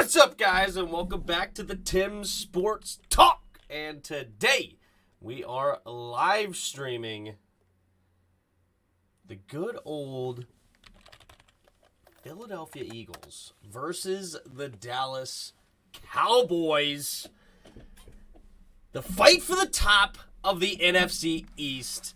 What's up, guys, and welcome back to the Tim's Sports Talk. And today, we are live streaming the good old Philadelphia Eagles versus the Dallas Cowboys. The fight for the top of the NFC East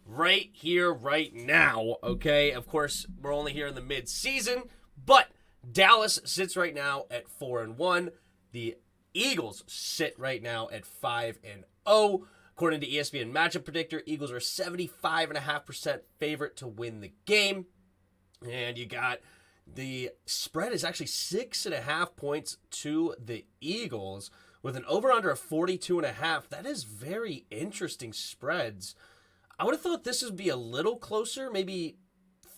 right here, right now, okay? Of course, we're only here in the mid-season, but Dallas sits right now at 4-1. The Eagles sit right now at 5-0. According to ESPN Matchup Predictor, Eagles are 75.5% favorite to win the game. And you got the spread is actually 6.5 points to the Eagles with an over-under of 42.5. That is very interesting spreads. I would have thought this would be a little closer, maybe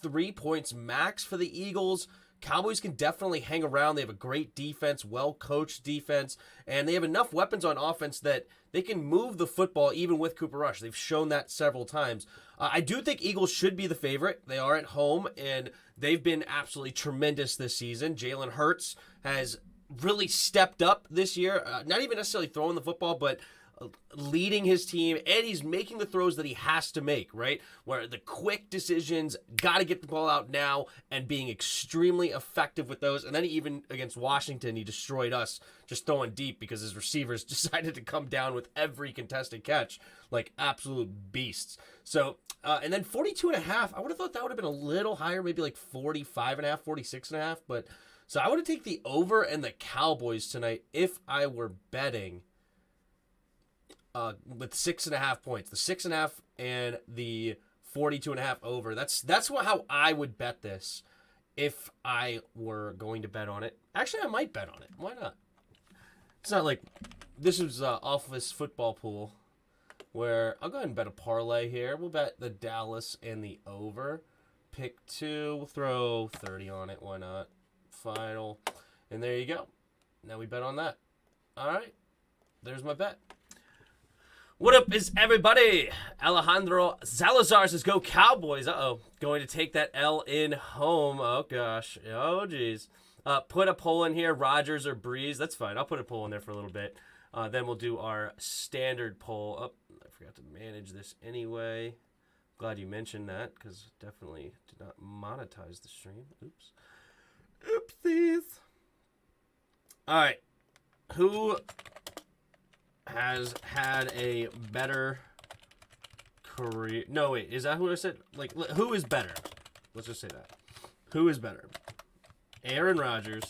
3 points max for the Eagles. Cowboys can definitely hang around. They have a great defense, well-coached defense, and they have enough weapons on offense that they can move the football even with Cooper Rush. They've shown that several times. I do think Eagles should be the favorite. They are at home, and they've been absolutely tremendous this season. Jalen Hurts has really stepped up this year, not even necessarily throwing the football, but leading his team, and he's making the throws that he has to make, right? Where the quick decisions, got to get the ball out now, and being extremely effective with those. And then even against Washington, he destroyed us just throwing deep because his receivers decided to come down with every contested catch like absolute beasts. So, and then 42.5, I would have thought that would have been a little higher, maybe like 45.5, 46.5. But so I would have taken the over and the Cowboys tonight if I were betting. With 6.5 points, the 6.5 and the 42.5 over. That's how I would bet this if I were going to bet on it. Actually, I might bet on it. Why not? It's not like this is Office Football Pool where I'll go ahead and bet a parlay here. We'll bet the Dallas and the over. Pick 2. We'll throw 30 on it. Why not? Final. And there you go. Now we bet on that. All right. There's my bet. What up is everybody? Alejandro Salazar says, go Cowboys. Uh-oh. Going to take that L in home. Oh, gosh. Oh, geez. Put a poll in here, Rodgers or Breeze. That's fine. I'll put a poll in there for a little bit. Then we'll do our standard poll. Oh, I forgot to manage this anyway. Glad you mentioned that because definitely did not monetize the stream. Oops. Oopsies. All right. Who has had a better career? No, wait, is that who I said? Like, who is better? Let's just say that. Who is better? Aaron Rodgers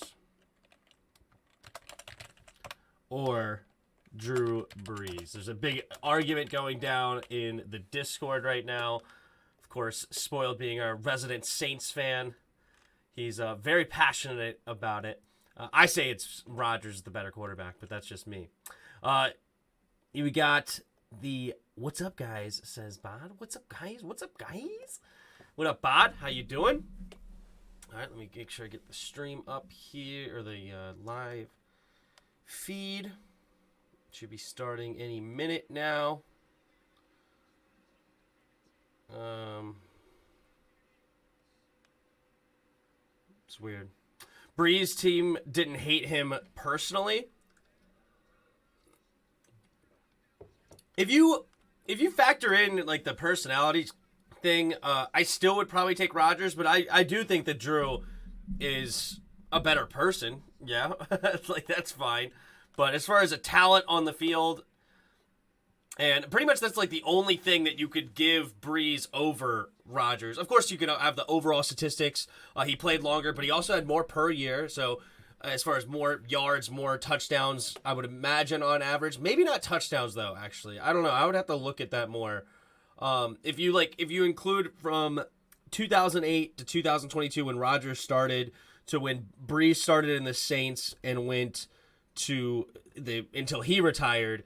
or Drew Brees? There's a big argument going down in the Discord right now. Of course, Spoiled being our resident Saints fan, he's very passionate about it. I say it's Rodgers the better quarterback, but that's just me. We got the what's up, guys, says Bod. What's up, guys? What's up, guys? What up, Bod? How you doing? All right, let me make sure I get the stream up here, or the live feed. Should be starting any minute now. It's weird. Bree's team didn't hate him personally. If you factor in like the personality thing, I still would probably take Rodgers, but I do think that Drew is a better person. Yeah, like that's fine. But as far as a talent on the field, and pretty much that's like the only thing that you could give Breeze over Rodgers. Of course, you could have the overall statistics. He played longer, but he also had more per year. So as far as more yards, more touchdowns, I would imagine on average. Maybe not touchdowns though, actually. I don't know. I would have to look at that more. If you include from 2008 to 2022 when Rodgers started to when Brees started in the Saints and went to until he retired,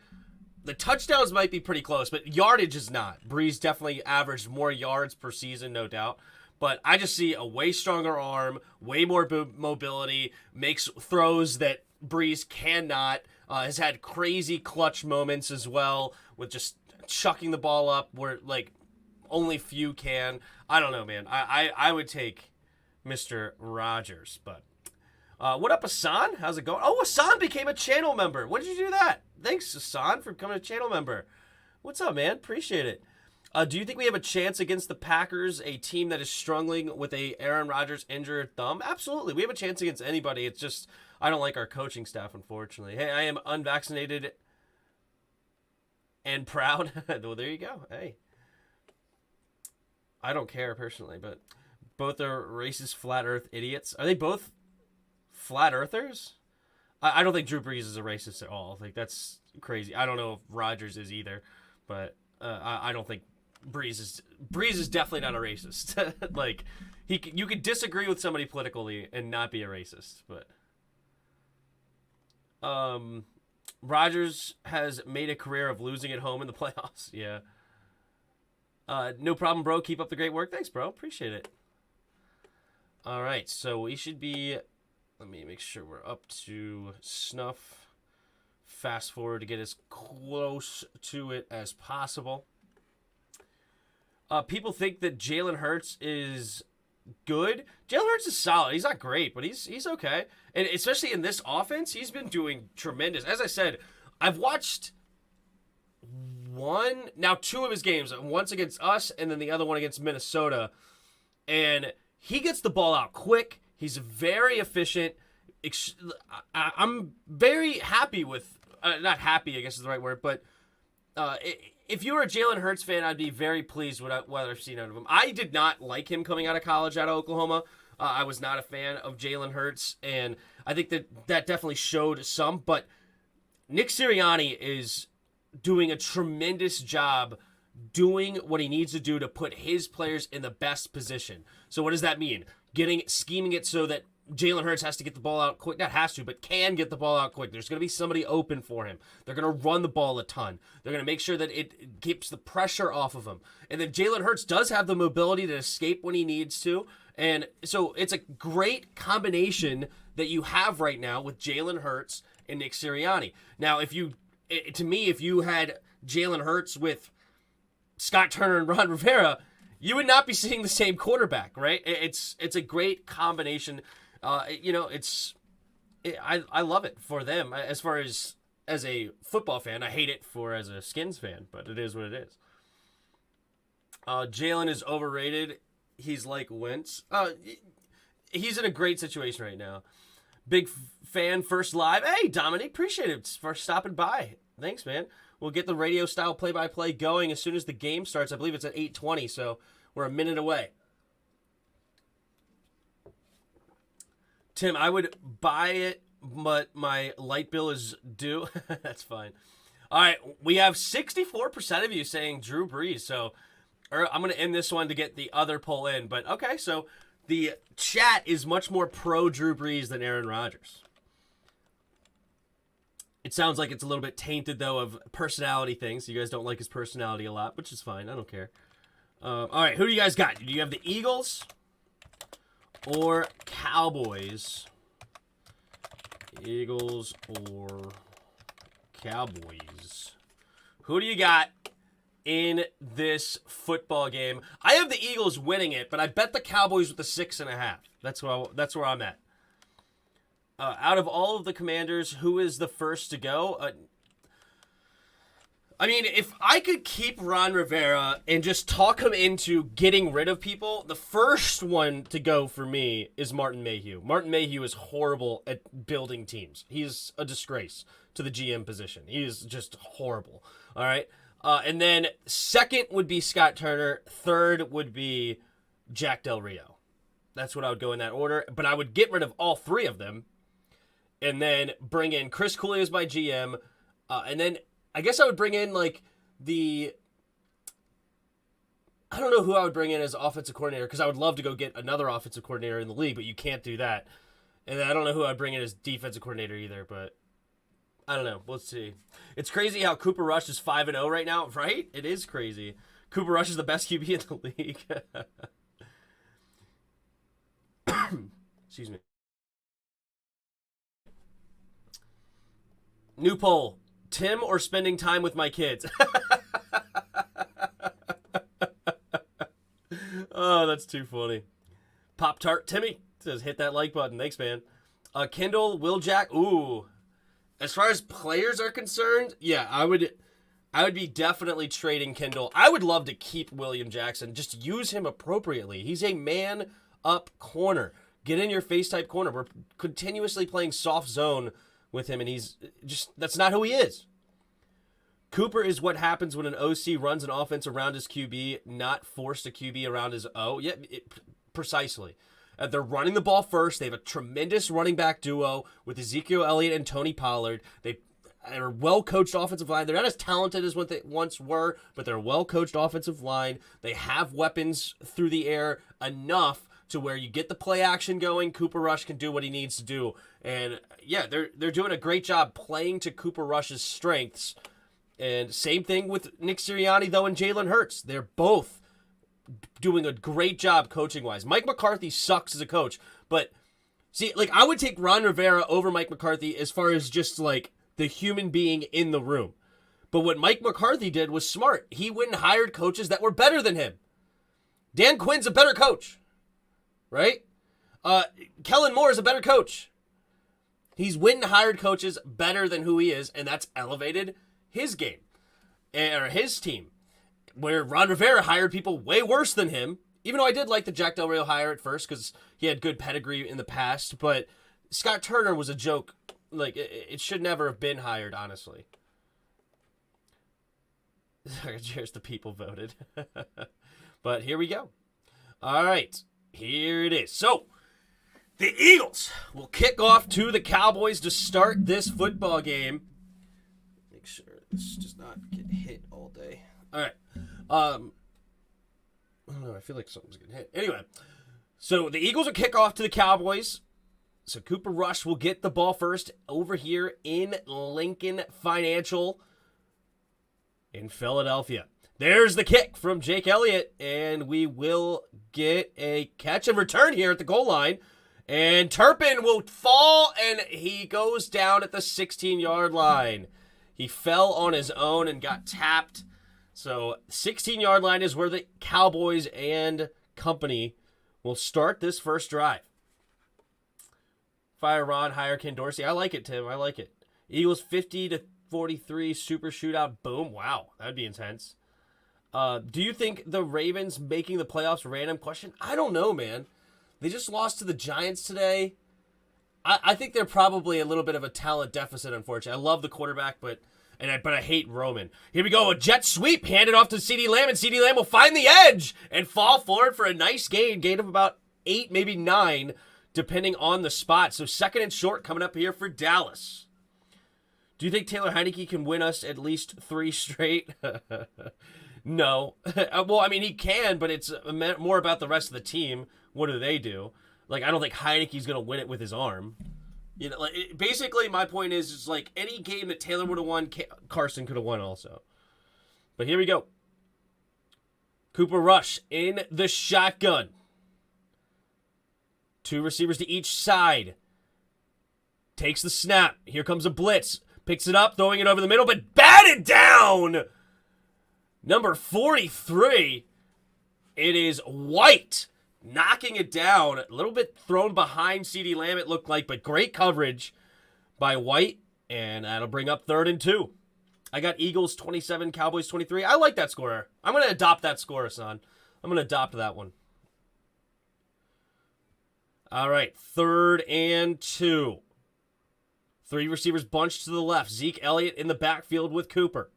the touchdowns might be pretty close, but yardage is not. Brees definitely averaged more yards per season, no doubt. But I just see a way stronger arm, way more mobility, makes throws that Brees cannot. Has had crazy clutch moments as well with just chucking the ball up where like only few can. I don't know, man. I would take Mr. Rodgers, but What up, Hassan? How's it going? Oh, Hassan became a channel member. When did you do that? Thanks, Hassan, for becoming a channel member. What's up, man? Appreciate it. Do you think we have a chance against the Packers, a team that is struggling with a Aaron Rodgers injured thumb? Absolutely. We have a chance against anybody. It's just I don't like our coaching staff, unfortunately. Hey, I am unvaccinated and proud. Well, there you go. Hey. I don't care personally, but both are racist flat earth idiots. Are they both flat earthers? I don't think Drew Brees is a racist at all. Like, that's crazy. I don't know if Rodgers is either, but I don't think Brees is definitely not a racist. Like, you could disagree with somebody politically and not be a racist, but Rodgers has made a career of losing at home in the playoffs. Yeah. No problem, bro. Keep up the great work. Thanks, bro. Appreciate it. All right, so we should be... Let me make sure we're up to snuff. Fast forward to get as close to it as possible. People think that Jalen Hurts is good. Jalen Hurts is solid. He's not great, but he's okay. And especially in this offense, he's been doing tremendous. As I said, I've watched two of his games. Once against us, and then the other one against Minnesota. And he gets the ball out quick. He's very efficient. I'm very happy with, not happy, I guess is the right word, but if you were a Jalen Hurts fan, I'd be very pleased with what I've seen out of him. I did not like him coming out of college out of Oklahoma. I was not a fan of Jalen Hurts, and I think that definitely showed some, but Nick Sirianni is doing a tremendous job doing what he needs to do to put his players in the best position. So what does that mean? Scheming it so that Jalen Hurts has to get the ball out quick. Not has to, but can get the ball out quick. There's going to be somebody open for him. They're going to run the ball a ton. They're going to make sure that it keeps the pressure off of him. And then Jalen Hurts does have the mobility to escape when he needs to. And so it's a great combination that you have right now with Jalen Hurts and Nick Sirianni. Now, if you had Jalen Hurts with Scott Turner and Ron Rivera, you would not be seeing the same quarterback, right? It's a great combination. I love it for them. As far as a football fan, I hate it as a Skins fan, but it is what it is. Jalen is overrated. He's like Wentz. He's in a great situation right now. Big fan, first live. Hey, Dominic, appreciate it for stopping by. Thanks, man. We'll get the radio-style play-by-play going as soon as the game starts. I believe it's at 8:20, so we're a minute away. Tim, I would buy it, but my light bill is due. That's fine. All right, we have 64% of you saying Drew Brees, so I'm going to end this one to get the other poll in. But, okay, so the chat is much more pro-Drew Brees than Aaron Rodgers. It sounds like it's a little bit tainted, though, of personality things. You guys don't like his personality a lot, which is fine. I don't care. All right, who do you guys got? Do you have the Eagles or Cowboys? Eagles or Cowboys? Who do you got in this football game? I have the Eagles winning it, but I bet the Cowboys with the 6.5. That's where I'm at. Out of all of the Commanders, who is the first to go? I mean, if I could keep Ron Rivera and just talk him into getting rid of people, the first one to go for me is Martin Mayhew. Martin Mayhew is horrible at building teams. He's a disgrace to the GM position. He is just horrible. All right? And then second would be Scott Turner. Third would be Jack Del Rio. That's what I would go in that order. But I would get rid of all three of them and then bring in Chris Cooley as my GM. And then I guess I would bring in, like, I don't know who I would bring in as offensive coordinator, because I would love to go get another offensive coordinator in the league, but you can't do that. And I don't know who I'd bring in as defensive coordinator either, but I don't know. Let's see. It's crazy how Cooper Rush is 5-0 right now, right? It is crazy. Cooper Rush is the best QB in the league. Excuse me. New poll. Tim or spending time with my kids? Oh, that's too funny. Pop-Tart Timmy says, hit that like button. Thanks, man. Kendall, Will Jack. Ooh. As far as players are concerned, yeah, I would be definitely trading Kendall. I would love to keep William Jackson. Just use him appropriately. He's a man-up corner. Get in your face type corner. We're continuously playing soft zone with him, and he's just, that's not who he is. Cooper is what happens when an OC runs an offense around his QB, not forced a QB around his O. Yeah, precisely. They're running the ball first. They have a tremendous running back duo with Ezekiel Elliott and Tony Pollard. They are a well-coached offensive line. They're not as talented as what they once were, but they're a well-coached offensive line. They have weapons through the air enough to where you get the play action going. Cooper Rush can do what he needs to do. And yeah, they're doing a great job playing to Cooper Rush's strengths. And same thing with Nick Sirianni, though, and Jalen Hurts. They're both doing a great job coaching-wise. Mike McCarthy sucks as a coach. But, see, like, I would take Ron Rivera over Mike McCarthy as far as just, like, the human being in the room. But what Mike McCarthy did was smart. He went and hired coaches that were better than him. Dan Quinn's a better coach. Right? Kellen Moore is a better coach. He's went and hired coaches better than who he is, and that's elevated his game, or his team. Where Ron Rivera hired people way worse than him, even though I did like the Jack Del Rio hire at first because he had good pedigree in the past, but Scott Turner was a joke. Like, it should never have been hired, honestly. Here's the people voted. But here we go. All right. Here it is. So, the Eagles will kick off to the Cowboys to start this football game. Make sure this does not get hit all day. All right. I don't know. I feel like something's getting hit. Anyway, so the Eagles will kick off to the Cowboys. So Cooper Rush will get the ball first over here in Lincoln Financial in Philadelphia. There's the kick from Jake Elliott, and we will get a catch and return here at the goal line. And Turpin will fall, and he goes down at the 16-yard line. He fell on his own and got tapped. So 16-yard line is where the Cowboys and company will start this first drive. Fire Ron, hire Ken Dorsey. I like it, Tim. I like it. Eagles 50-43 super shootout. Boom. Wow. That'd be intense. Do you think the Ravens making the playoffs random question? I don't know, man. They just lost to the Giants today. I think they're probably a little bit of a talent deficit, unfortunately. I love the quarterback, but I hate Roman. Here we go. A jet sweep handed off to CeeDee Lamb, and CeeDee Lamb will find the edge and fall forward for a nice gain of about 8, maybe 9, depending on the spot. So second and short coming up here for Dallas. Do you think Taylor Heineke can win us at least 3 straight? No. Well, I mean, he can, but it's more about the rest of the team. What do they do? Like, I don't think Heineke's going to win it with his arm. You know, like, basically, my point is like any game that Taylor would have won, Carson could have won also. But here we go. Cooper Rush in the shotgun. 2 receivers to each side. Takes the snap. Here comes a blitz. Picks it up, throwing it over the middle, but batted down! Number 43. It is White. Knocking it down. A little bit thrown behind CeeDee Lamb, it looked like, but great coverage by White. And that'll bring up 3rd and 2. I got Eagles 27, Cowboys 23. I like that score. I'm going to adopt that score, son. I'm going to adopt that one. All right, 3rd and 2. 3 receivers bunched to the left. Zeke Elliott in the backfield with Cooper.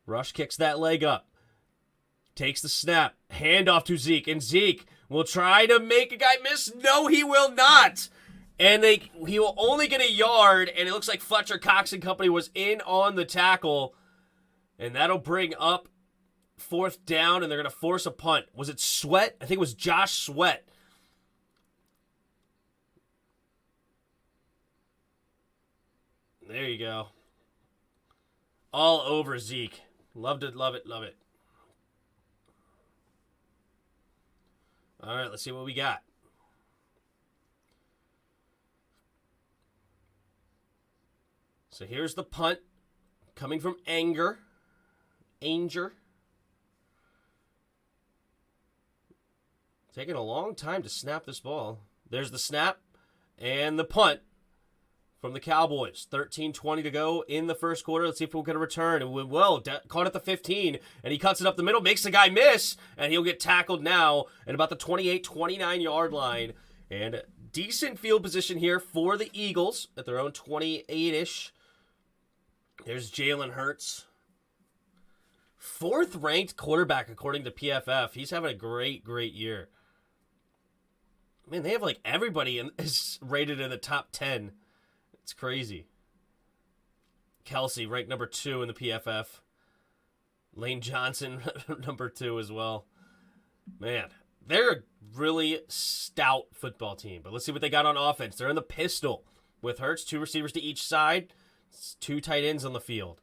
Rush kicks that leg up. Takes the snap. Handoff to Zeke. And Zeke will try to make a guy miss. No, he will not. And he will only get a yard. And it looks like Fletcher Cox and company was in on the tackle. And that'll bring up 4th down. And they're going to force a punt. Was it Sweat? I think it was Josh Sweat. There you go. All over Zeke. Loved it, love it, love it. All right, let's see what we got. So here's the punt coming from Anger. Taking a long time to snap this ball. There's the snap. And the punt from the Cowboys. 13:20 to go in the first quarter. Let's see if we'll get a return. And we will. Caught at the 15, and he cuts it up the middle, makes the guy miss, and he'll get tackled now at about the 28-29-yard line. And decent field position here for the Eagles at their own 28-ish. There's Jalen Hurts. 4th-ranked quarterback according to PFF. He's having a great, great year. Man, they have like everybody is rated in the top 10. It's crazy. Kelsey, ranked number 2 in the PFF. Lane Johnson, number 2 as well. Man, they're a really stout football team. But let's see what they got on offense. They're in the pistol with Hurts, 2 receivers to each side, 2 tight ends on the field.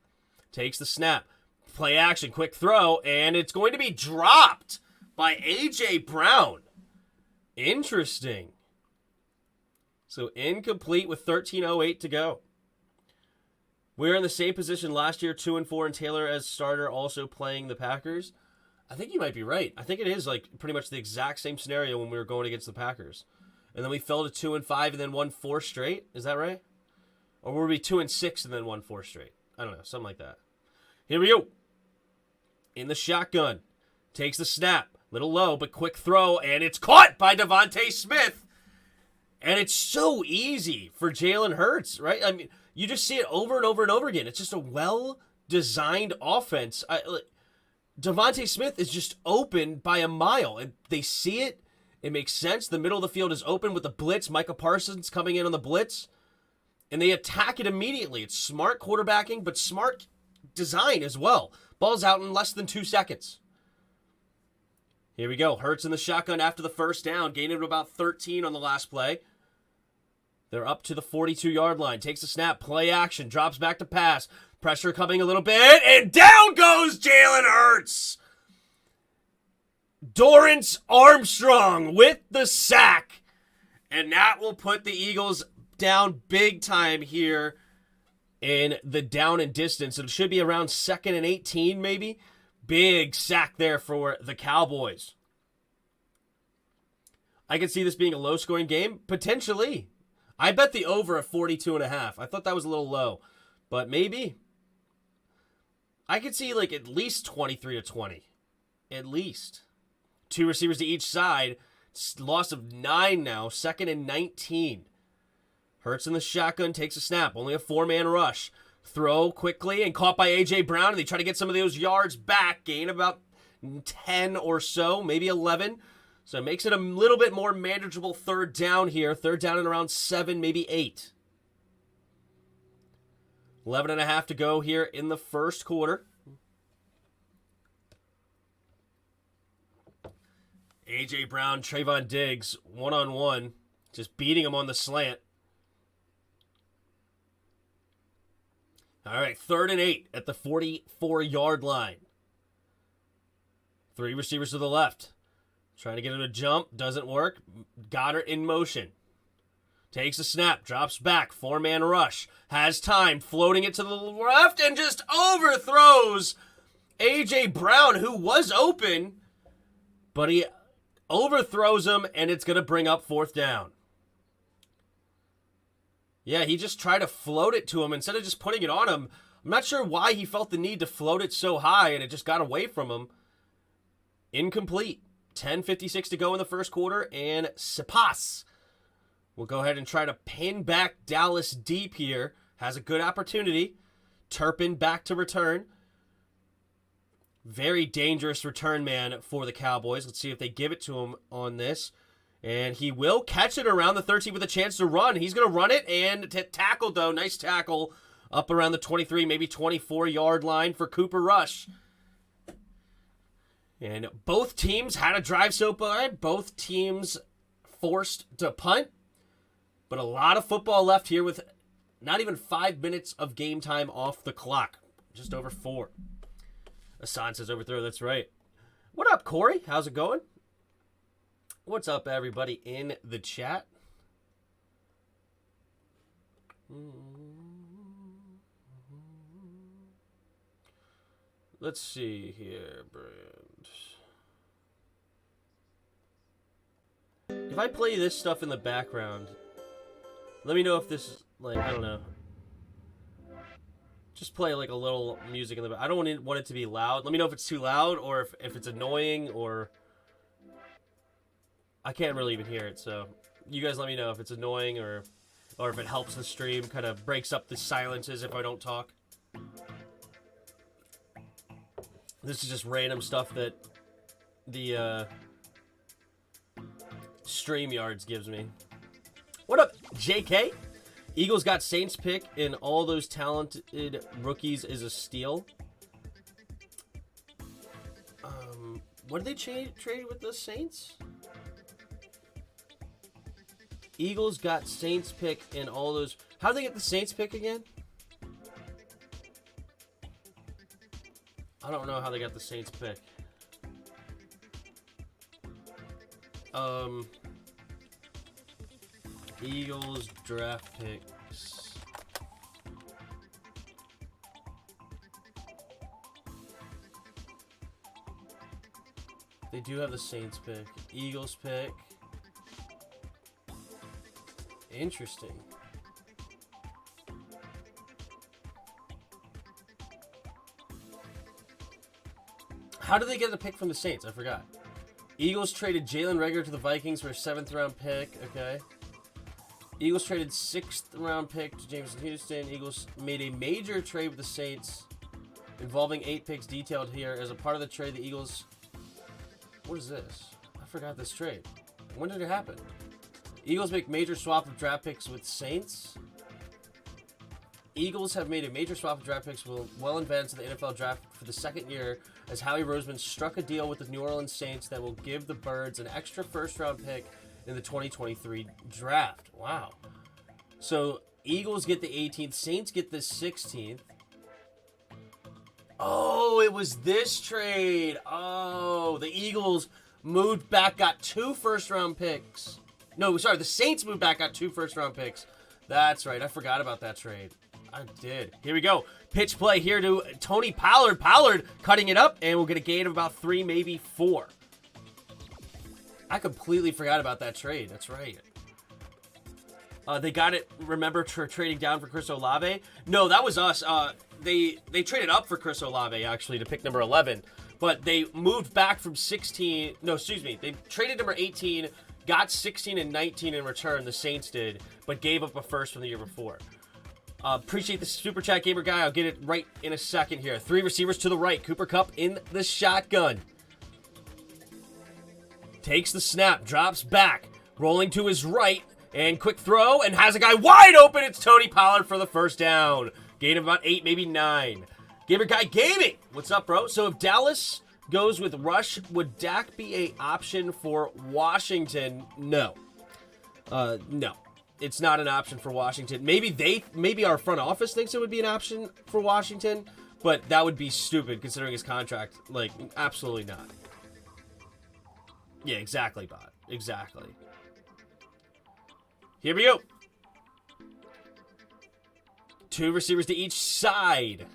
Takes the snap. Play action, quick throw, and it's going to be dropped by A.J. Brown. Interesting. So incomplete with 13:08 to go. We're in the same position last year, 2-4, and Taylor as starter also playing the Packers. I think you might be right. I think it is like pretty much the exact same scenario when we were going against the Packers. And then we fell to 2-5 and then won 4 straight. Is that right? Or were we 2-6 and then won 4 straight? I don't know, something like that. Here we go. In the shotgun. Takes the snap. Little low, but quick throw, and it's caught by Devontae Smith. And it's so easy for Jalen Hurts, right? I mean, you just see it over and over and over again. It's just a well-designed offense. Devontae Smith is just open by a mile, and they see it. It makes sense. The middle of the field is open with the blitz. Micah Parsons coming in on the blitz, and they attack it immediately. It's smart quarterbacking, but smart design as well. Ball's out in less than 2 seconds. Here we go. Hurts in the shotgun after the first down. Gained it about 13 on the last play. They're up to the 42-yard line. Takes a snap. Play action. Drops back to pass. Pressure coming a little bit. And down goes Jalen Hurts. Dorrance Armstrong with the sack. And that will put the Eagles down big time here in the down and distance. It should be around 2nd and 18 maybe. Big sack there for the Cowboys. I could see this being a low-scoring game. Potentially. I bet the over at 42.5. I thought that was a little low. But maybe. I could see like at least 23-20. At least. 2 receivers to each side. Loss of 9 now. 2nd and 19. Hurts in the shotgun. Takes a snap. Only a 4-man rush. Throw quickly and caught by A.J. Brown. And they try to get some of those yards back. Gain about 10 or so. Maybe 11. So it makes it a little bit more manageable 3rd down here. 3rd down and around 7, maybe 8. 11.5 to go here in the first quarter. A.J. Brown, Trayvon Diggs, one-on-one. Just beating him on the slant. All right, 3rd and 8 at the 44-yard line. 3 receivers to the left. Trying to get him to jump. Doesn't work. Goddard in motion. Takes a snap. Drops back. 4-man rush. Has time. Floating it to the left and just overthrows A.J. Brown, who was open. But he overthrows him, and it's going to bring up 4th down. Yeah, he just tried to float it to him instead of just putting it on him. I'm not sure why he felt the need to float it so high, and it just got away from him. Incomplete. 10:56 to go in the first quarter, and Sipas will go ahead and try to pin back Dallas deep here. Has a good opportunity. Turpin back to return. Very dangerous return man for the Cowboys. Let's see if they give it to him on this. And he will catch it around the 13 with a chance to run. He's going to run it and tackle, though. Nice tackle up around the 23, maybe 24-yard line for Cooper Rush. And both teams had a drive so far. Both teams forced to punt. But a lot of football left here with not even 5 minutes of game time off the clock. Just over 4. Hassan says overthrow. That's right. What up, Corey? How's it going? What's up, everybody in the chat? Let's see here, Brand. If I play this stuff in the background, Let me know if this is, like, I don't know. Just play, like, a little music in the back. I don't want it to be loud. Let me know if it's too loud or if it's annoying or... I can't really even hear it, so... You guys let me know if it's annoying or if it helps the stream, kind of breaks up the silences if I don't talk. This is just random stuff that the StreamYards gives me. What up, JK? Eagles got Saints pick, and all those talented rookies is a steal. What did they trade with the Saints? Eagles got Saints pick and all those... How did they get the Saints pick again? I don't know how they got the Saints pick. Eagles draft picks. They do have the Saints pick. Eagles pick. Interesting. How did they get the pick from the Saints? I forgot. Eagles traded Jalen Reagor to the Vikings for a 7th round pick. Okay. Eagles traded 6th round pick to Jameson Houston. Eagles made a major trade with the Saints involving 8 picks detailed here. As a part of the trade, the Eagles... What is this? I forgot this trade. When did it happen? Eagles make major swap of draft picks with Saints. Eagles have made a major swap of draft picks well in advance of the NFL draft for the 2nd year, as Howie Roseman struck a deal with the New Orleans Saints that will give the Birds an extra 1st round pick in the 2023 draft. Wow. So Eagles get the 18th, Saints get the 16th. Oh, it was this trade. Oh, the Eagles moved back, got 2 1st round picks. No, sorry, the Saints moved back, got 2 1st round picks. That's right, I forgot about that trade. I did. Here we go. Pitch play here to Tony Pollard. Pollard cutting it up, and we'll get a gain of about 3, maybe 4. I completely forgot about that trade. That's right. They got it, remember, trading down for Chris Olave? No, that was us. They traded up for Chris Olave, actually, to pick number 11. But they moved back from 16. No, excuse me. They traded number 18, got 16 and 19 in return, the Saints did, but gave up a 1st from the year before. Appreciate the super chat, gamer guy. I'll get it right in a second here. 3 receivers to the right. Cooper Kupp in the shotgun. Takes the snap, drops back, rolling to his right, and quick throw, and has a guy wide open. It's Tony Pollard for the 1st down. Gain of about 8, maybe 9. Gamer guy gaming. What's up, bro? So if Dallas goes with Rush, would Dak be an option for Washington? No. No. It's not an option for Washington. Maybe our front office thinks it would be an option for Washington, but that would be stupid considering his contract. Like, absolutely not. Yeah, exactly, bot. Exactly. Here we go. 2 receivers to each side.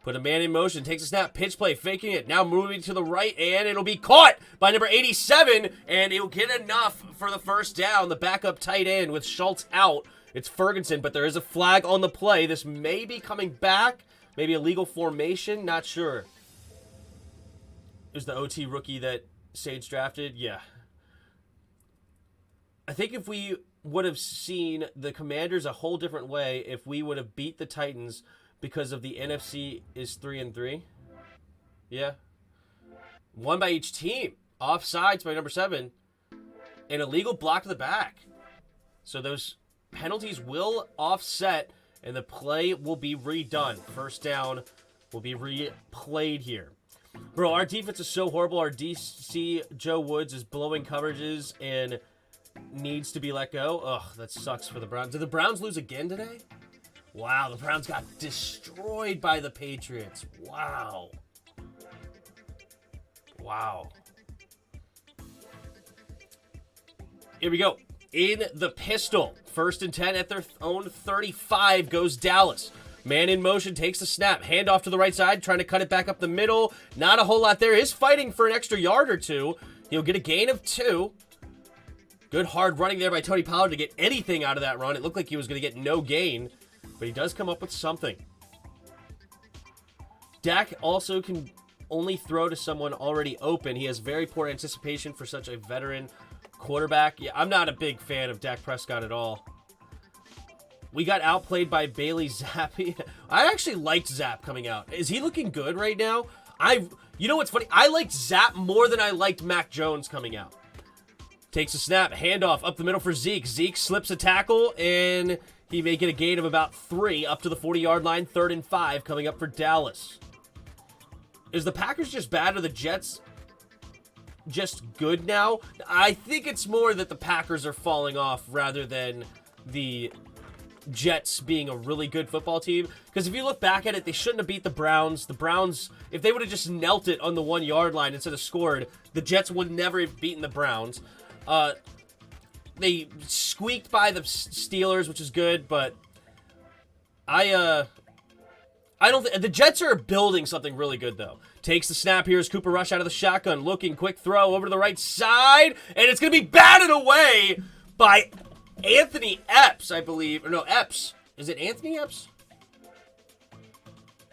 Put a man in motion, takes a snap, pitch play, faking it, now moving to the right, and it'll be caught by number 87, and it'll get enough for the 1st down. The backup tight end with Schultz out. It's Ferguson, but there is a flag on the play. This may be coming back, maybe a legal formation, not sure. It was the OT rookie that Saints drafted, yeah. I think if we would have seen the Commanders a whole different way, if we would have beat the Titans because of the NFC is 3-3. Yeah. 1 by each team. Offsides by number 7. An illegal block to the back. So those penalties will offset, and the play will be redone. 1st down will be replayed here. Bro, our defense is so horrible. Our DC, Joe Woods, is blowing coverages and needs to be let go. Ugh, that sucks for the Browns. Did the Browns lose again today? Wow, the Browns got destroyed by the Patriots. Wow. Wow. Here we go. In the pistol. 1st and 10 at their own 35 goes Dallas. Man in motion, takes the snap. Handoff to the right side, trying to cut it back up the middle. Not a whole lot there. Is fighting for an extra yard or 2. He'll get a gain of 2. Good hard running there by Tony Pollard to get anything out of that run. It looked like he was going to get no gain, but he does come up with something. Dak also can only throw to someone already open. He has very poor anticipation for such a veteran quarterback. Yeah, I'm not a big fan of Dak Prescott at all. We got outplayed by Bailey Zappi. I actually liked Zapp coming out. Is he looking good right now? You know what's funny? I liked Zapp more than I liked Mac Jones coming out. Takes a snap, handoff up the middle for Zeke. Zeke slips a tackle, and he may get a gain of about 3 up to the 40-yard line. 3rd and 5 coming up for Dallas. Is the Packers just bad or the Jets just good now? I think it's more that the Packers are falling off rather than the Jets being a really good football team. Because if you look back at it, they shouldn't have beat the Browns. The Browns, if they would have just knelt it on the 1-yard line instead of scored, the Jets would never have beaten the Browns. They squeaked by the Steelers, which is good, but I don't think the Jets are building something really good though. Takes the snap here as Cooper Rush out of the shotgun, looking, quick throw over to the right side, and it's gonna be batted away by Anthony Epps, I believe. Or no, Epps. Is it Anthony Epps?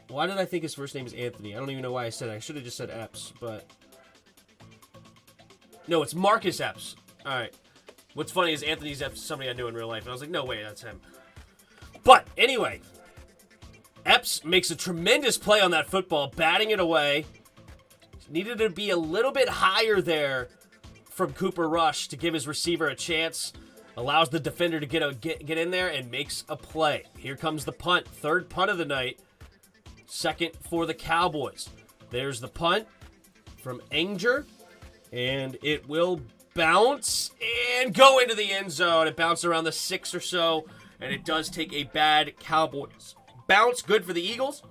Why did I think his first name is Anthony? I don't even know why I said it. I should have just said Epps, but no, it's Marcus Epps. All right. What's funny is Anthony's Epps, somebody I knew in real life, and I was like, no way, that's him. But anyway, Epps makes a tremendous play on that football, batting it away. Needed to be a little bit higher there from Cooper Rush to give his receiver a chance. Allows the defender to get in there and makes a play. Here comes the punt. 3rd punt of the night. 2nd for the Cowboys. There's the punt from Anger. And it will bounce and go into the end zone. It bounced around the 6 or so. And it does take a bad Cowboys bounce. Good for the Eagles.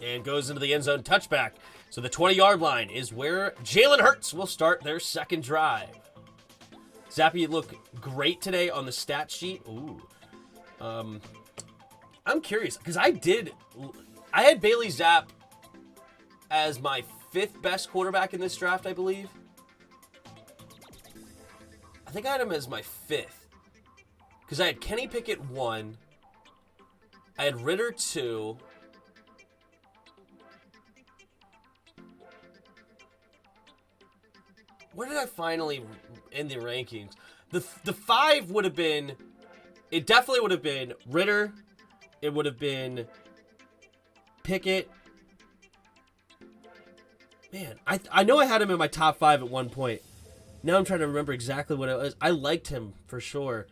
And goes into the end zone touchback. So the 20-yard line is where Jalen Hurts will start their second drive. Zappy looked great today on the stat sheet. Ooh. I'm curious, because I had Bailey Zapp as my 5th best quarterback in this draft, I believe. I think I had him as my 5th. Because I had Kenny Pickett 1. I had Ritter 2. Where did I finally end the rankings? The 5 would have been, it definitely would have been Ritter. It would have been Pickett. Man, I know I had him in my top 5 at one point. Now I'm trying to remember exactly what it was. I liked him for sure.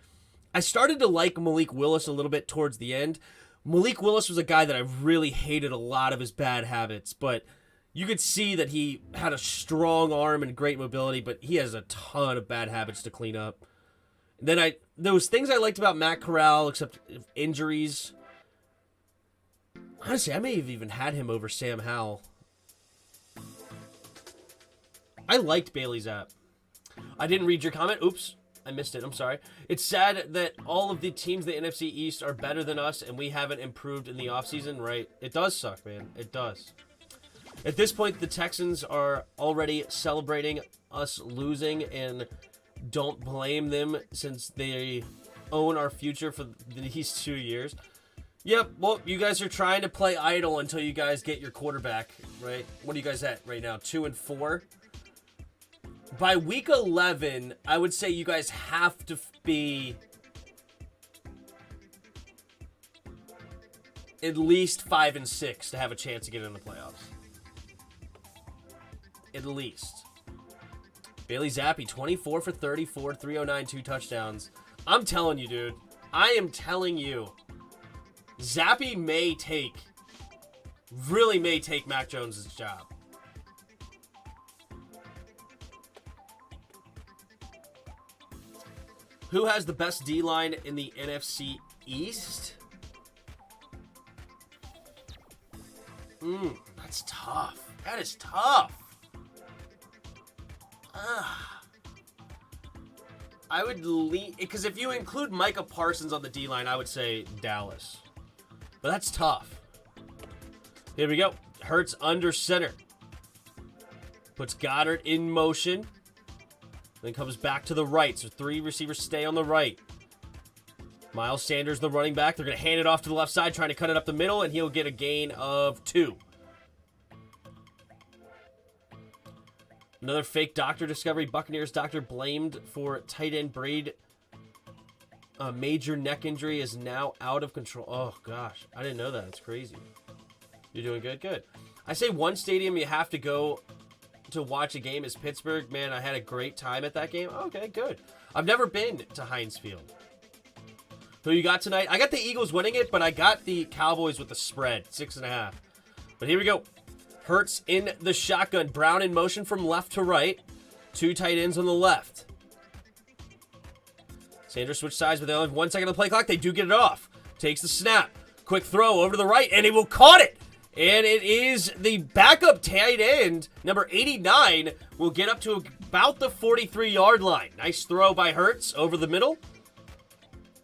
I started to like Malik Willis a little bit towards the end. Malik Willis was a guy that I really hated a lot of his bad habits, but you could see that he had a strong arm and great mobility, but he has a ton of bad habits to clean up. Then there was things I liked about Matt Corral, except injuries. Honestly, I may have even had him over Sam Howell. I liked Bailey Zapp. I didn't read your comment. Oops, I missed it. I'm sorry. It's sad that all of the teams in the NFC East are better than us, and we haven't improved in the offseason, right? It does suck, man. It does. At this point, the Texans are already celebrating us losing, and don't blame them since they own our future for these 2 years. Yep, well, you guys are trying to play idle until you guys get your quarterback, right? What are you guys at right now? 2-4? By week 11, I would say you guys have to be at least 5-6 to have a chance to get in the playoffs. At least. Bailey Zappi, 24 for 34, 309, 2 touchdowns. I'm telling you, dude. I am telling you. Zappi really may take Mac Jones' job. Who has the best D-line in the NFC East? That's tough. That is tough. I would lean, because if you include Micah Parsons on the D-line, I would say Dallas. But that's tough. Here we go. Hurts under center. Puts Goddard in motion. Then comes back to the right. So 3 receivers stay on the right. Miles Sanders, the running back. They're going to hand it off to the left side, trying to cut it up the middle, and he'll get a gain of 2. Another fake doctor discovery. Buccaneers doctor blamed for tight end braid. A major neck injury is now out of control. Oh, gosh. I didn't know that. That's crazy. You're doing good? Good. I say one stadium you have to go to watch a game is Pittsburgh. Man, I had a great time at that game. Okay, good. I've never been to Heinz Field. Who you got tonight? I got the Eagles winning it, but I got the Cowboys with the spread, 6.5. But here we go. Hurts in the shotgun. Brown in motion from left to right. 2 tight ends on the left. Sanders switch sides, but they only have 1 second on the play clock. They do get it off. Takes the snap. Quick throw over to the right, and he will caught it. And it is the backup tight end, number 89, will get up to about the 43-yard line. Nice throw by Hurts over the middle.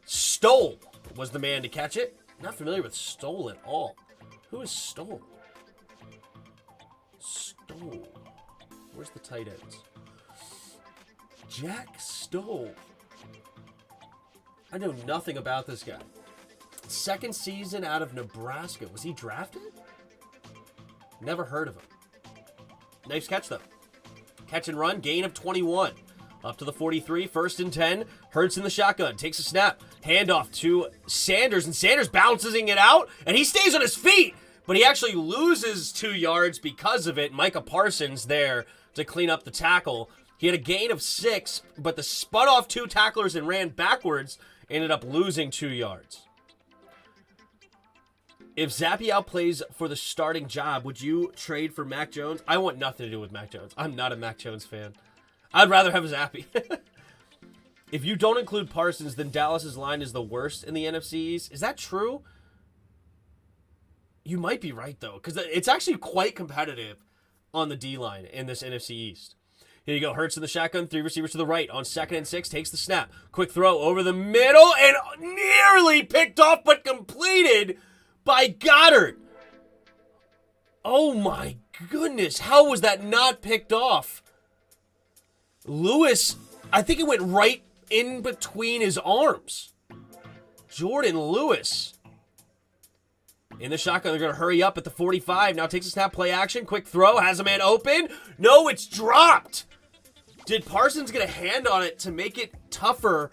Stoll was the man to catch it. Not familiar with Stoll at all. Who is Stoll? Stoll. Where's the tight ends? Jack Stoll. I know nothing about this guy. 2nd season out of Nebraska. Was he drafted? Never heard of him. Nice catch, though. Catch and run, gain of 21. Up to the 43, 1st and 10. Hurts in the shotgun, takes a snap. Handoff to Sanders, and Sanders bouncing it out, and he stays on his feet, but he actually loses 2 yards because of it. Micah Parsons there to clean up the tackle. He had a gain of 6, but the spun off 2 tacklers and ran backwards, ended up losing 2 yards. If Zappe outplays for the starting job, would you trade for Mac Jones? I want nothing to do with Mac Jones. I'm not a Mac Jones fan. I'd rather have Zappe. If you don't include Parsons, then Dallas's line is the worst in the NFC East. Is that true? You might be right, though, because it's actually quite competitive on the D-line in this NFC East. Here you go. Hurts in the shotgun. 3 receivers to the right. On 2nd and 6, takes the snap. Quick throw over the middle, and nearly picked off, but completed by Goddard. Oh, my goodness. How was that not picked off? Lewis, I think it went right in between his arms. Jordan Lewis. In the shotgun, they're going to hurry up at the 45. Now takes a snap, play action, quick throw, has a man open. No, it's dropped. Did Parsons get a hand on it to make it tougher?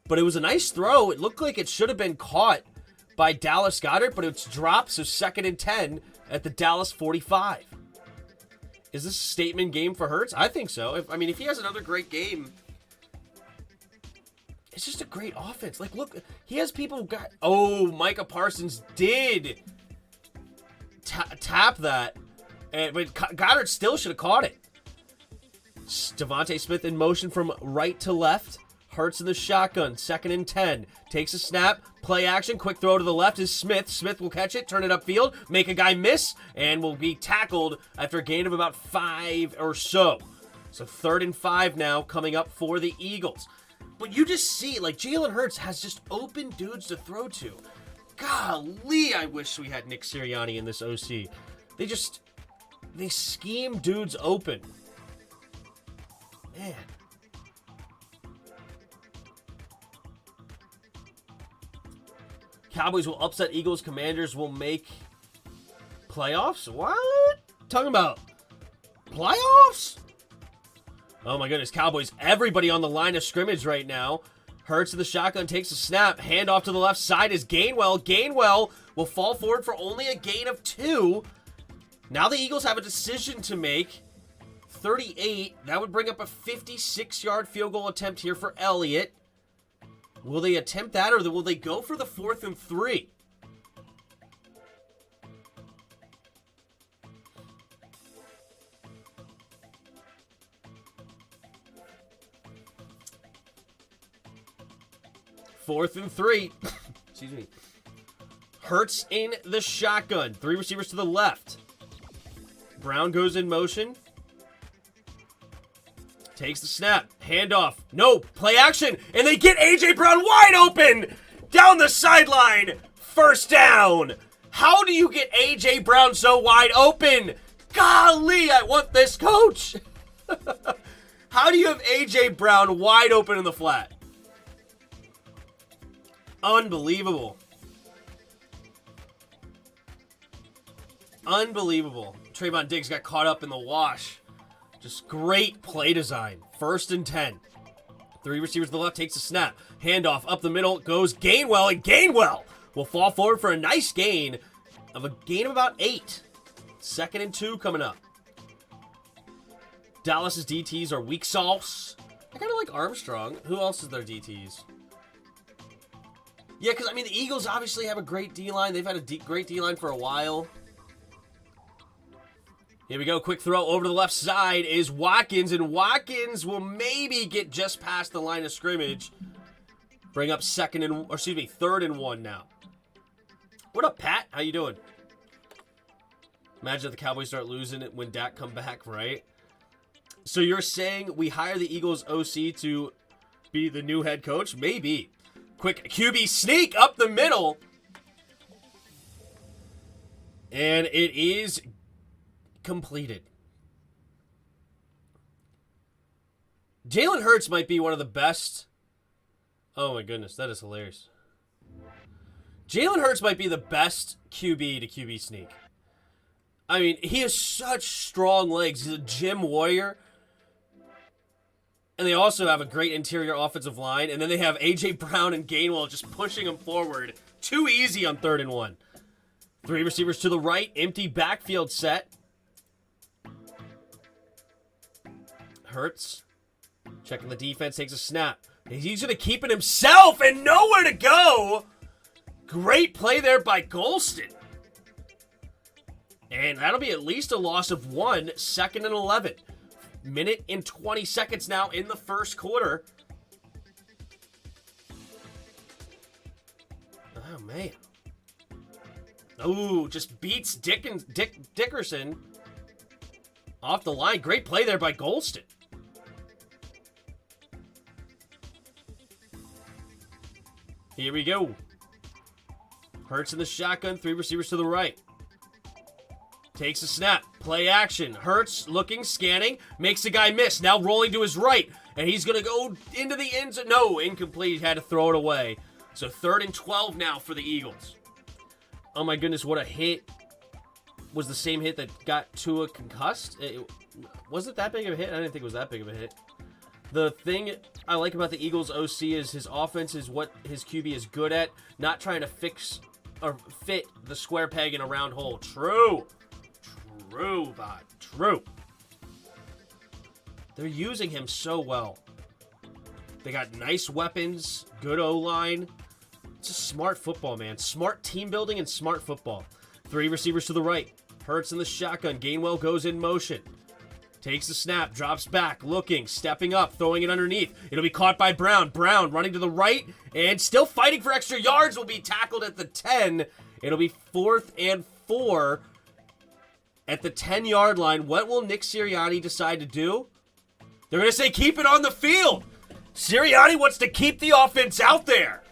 But it was a nice throw. It looked like it should have been caught by Dallas Goedert, but it's dropped, so 2nd and 10 at the Dallas 45. Is this a statement game for Hurts? I think so. If he has another great game, it's just a great offense. Like, look, he has people who got... Oh, Micah Parsons did tap that, but Goddard still should have caught it. Devontae Smith in motion from right to left. Hurts in the shotgun, 2nd and 10. Takes a snap, play action, quick throw to the left is Smith. Smith will catch it, turn it upfield, make a guy miss, and will be tackled after a gain of about 5 or so. So 3rd and 5 now coming up for the Eagles. But you just see, like, Jalen Hurts has just open dudes to throw to. Golly, I wish we had Nick Sirianni in this OC. They scheme dudes open. Man. Cowboys will upset Eagles. Commanders will make playoffs? What? Talking about playoffs? Oh my goodness, Cowboys, everybody on the line of scrimmage right now. Hurts in the shotgun, takes a snap. Hand off to the left side is Gainwell. Gainwell will fall forward for only a gain of 2. Now the Eagles have a decision to make. 38. That would bring up a 56-yard field goal attempt here for Elliott. Will they attempt that, or will they go for the 4th and 3? Fourth and 3. Excuse me. Hurts in the shotgun. 3 receivers to the left. Brown goes in motion. Takes the snap. Handoff. No. Play action. And they get A.J. Brown wide open. Down the sideline. 1st down. How do you get A.J. Brown so wide open? Golly, I want this coach. How How do you have A.J. Brown wide open in the flat? Unbelievable. Unbelievable. Trayvon Diggs got caught up in the wash. Just great play design. 1st and 10. 3 receivers to the left, takes a snap. Handoff up the middle, goes Gainwell, and Gainwell will fall forward for a nice gain of about 8. 2nd and 2 coming up. Dallas's DTs are weak sauce. I kind of like Armstrong. Who else is their DTs? Yeah, because, I mean, the Eagles obviously have a great D-line. They've had a great D-line for a while. Here we go. Quick throw over to the left side is Watkins, and Watkins will maybe get just past the line of scrimmage. Bring up 3rd and 1 now. What up, Pat? How you doing? Imagine if the Cowboys start losing it when Dak come back, right? So you're saying we hire the Eagles OC to be the new head coach? Maybe. Quick QB sneak up the middle. And it is completed. Jalen Hurts might be one of the best. Oh my goodness, that is hilarious. Jalen Hurts might be the best QB to QB sneak. I mean, he has such strong legs. He's a gym warrior. And they also have a great interior offensive line. And then they have A.J. Brown and Gainwell just pushing him forward. Too easy on 3rd and 1. 3 receivers to the right. Empty backfield set. Hurts. Checking the defense. Takes a snap. He's going to keep it himself and nowhere to go. Great play there by Golston. And that'll be at least a loss of 1. 2nd and 11. Minute and 20 seconds now in the first quarter. Oh, man. Ooh, just beats Dickerson off the line. Great play there by Golston. Here we go. Hurts in the shotgun. 3 receivers to the right. Takes a snap. Play action. Hurts looking, scanning. Makes the guy miss. Now rolling to his right. And he's going to go into the end zone. No, incomplete. Had to throw it away. So 3rd and 12 now for the Eagles. Oh my goodness, what a hit. Was the same hit that got Tua concussed? Was it that big of a hit? I didn't think it was that big of a hit. The thing I like about the Eagles OC is his offense is what his QB is good at. Not trying to fix or fit the square peg in a round hole. True. True, bot. True. They're using him so well. They got nice weapons, good O-line. It's a smart football, man. Smart team building and smart football. 3 receivers to the right. Hurts in the shotgun. Gainwell goes in motion. Takes the snap, drops back, looking, stepping up, throwing it underneath. It'll be caught by Brown. Brown running to the right and still fighting for extra yards. Will be tackled at the 10. It'll be 4th and 4 at the 10-yard line. What will Nick Sirianni decide to do? They're going to say keep it on the field. Sirianni wants to keep the offense out there.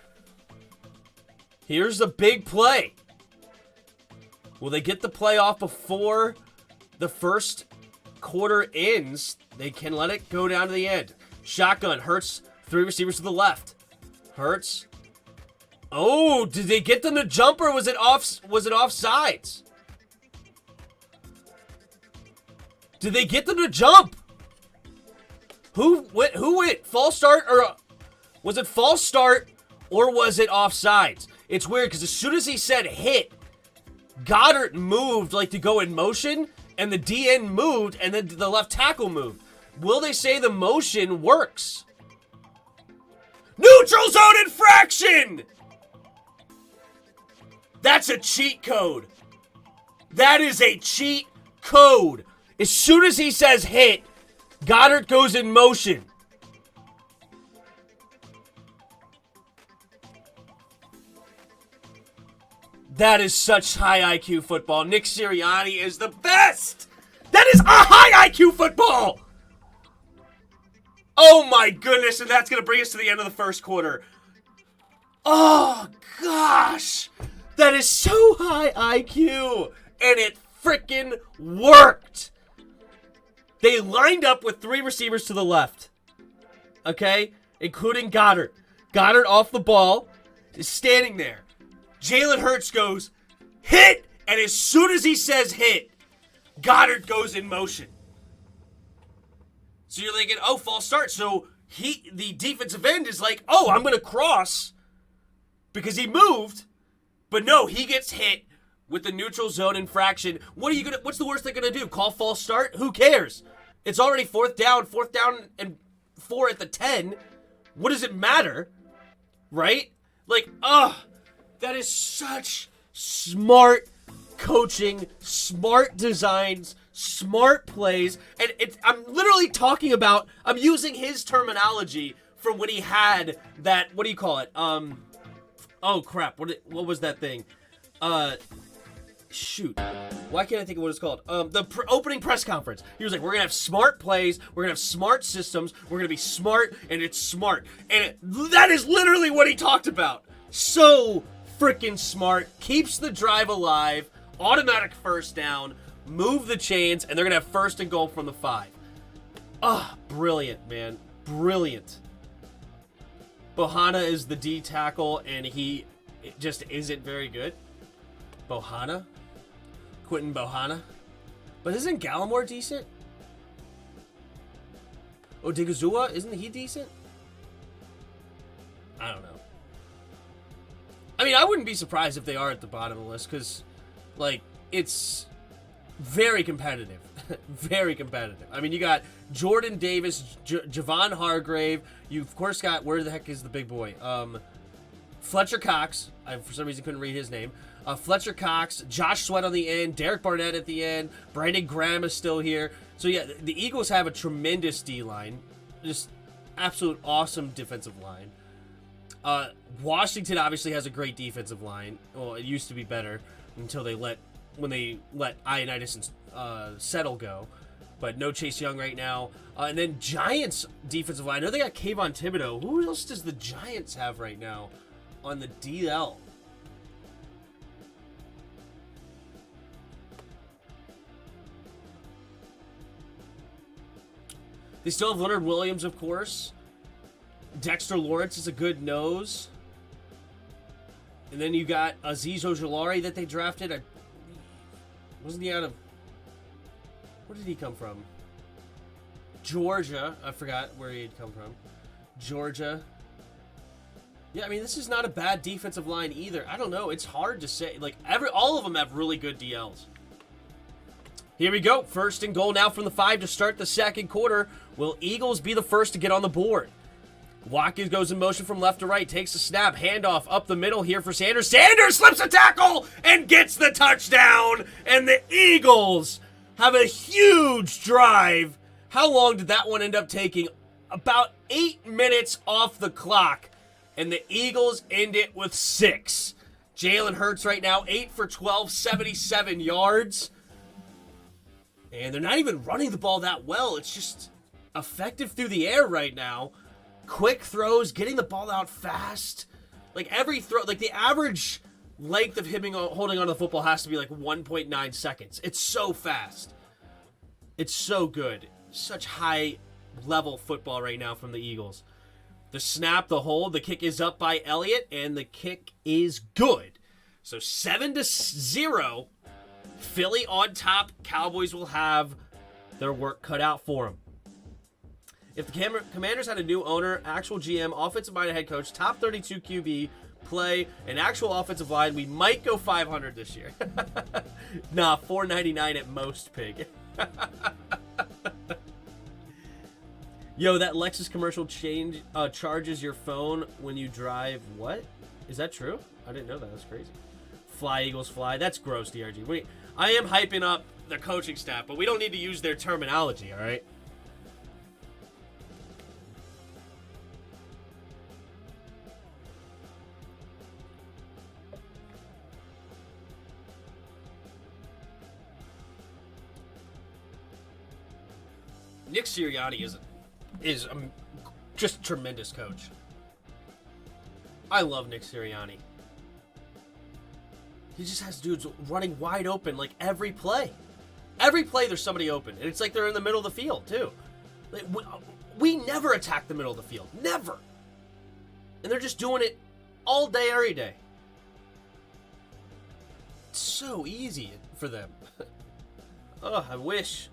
Here's the big play. Will they get the play off before the first quarter ends? They can let it go down to the end. Shotgun. Hurts. 3 receivers to the left. Hurts. Oh, did they get them to jump or was it offsides? Did they get them to jump? Who went? False start or was it false start or was it offsides? It's weird because as soon as he said hit, Goddard moved like to go in motion and the DN moved and then the left tackle moved. Will they say the motion works? Neutral zone infraction! That's a cheat code. That is a cheat code. As soon as he says hit, Goddard goes in motion. That is such high IQ football. Nick Sirianni is the best. That is a high IQ football. Oh my goodness, and that's going to bring us to the end of the first quarter. Oh gosh. That is so high IQ. And it freaking worked. They lined up with 3 receivers to the left. Okay? Including Goddard. Goddard off the ball is standing there. Jalen Hurts goes, hit! And as soon as he says hit, Goddard goes in motion. So you're thinking, oh, false start. So the defensive end is like, oh, I'm going to cross because he moved. But no, he gets hit with the neutral zone infraction. What's the worst they're going to do? Call false start? Who cares? It's already 4th down and 4 at the 10. What does it matter? Right? Like, that is such smart coaching, smart designs, smart plays. And I'm literally talking about, I'm using his terminology from when he had that, what do you call it? Oh crap, what was that thing? Shoot. Why can't I think of what it's called? The opening press conference. He was like, we're going to have smart plays, we're going to have smart systems, we're going to be smart, and it's smart. And that is literally what he talked about. So freaking smart. Keeps the drive alive. Automatic first down. Move the chains, and they're going to have 1st and goal from the 5. Brilliant, man. Brilliant. Bohanna is the D tackle, and he just isn't very good. Bohanna? Quentin Bohanna? But isn't Gallimore decent? Odigizua, isn't he decent? I don't know. I mean, I wouldn't be surprised if they are at the bottom of the list, because, like, it's very competitive. Very competitive. I mean, you got Jordan Davis, Javon Hargrave. You, of course, got, where the heck is the big boy? Fletcher Cox. I, for some reason, couldn't read his name. Fletcher Cox, Josh Sweat on the end, Derek Barnett at the end, Brandon Graham is still here. So, yeah, the Eagles have a tremendous D-line. Just absolute awesome defensive line. Washington obviously has a great defensive line. Well, it used to be better until when they let Ioannidis and Settle go. But no Chase Young right now. And then Giants defensive line. I know they got Kayvon Thibodeau. Who else does the Giants have right now on the DL? They still have Leonard Williams, of course. Dexter Lawrence is a good nose. And then you got Azeez Ojulari that they drafted. Wasn't he out of... Where did he come from? Georgia. I forgot where he had come from. Georgia. Yeah, I mean, this is not a bad defensive line either. I don't know. It's hard to say. Like, all of them have really good DLs. Here we go. 1st and goal now from the 5 to start the 2nd quarter. Will Eagles be the first to get on the board? Watkins goes in motion from left to right, takes a snap, handoff up the middle here for Sanders. Sanders slips a tackle and gets the touchdown. And the Eagles have a huge drive. How long did that one end up taking? About 8 minutes off the clock. And the Eagles end it with 6. Jalen Hurts right now, 8 for 12, 77 yards. And they're not even running the ball that well. It's just effective through the air right now. Quick throws, getting the ball out fast. Like every throw, like the average length of him holding on to the football has to be like 1.9 seconds. It's so fast. It's so good. Such high level football right now from the Eagles. The snap, the hold, the kick is up by Elliott, and the kick is good. So 7-0. Philly on top. Cowboys will have their work cut out for them. If the Commanders had a new owner, actual GM, offensive-minded head coach, top 32 QB, play, and actual offensive line, we might go 500 this year. Nah, 499 at most, pig. Yo, that Lexus commercial charges your phone when you drive. What? Is that true? I didn't know that. That's crazy. Fly, Eagles, fly. That's gross, DRG. Wait, I am hyping up the coaching staff, but we don't need to use their terminology, all right? Nick Sirianni is just a tremendous coach. I love Nick Sirianni. He just has dudes running wide open like every play. Every play, there's somebody open. And it's like they're in the middle of the field, too. Like, we never attack the middle of the field. Never. And they're just doing it all day, every day. It's so easy for them. Oh, I wish.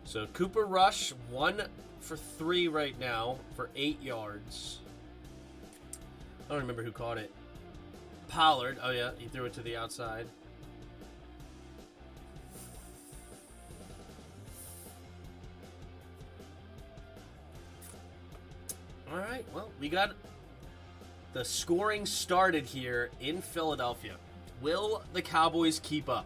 So Cooper Rush, 1 for 3 right now for 8 yards. I don't remember who caught it. Pollard. Oh, yeah. He threw it to the outside. All right. Well, we got the scoring started here in Philadelphia. Will the Cowboys keep up?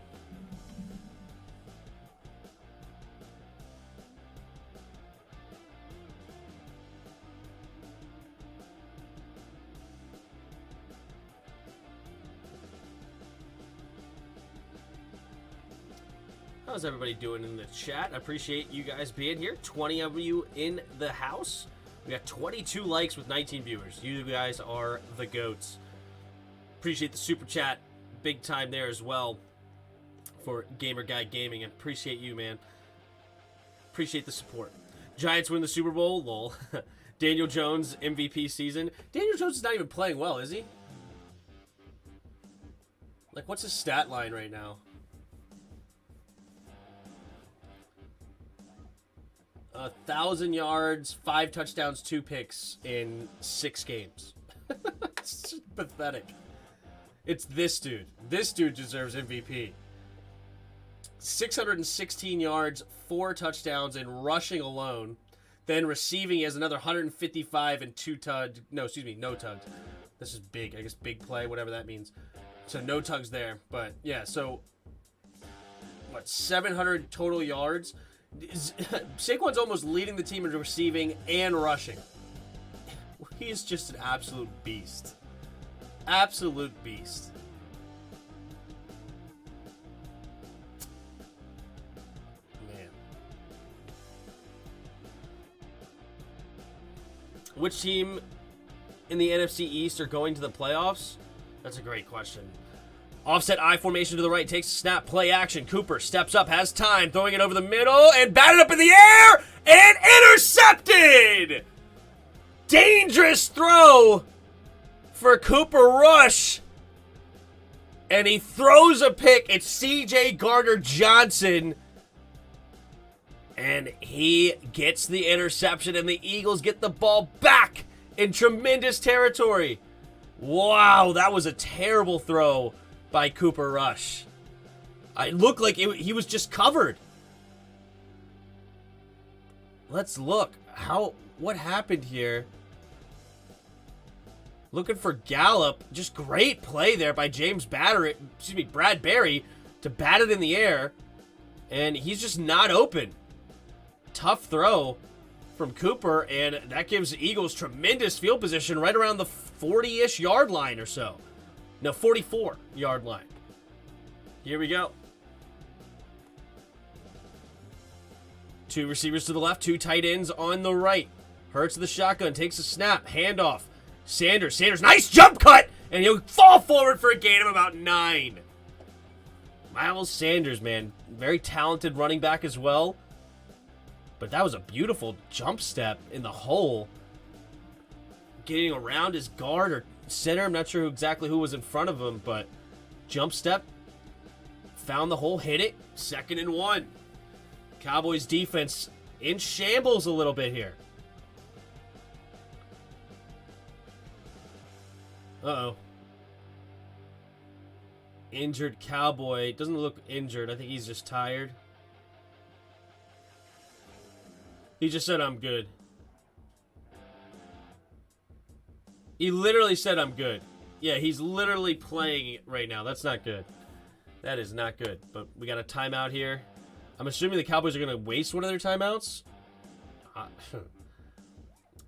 How's everybody doing in the chat? I appreciate you guys being here. 20 of you in the house. We got 22 likes with 19 viewers. You guys are the GOATs. Appreciate the super chat. Big time there as well for Gamer Guy Gaming. I appreciate you, man. Appreciate the support. Giants win the Super Bowl. Lol. Daniel Jones MVP season. Daniel Jones is not even playing well, is he? Like, what's his stat line right now? 1,000 yards, 5 touchdowns, 2 picks in 6 games. It's just pathetic. It's this dude. This dude deserves MVP. 616 yards, 4 touchdowns, and rushing alone. Then receiving, he has another 155 and 2 tugs. No, excuse me, no tugs. This is big. I guess big play, whatever that means. So no tugs there. But yeah, so what? 700 total yards. Saquon's almost leading the team in receiving and rushing. He is just an absolute beast. Absolute beast. Man. Which team in the NFC East are going to the playoffs? That's a great question. Offset I formation to the right, takes a snap, play action. Cooper steps up, has time, throwing it over the middle, and batted up in the air, and intercepted! Dangerous throw for Cooper Rush. And he throws a pick. It's C.J. Gardner-Johnson. And he gets the interception, and the Eagles get the ball back in tremendous territory. Wow, that was a terrible throw by Cooper Rush. It looked like he was just covered. Let's look. What happened here? Looking for Gallup. Just great play there by Brad Berry to bat it in the air. And he's just not open. Tough throw from Cooper, and that gives the Eagles tremendous field position right around the 40-ish yard line or so. No, 44-yard line. Here we go. 2 receivers to the left, 2 tight ends on the right. Hurts the shotgun, takes a snap, handoff. Sanders, nice jump cut, and he'll fall forward for a gain of about 9. Miles Sanders, man, very talented running back as well. But that was a beautiful jump step in the hole. Getting around his guard or center. I'm not sure exactly who was in front of him, but jump step. Found the hole, hit it. 2nd and 1. Cowboys defense in shambles a little bit here. Uh-oh. Injured Cowboy. Doesn't look injured. I think he's just tired. He just said, I'm good. He literally said, I'm good. Yeah, he's literally playing right now. That's not good. That is not good. But we got a timeout here. I'm assuming the Cowboys are going to waste one of their timeouts.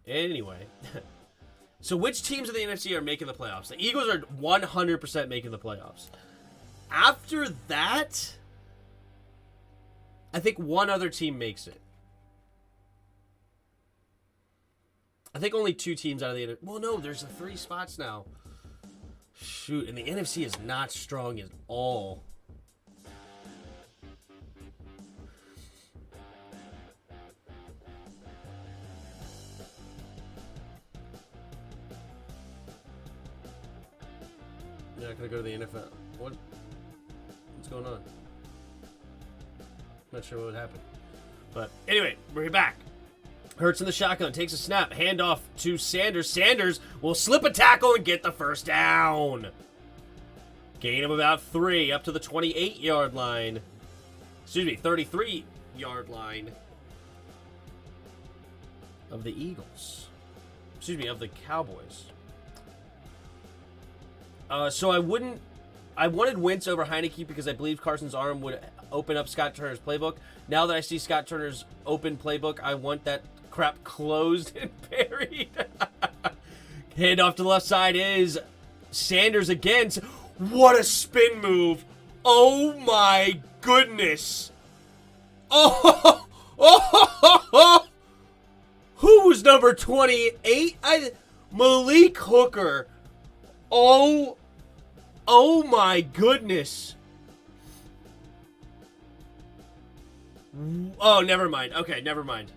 Anyway. So which teams in the NFC are making the playoffs? The Eagles are 100% making the playoffs. After that, I think one other team makes it. I think only 2 teams out of the... Well, no, there's 3 spots now. Shoot, and the NFC is not strong at all. You're not going to go to the NFL. What's going on? Not sure what would happen. But anyway, we're back. Hurts in the shotgun, takes a snap, handoff to Sanders. Sanders will slip a tackle and get the first down. Gain of about 3 up to the 28-yard line. Excuse me, 33-yard line of the Eagles. Excuse me, of the Cowboys. So I wanted Wentz over Heineke because I believe Carson's arm would open up Scott Turner's playbook. Now that I see Scott Turner's open playbook, I want that crap closed and buried. Handoff to the left side is Sanders again. What a spin move. Oh my goodness. Oh. Who was number 28? Malik Hooker. Oh my goodness. Oh, never mind. Okay, never mind.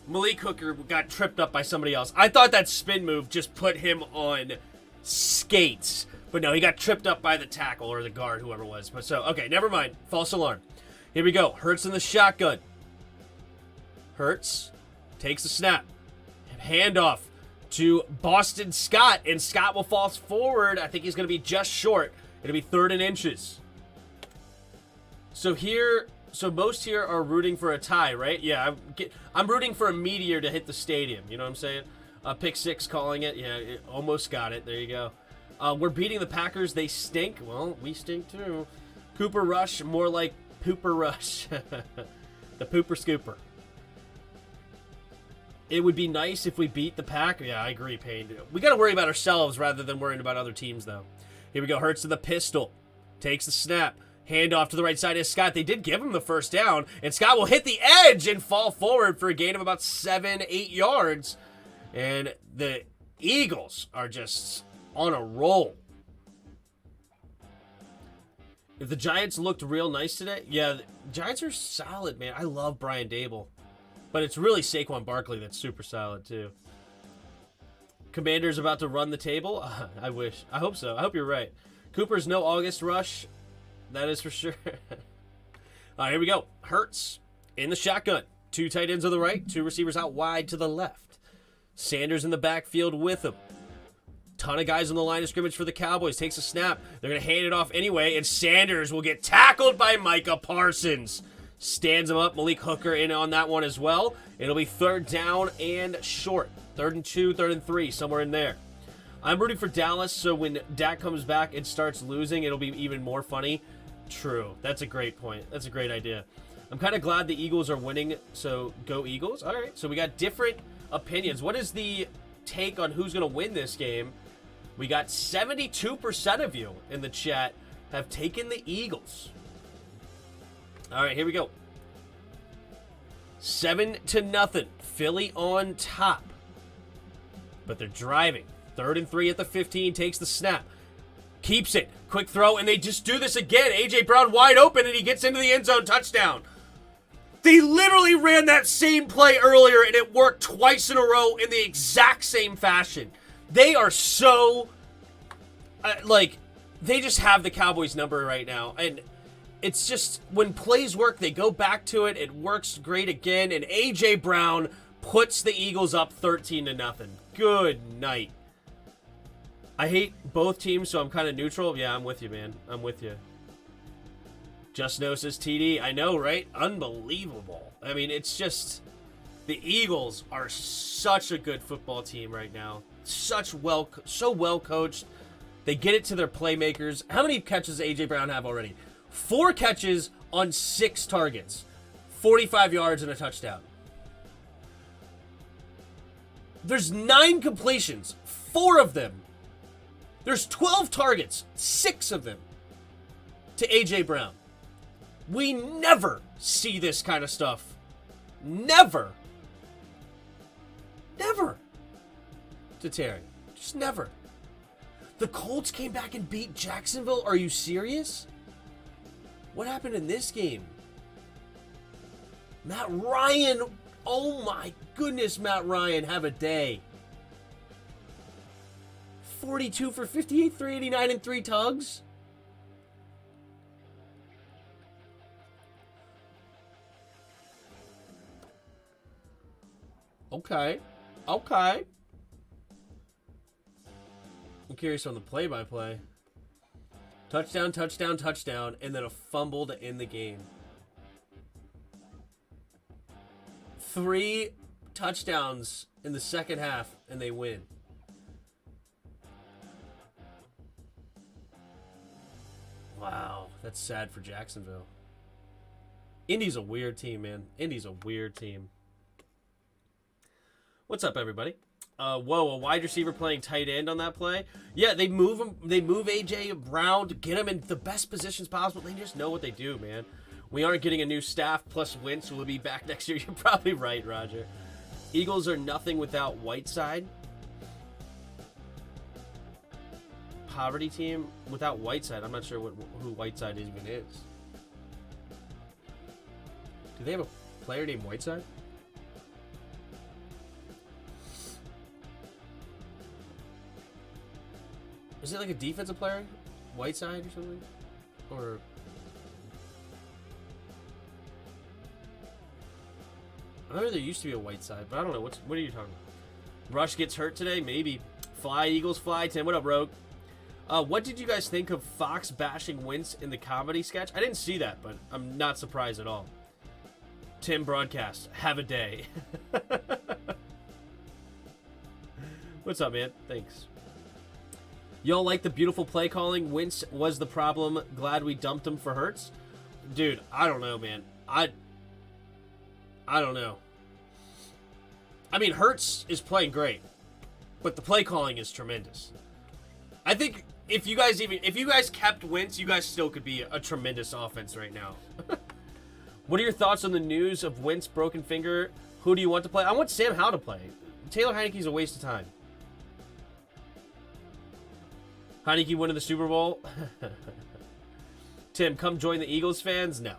Malik Hooker got tripped up by somebody else. I thought that spin move just put him on skates. But no, he got tripped up by the tackle or the guard, whoever it was. But so, okay, never mind. False alarm. Here we go. Hurts in the shotgun. Hurts takes a snap. Handoff to Boston Scott, and Scott will fall forward. I think he's going to be just short. It'll be 3rd and inches. So most here are rooting for a tie, right? Yeah, I'm rooting for a meteor to hit the stadium. You know what I'm saying? Pick 6 calling it. Yeah, almost got it. There you go. We're beating the Packers. They stink. Well, we stink too. Cooper Rush, more like Pooper Rush. The Pooper Scooper. It would be nice if we beat the Pack. Yeah, I agree, Payne. We got to worry about ourselves rather than worrying about other teams, though. Here we go. Hurts to the pistol. Takes the snap. Handoff to the right side is Scott. They did give him the first down, and Scott will hit the edge and fall forward for a gain of about 7-8 yards. And the Eagles are just on a roll. If the Giants looked real nice today, yeah, the Giants are solid, man. I love Brian Dable. But it's really Saquon Barkley that's super solid, too. Commander's about to run the table? I wish. I hope so. I hope you're right. Cooper's no August rush. That is for sure. All right, here we go. Hurts in the shotgun. 2 tight ends on the right, 2 receivers out wide to the left. Sanders in the backfield with him. Ton of guys on the line of scrimmage for the Cowboys. Takes a snap. They're going to hand it off anyway, and Sanders will get tackled by Micah Parsons. Stands him up. Malik Hooker in on that one as well. It'll be 3rd down and short. 3rd and 2, 3rd and 3, somewhere in there. I'm rooting for Dallas, so when Dak comes back and starts losing, it'll be even more funny. True. That's a great point. That's a great idea. I'm kind of glad the Eagles are winning, so go Eagles. All right, so we got different opinions. What is the take on who's going to win this game? We got 72% of you in the chat have taken the Eagles. All right, here we go. 7-0. Philly on top. But they're driving. 3rd and 3 at the 15. Takes the snap. Keeps it. Quick throw, and they just do this again. A.J. Brown wide open, and he gets into the end zone. Touchdown. They literally ran that same play earlier, and it worked twice in a row in the exact same fashion. They are so... they just have the Cowboys number right now. And it's just, when plays work, they go back to it. It works great again. And A.J. Brown puts the Eagles up 13-0. Good night. I hate both teams, so I'm kind of neutral. Yeah, I'm with you, man. I'm with you. Just No says TD. I know, right? Unbelievable. I mean, it's just... The Eagles are such a good football team right now. So well coached. They get it to their playmakers. How many catches does A.J. Brown have already? 4 catches on 6 targets. 45 yards and a touchdown. There's 9 completions. 4 of them. There's 12 targets. 6 of them to A.J. Brown. We never see this kind of stuff. Never. Never. To Terry. Just never. The Colts came back and beat Jacksonville? Are you serious? What happened in this game? Matt Ryan. Oh my goodness, Matt Ryan, have a day. 42 for 58, 389, and 3 tugs. Okay. Okay. I'm curious on the play-by-play. Touchdown, touchdown, touchdown, and then a fumble to end the game. 3 touchdowns in the second half, and they win. Wow, that's sad for Jacksonville. Indy's a weird team, man. Indy's a weird team. What's up, everybody? Whoa, a wide receiver playing tight end on that play? Yeah, they move him. They move AJ Brown to get him in the best positions possible. They just know what they do, man. We aren't getting a new staff plus Wentz will be back next year. You're probably right, Roger. Eagles are nothing without Whiteside. Poverty team without Whiteside. I'm not sure who Whiteside even is. Do they have a player named Whiteside? Is it like a defensive player? Whiteside or something? Or... I know there used to be a Whiteside, but I don't know. What are you talking about? Rush gets hurt today? Maybe. Fly, Eagles, fly. Tim, what up, Rogue? What did you guys think of Fox bashing Wentz in the comedy sketch? I didn't see that, but I'm not surprised at all. Tim broadcast. Have a day. What's up, man? Thanks. Y'all like the beautiful play calling? Wentz was the problem. Glad we dumped him for Hurts. Dude, I don't know, man. I don't know. I mean, Hurts is playing great, but the play calling is tremendous. I think if you guys kept Wentz, you guys still could be a tremendous offense right now. What are your thoughts on the news of Wentz broken finger? Who do you want to play? I want Sam Howell to play. Taylor Heineke's a waste of time. Heineke winning the Super Bowl? Tim, come join the Eagles fans? No,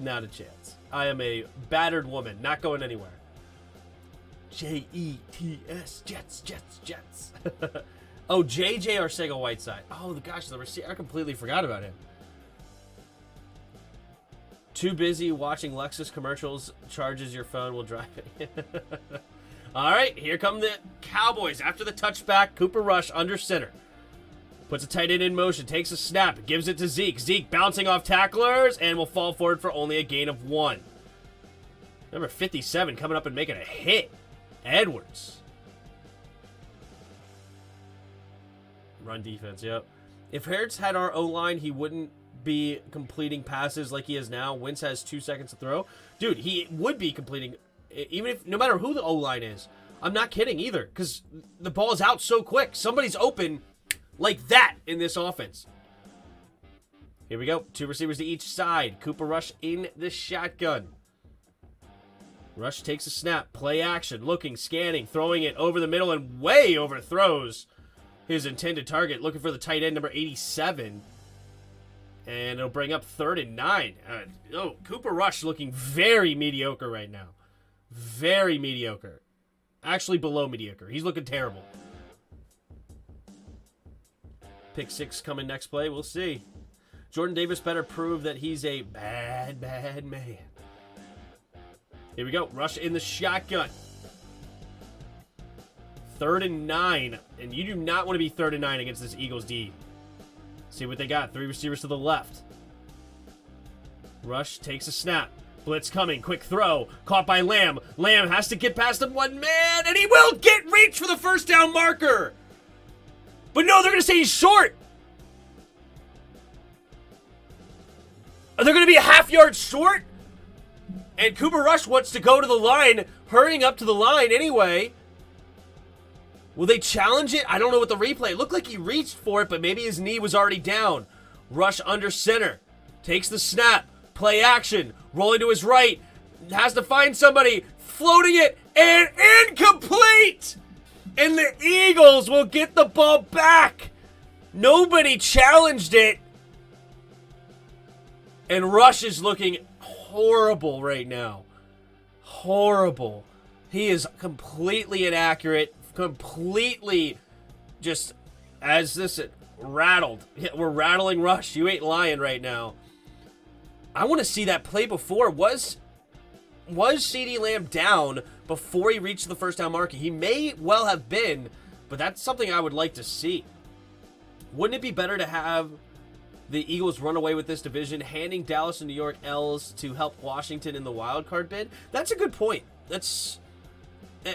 not a chance. I am a battered woman, not going anywhere. Jets, Jets, Jets, Jets. Oh, JJ Arcega-Whiteside. Oh, gosh, the receiver. I completely forgot about him. Too busy watching Lexus commercials. Charges your phone while driving. All right, here come the Cowboys. After the touchback, Cooper Rush under center. Puts a tight end in motion, takes a snap, gives it to Zeke. Zeke bouncing off tacklers and will fall forward for only a gain of 1. Number 57 coming up and making a hit. Edwards. Run defense, yep. If Hurts had our O-line, he wouldn't be completing passes like he is now. Wentz has 2 seconds to throw. Dude, he would be completing, even if, no matter who the O-line is. I'm not kidding either, because the ball is out so quick. Somebody's open like that in this offense. Here we go. 2 receivers to each side. Cooper Rush in the shotgun. Rush takes a snap. Play action. Looking, scanning, throwing it over the middle and way overthrows his intended target. Looking for the tight end, number 87. And it'll bring up 3rd and 9. Cooper Rush looking very mediocre right now. Very mediocre. Actually below mediocre. He's looking terrible. Pick 6 coming next play. We'll see. Jordan Davis better prove that he's a bad, bad man. Here we go. Rush in the shotgun. 3rd and 9. And you do not want to be 3rd and 9 against this Eagles D. See what they got. 3 receivers to the left. Rush takes a snap. Blitz coming. Quick throw. Caught by Lamb. Lamb has to get past him, one man. And he will get reach for the first down marker. But no, they're going to say he's short. Are they going to be a half yard short? And Cooper Rush wants to go to the line, hurrying up to the line anyway. Will they challenge it? I don't know what the replay. It looked like he reached for it, but maybe his knee was already down. Rush under center. Takes the snap. Play action. Rolling to his right. Has to find somebody. Floating it. And incomplete! And the Eagles will get the ball back. Nobody challenged it. And Rush is looking horrible right now. Horrible. He is completely inaccurate, completely just, as this, rattled. We're rattling Rush. You ain't lying right now. I want to see that play before. Was CeeDee Lamb down before he reached the first down marker? He may well have been, but that's something I would like to see. Wouldn't it be better to have the Eagles run away with this division, handing Dallas and New York L's to help Washington in the wild card bid? That's a good point. That's,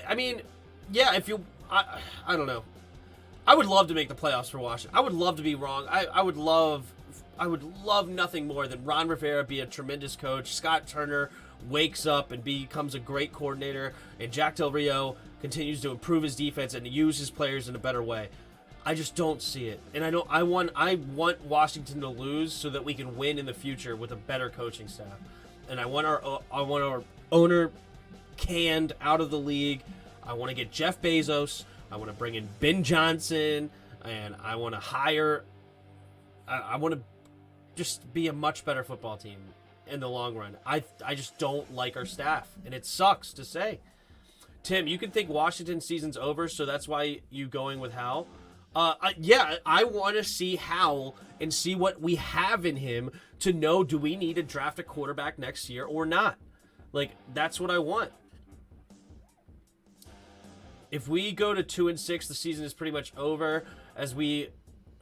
I mean, yeah, if you, I don't know. I would love to make the playoffs for Washington. I would love to be wrong. I would love nothing more than Ron Rivera be a tremendous coach, Scott Turner wakes up and becomes a great coordinator, and Jack Del Rio continues to improve his defense and use his players in a better way. I just don't see it. And I want Washington to lose so that we can win in the future with a better coaching staff. And I want our owner canned out of the league. I want to get Jeff Bezos. I want to bring in Ben Johnson, and I want to hire. I want to just be a much better football team in the long run. I just don't like our staff, and it sucks to say. Tim, you can think Washington season's over, so that's why you going with Hal. Yeah, I want to see Hal and see what we have in him to know, do we need to draft a quarterback next year or not? Like, that's what I want. If we go to 2-6, the season is pretty much over, as we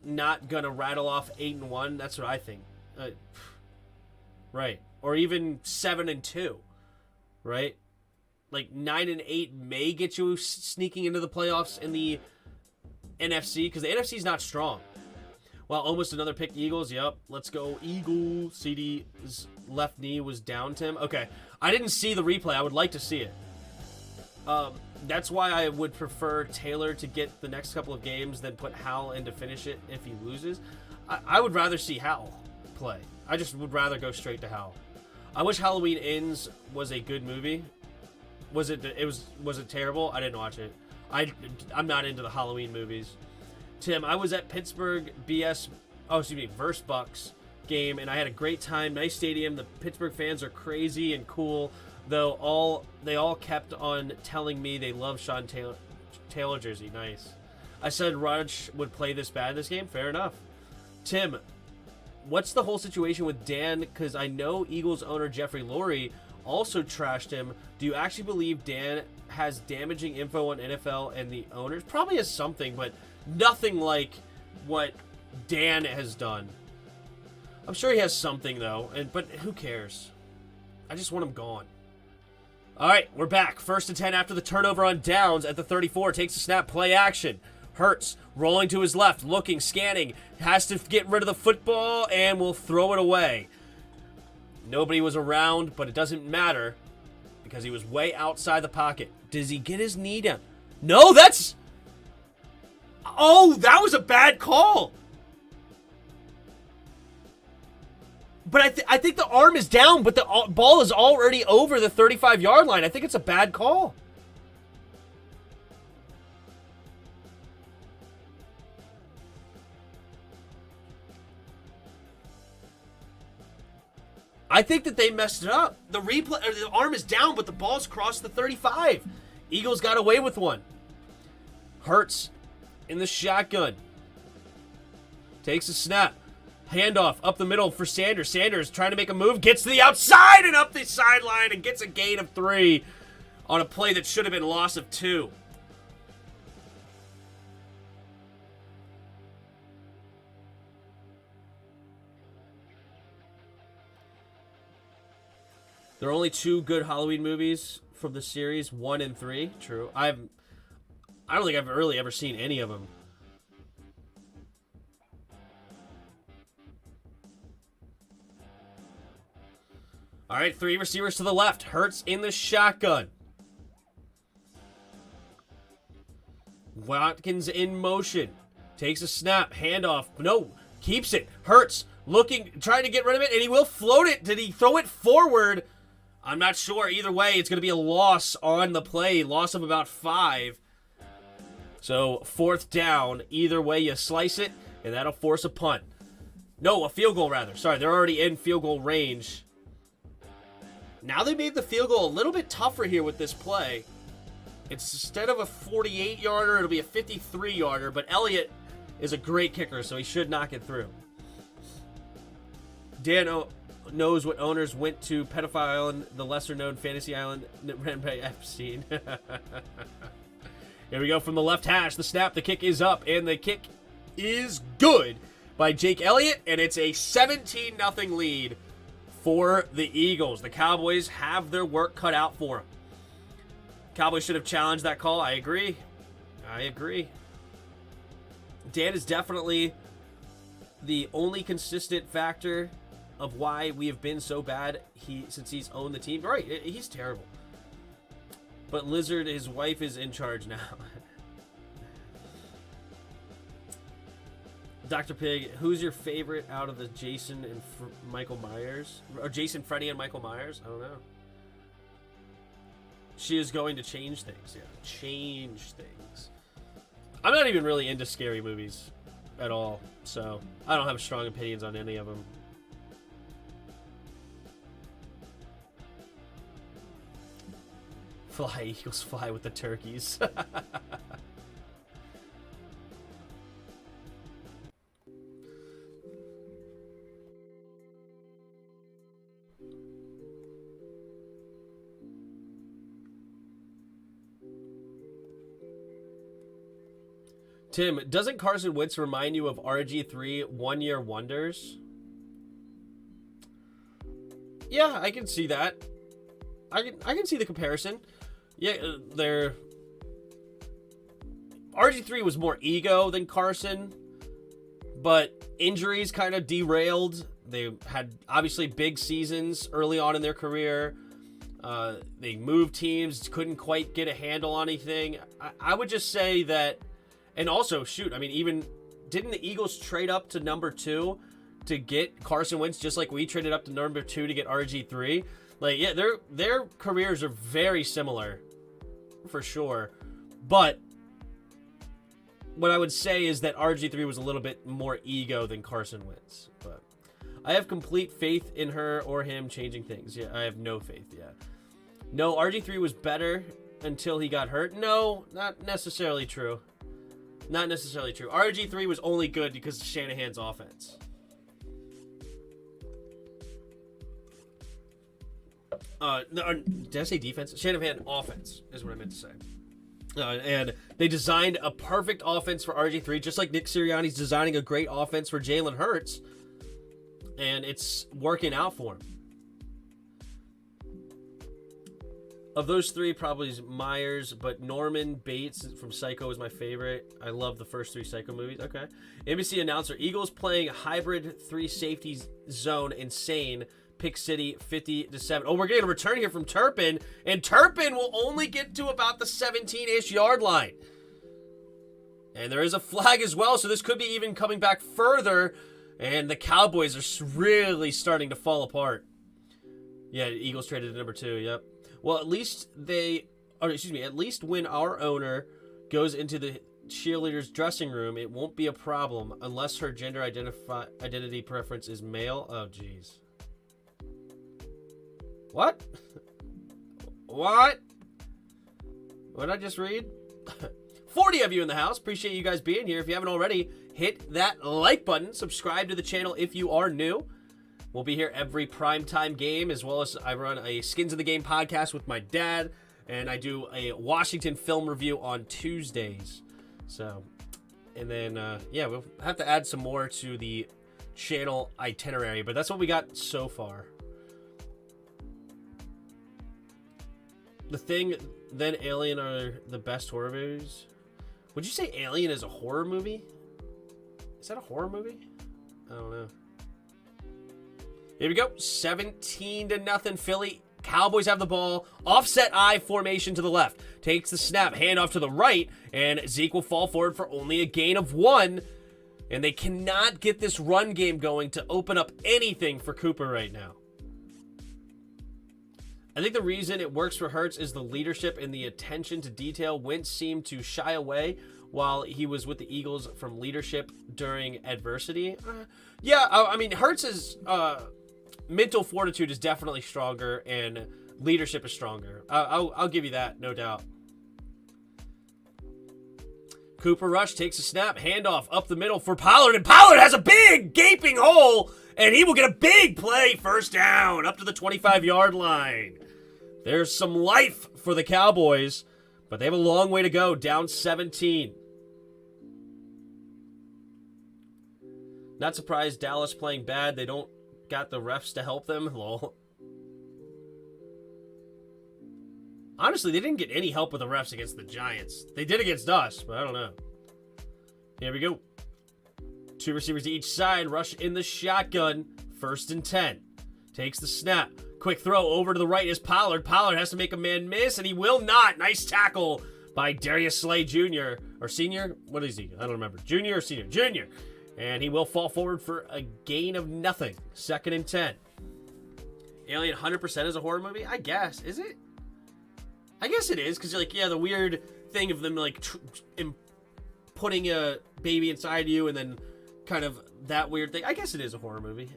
not gonna rattle off 8-1. That's what I think. Right. Or even 7-2. Right? Like 9-8 may get you sneaking into the playoffs in the NFC, because the NFC is not strong. Well, almost another pick, Eagles. Yep, let's go Eagles. CD's left knee was down, Tim. Okay, I didn't see the replay. I would like to see it. That's why I would prefer Taylor to get the next couple of games than put Hal in to finish it if he loses. I would rather see Hal play. I just would rather go straight to Hal. I wish Halloween Ends was a good movie. Was it terrible? I didn't watch it. I'm not into the Halloween movies. Tim, I was at Pittsburgh versus Bucks game, and I had a great time. Nice stadium. The Pittsburgh fans are crazy and cool, though they all kept on telling me they love Sean Taylor jersey. Nice. I said Raj would play this bad this game. Fair enough. Tim, what's the whole situation with Dan? Because I know Eagles owner Jeffrey Lurie also trashed him. Do you actually believe Dan has damaging info on NFL and the owners? Probably has something, but nothing like what Dan has done. I'm sure he has something, though, but who cares? I just want him gone. All right, we're back. 1st and 10 after the turnover on downs at the 34. Takes a snap, play action. Hurts, rolling to his left, looking, scanning. Has to get rid of the football, and will throw it away. Nobody was around, but it doesn't matter because he was way outside the pocket. Does he get his knee down? No, that's... Oh, that was a bad call. But I think the arm is down, but the ball is already over the 35-yard line. I think it's a bad call. I think that they messed it up. The replay, the arm is down, but the ball's crossed the 35. Eagles got away with one. Hurts in the shotgun. Takes a snap. Handoff up the middle for Sanders. Sanders trying to make a move. Gets to the outside and up the sideline and gets a gain of 3 on a play that should have been loss of 2. There are only 2 good Halloween movies from the series, 1 and 3. True. I don't think I've really ever seen any of them. All right, 3 receivers to the left. Hurts in the shotgun. Watkins in motion. Takes a snap. Handoff. No. Keeps it. Hurts looking, trying to get rid of it, and he will float it. Did he throw it forward? I'm not sure. Either way, it's going to be a loss on the play. Loss of about 5. So, 4th down. Either way you slice it, and that'll force a punt. No, a field goal, rather. Sorry, they're already in field goal range. Now they made the field goal a little bit tougher here with this play. It's instead of a 48-yarder, it'll be a 53-yarder, but Elliott is a great kicker, so he should knock it through. Dan knows what owners went to Pedophile Island, the lesser-known fantasy island ran by Epstein. Here we go from the left hash. The snap, the kick is up, and the kick is good by Jake Elliott, and it's a 17-0 lead for the Eagles. The Cowboys have their work cut out for them. Cowboys should have challenged that call. I agree. Dan is definitely the only consistent factor of why we have been so bad since he's owned the team. Right, he's terrible. But Lizard, his wife, is in charge now. Dr. Pig, who's your favorite out of the Jason and Michael Myers? Or Jason, Freddy, and Michael Myers? I don't know. She is going to change things. Yeah, change things. I'm not even really into scary movies at all, so I don't have strong opinions on any of them. Fly, Eagles fly with the turkeys. Tim, doesn't Carson Wentz remind you of RG3 one-year wonders? Yeah, I can see that. I can see the comparison. Yeah, RG3 was more ego than Carson, but injuries kind of derailed. They had obviously big seasons early on in their career. They moved teams, couldn't quite get a handle on anything. I would just say that, and also, shoot, I mean, even didn't the Eagles trade up to number 2 to get Carson Wentz, just like we traded up to number 2 to get RG3? Like, yeah, their careers are very similar, for sure. But what I would say is that RG3 was a little bit more ego than Carson Wentz. But I have complete faith in her or him changing things. Yeah, I have no faith, yeah. No, RG3 was better until he got hurt. No, not necessarily true. Not necessarily true. RG3 was only good because of Shanahan's offense. Did I say defense? Shanahan offense is what I meant to say. And they designed a perfect offense for RG3, just like Nick Sirianni's designing a great offense for Jalen Hurts. And it's working out for him. Of those three, probably Myers, but Norman Bates from Psycho is my favorite. I love the first 3 Psycho movies. Okay. NBC announcer, Eagles playing hybrid 3 safety zone insane. Pick City 50-7. Oh, we're getting a return here from Turpin, and Turpin will only get to about the 17-ish yard line. And there is a flag as well, so this could be even coming back further, and the Cowboys are really starting to fall apart. Yeah, Eagles traded to number 2, yep. Well, at least at least when our owner goes into the cheerleader's dressing room, it won't be a problem unless her gender identity preference is male. Oh, jeez. What? What? What did I just read? 40 of you in the house. Appreciate you guys being here. If you haven't already, hit that like button. Subscribe to the channel if you are new. We'll be here every primetime game, as well as I run a Skins of the Game podcast with my dad, and I do a Washington film review on Tuesdays. So, and then, yeah, we'll have to add some more to the channel itinerary, but that's what we got so far. The Thing, then Alien are the best horror movies. Would you say Alien is a horror movie? Is that a horror movie? I don't know. Here we go. 17-0 Philly. Cowboys have the ball. Offset I formation to the left. Takes the snap. Handoff to the right. And Zeke will fall forward for only a gain of 1. And they cannot get this run game going to open up anything for Cooper right now. I think the reason it works for Hurts is the leadership and the attention to detail. Wentz seemed to shy away while he was with the Eagles from leadership during adversity. Yeah, I mean, Hurts's mental fortitude is definitely stronger, and leadership is stronger. I'll give you that, no doubt. Cooper Rush takes a snap, handoff up the middle for Pollard, and Pollard has a big gaping hole, and he will get a big play, first down, up to the 25-yard line. There's some life for the Cowboys, but they have a long way to go, down 17. Not surprised Dallas playing bad. They don't got the refs to help them. Lol. Honestly, they didn't get any help with the refs against the Giants. They did against us, but I don't know. Here we go. 2 receivers to each side. Rush in the shotgun. 1st and 10. Takes the snap. Quick throw over to the right is Pollard. Pollard has to make a man miss, and he will not. Nice tackle by Darius Slay Jr. Or Senior? What is he? I don't remember. Junior or Senior? Junior. And he will fall forward for a gain of nothing. 2nd and 10. Alien 100% is a horror movie? I guess. Is it? I guess it is, because like, yeah, the weird thing of them like putting a baby inside you and then kind of that weird thing. I guess it is a horror movie.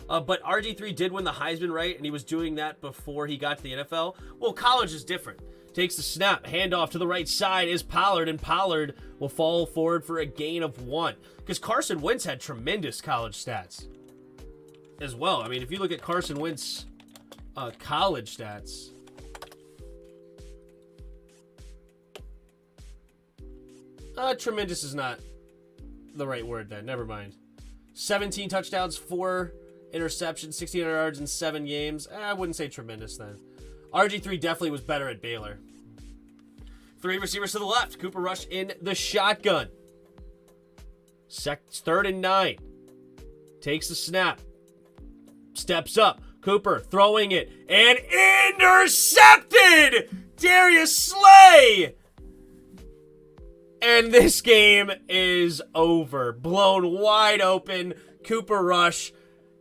But RG3 did win the Heisman, right? And he was doing that before he got to the NFL. Well, college is different. Takes the snap, handoff to the right side is Pollard, and Pollard will fall forward for a gain of 1. Because Carson Wentz had tremendous college stats as well. I mean, if you look at Carson Wentz college stats, tremendous is not the right word then. Never mind. 17 touchdowns, 4 interceptions, 1,600 yards in 7 games. I wouldn't say tremendous then. RG3 definitely was better at Baylor. 3 receivers to the left. Cooper Rush in the shotgun. 3rd and 9. Takes the snap. Steps up. Cooper throwing it. And intercepted! Darius Slay! And this game is over. Blown wide open. Cooper Rush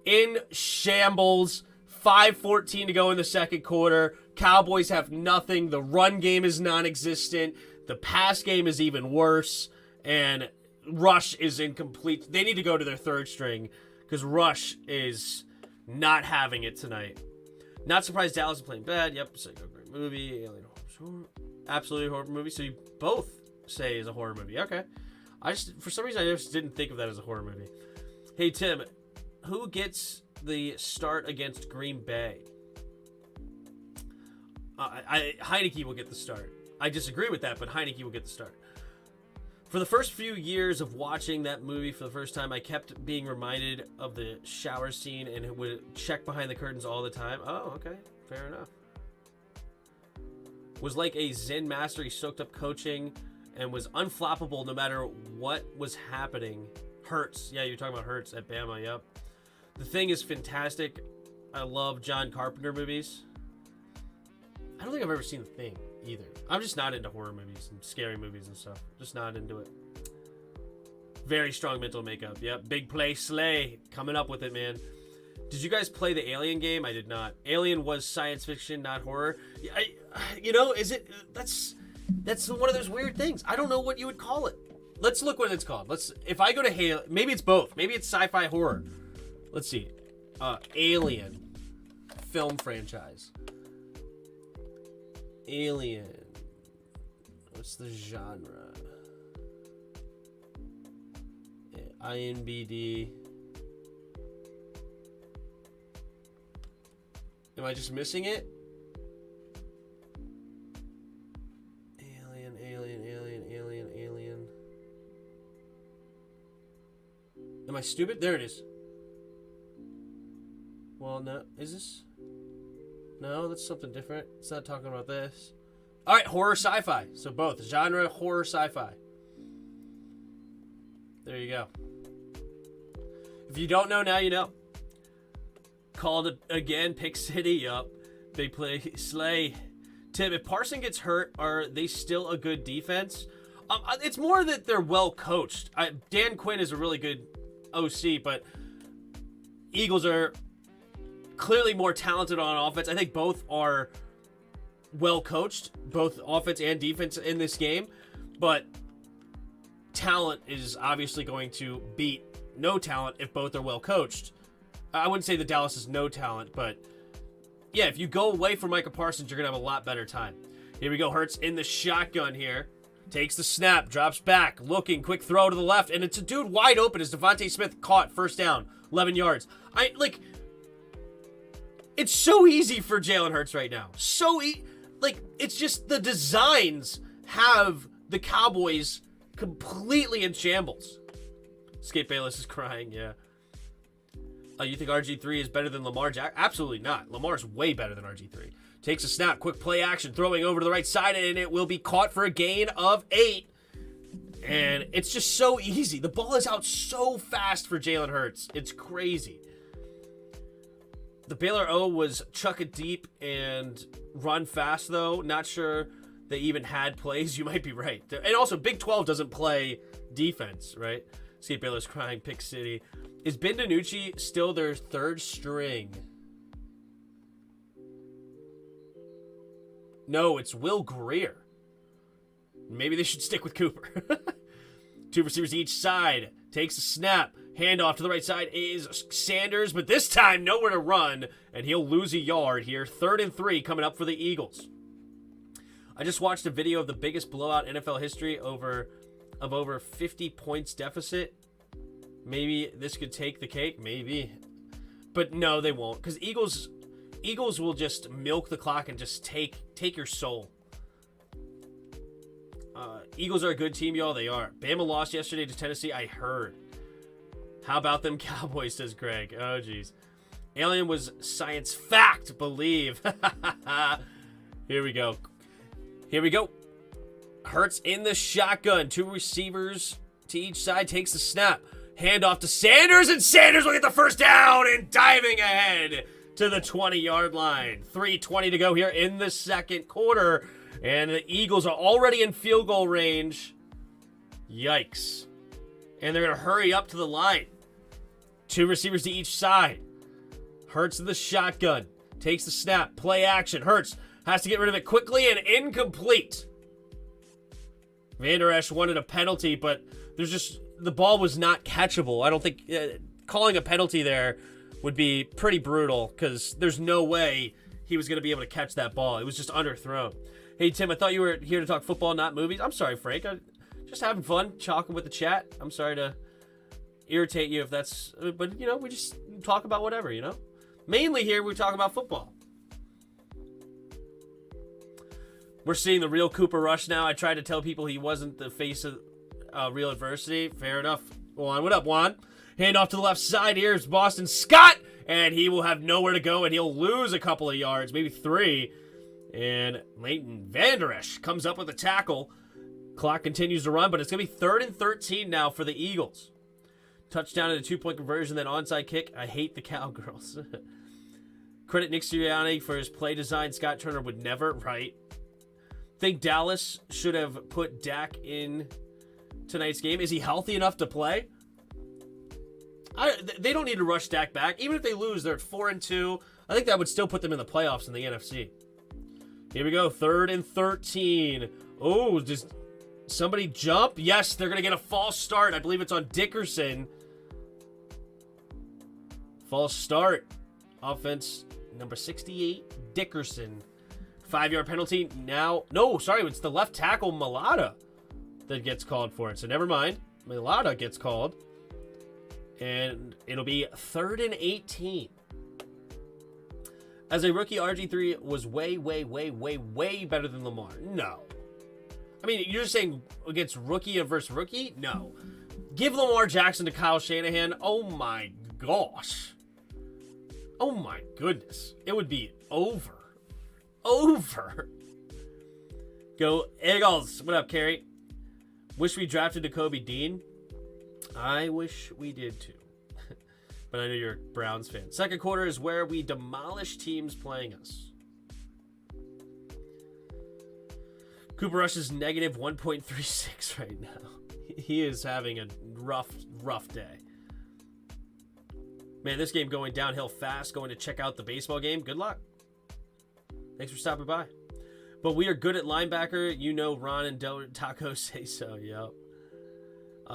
in shambles. 5:14 to go in the second quarter. Cowboys have nothing. The run game is non-existent. The pass game is even worse. And Rush is incomplete. They need to go to their 3rd string because Rush is not having it tonight. Not surprised Dallas is playing bad. Yep, Psycho, great movie. Alien horror. Absolutely horror movie. So you both say is a horror movie. Okay. For some reason, I just didn't think of that as a horror movie. Hey, Tim, who gets the start against Green Bay? Heineke will get the start. I disagree with that, but Heineke will get the start. For the first few years of watching that movie for the first time, I kept being reminded of the shower scene and would check behind the curtains all the time. Oh, okay. Fair enough. Was like a Zen master. He soaked up coaching and was unflappable no matter what was happening. Hurts. Yeah, you're talking about Hurts at Bama. Yep. The Thing is fantastic. I love John Carpenter movies. I don't think I've ever seen The Thing either. I'm just not into horror movies and scary movies and stuff. Just not into it. Very strong mental makeup. Yep. Big play Slay. Coming up with it, man. Did you guys play the Alien game? I did not. Alien was science fiction, not horror. Is it... That's one of those weird things. I don't know what you would call it. Let's look what it's called. If I go to Halo, maybe it's both. Maybe it's sci-fi horror. Let's see. Alien film franchise. Alien. What's the genre? IMBD. Am I just missing it? Alien. Am I stupid? There it is. Well, no. Is this? No, that's something different. It's not talking about this. All right, horror sci-fi. So both. Genre, horror sci-fi. There you go. If you don't know, now you know. Called it again. Pick City. Yup. They play Slay. Tim, if Parson gets hurt, are they still a good defense? It's more that they're well coached. Dan Quinn is a really good OC, but Eagles are clearly more talented on offense. I think both are well coached, both offense and defense in this game. But talent is obviously going to beat no talent if both are well coached. I wouldn't say that Dallas is no talent, but yeah, if you go away from Micah Parsons, you're going to have a lot better time. Here we go. Hurts in the shotgun here. Takes the snap, drops back, looking, quick throw to the left, and it's a dude wide open as Devontae Smith caught first down, 11 yards. It's so easy for Jalen Hurts right now. It's just the designs have the Cowboys completely in shambles. Skip Bayless is crying, yeah. You think RG3 is better than Lamar Jackson? Absolutely not. Lamar's way better than RG3. Takes a snap, quick play action, throwing over to the right side, and it will be caught for a gain of 8. And it's just so easy. The ball is out so fast for Jalen Hurts. It's crazy. The Baylor O was chuck it deep and run fast, though. Not sure they even had plays. You might be right. And also, Big 12 doesn't play defense, right? Skip Baylor's crying, Pick City. Is Ben DiNucci still their third string? No, it's Will Greer. Maybe they should stick with Cooper. 2 receivers each side. Takes a snap. Handoff to the right side is Sanders, but this time nowhere to run, and he'll lose a yard here. 3rd and 3 coming up for the Eagles. I just watched a video of the biggest blowout in NFL history of over 50 points deficit. Maybe this could take the cake. Maybe. But no, they won't. Because Eagles will just milk the clock and just take your soul. Eagles are a good team, y'all. They are. Bama lost yesterday to Tennessee. I heard. How about them Cowboys, says Greg. Oh, jeez. Alien was science fact. Believe. Here we go. Here we go. Hurts in the shotgun. 2 receivers to each side. Takes the snap. Handoff to Sanders, and Sanders will get the first down and diving ahead to the 20-yard line. 3:20 to go here in the second quarter, and the Eagles are already in field goal range. Yikes. And they're going to hurry up to the line. 2 receivers to each side. Hurts in the shotgun. Takes the snap. Play action. Hurts has to get rid of it quickly and incomplete. Van Der Esch wanted a penalty, but the ball was not catchable. I don't think calling a penalty there would be pretty brutal because there's no way he was going to be able to catch that ball. It was just underthrown. Hey, Tim, I thought you were here to talk football, not movies. I'm sorry, Frank. I'm just having fun, talking with the chat. I'm sorry to irritate you if that's... But, we just talk about whatever, Mainly here, we talk about football. We're seeing the real Cooper Rush now. I tried to tell people he wasn't the face of real adversity. Fair enough. Juan, what up, Juan? Hand off to the left side. Here's Boston Scott, and he will have nowhere to go, and he'll lose a couple of yards, maybe 3. And Leighton Van Der Esch comes up with a tackle. Clock continues to run, but it's going to be 3rd and 13 now for the Eagles. Touchdown and a 2-point conversion, then onside kick. I hate the Cowgirls. Credit Nick Sirianni for his play design. Scott Turner would never, right? Think Dallas should have put Dak in tonight's game. Is he healthy enough to play? They don't need to rush Dak back. Even if they lose, they're at 4-2. I think that would still put them in the playoffs in the NFC. Here we go. 3rd and 13. Oh, does somebody jump? Yes, they're going to get a false start. I believe it's on Dickerson. False start. Offense number 68, Dickerson. 5-yard penalty now. No, sorry, it's the left tackle, Malata, that gets called for it. So never mind. Malata gets called. And it'll be 3rd and 18. As a rookie, RG3 was way, way, way, way, way better than Lamar. No. I mean, you're saying against rookie versus rookie? No. Give Lamar Jackson to Kyle Shanahan. Oh, my gosh. Oh, my goodness. It would be over. Over. Go Eagles. What up, Carrie? Wish we drafted Jacoby Dean. I wish we did too. But I know you're a Browns fan. Second quarter is where we demolish teams playing us. Cooper Rush is negative 1.36 right now. He is having a rough day. Man, this game going downhill fast. Going to check out the baseball game. Good luck. Thanks for stopping by. But we are good at linebacker. You know Ron and Del Taco say so. Yep.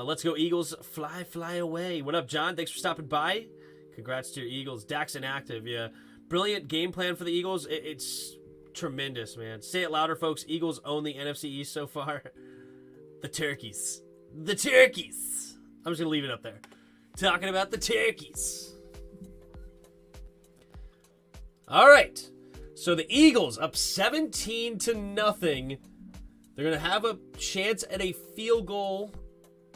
Let's go Eagles. Fly away. What up, John? Thanks for stopping by. Congrats to your Eagles. Dak's inactive. Yeah. Brilliant game plan for the Eagles. It's tremendous, man. Say it louder, folks. Eagles own the NFC East so far. The Turkeys. The Turkeys. I'm just going to leave it up there. Talking about the Turkeys. All right. So the Eagles up 17-0. They're going to have a chance at a field goal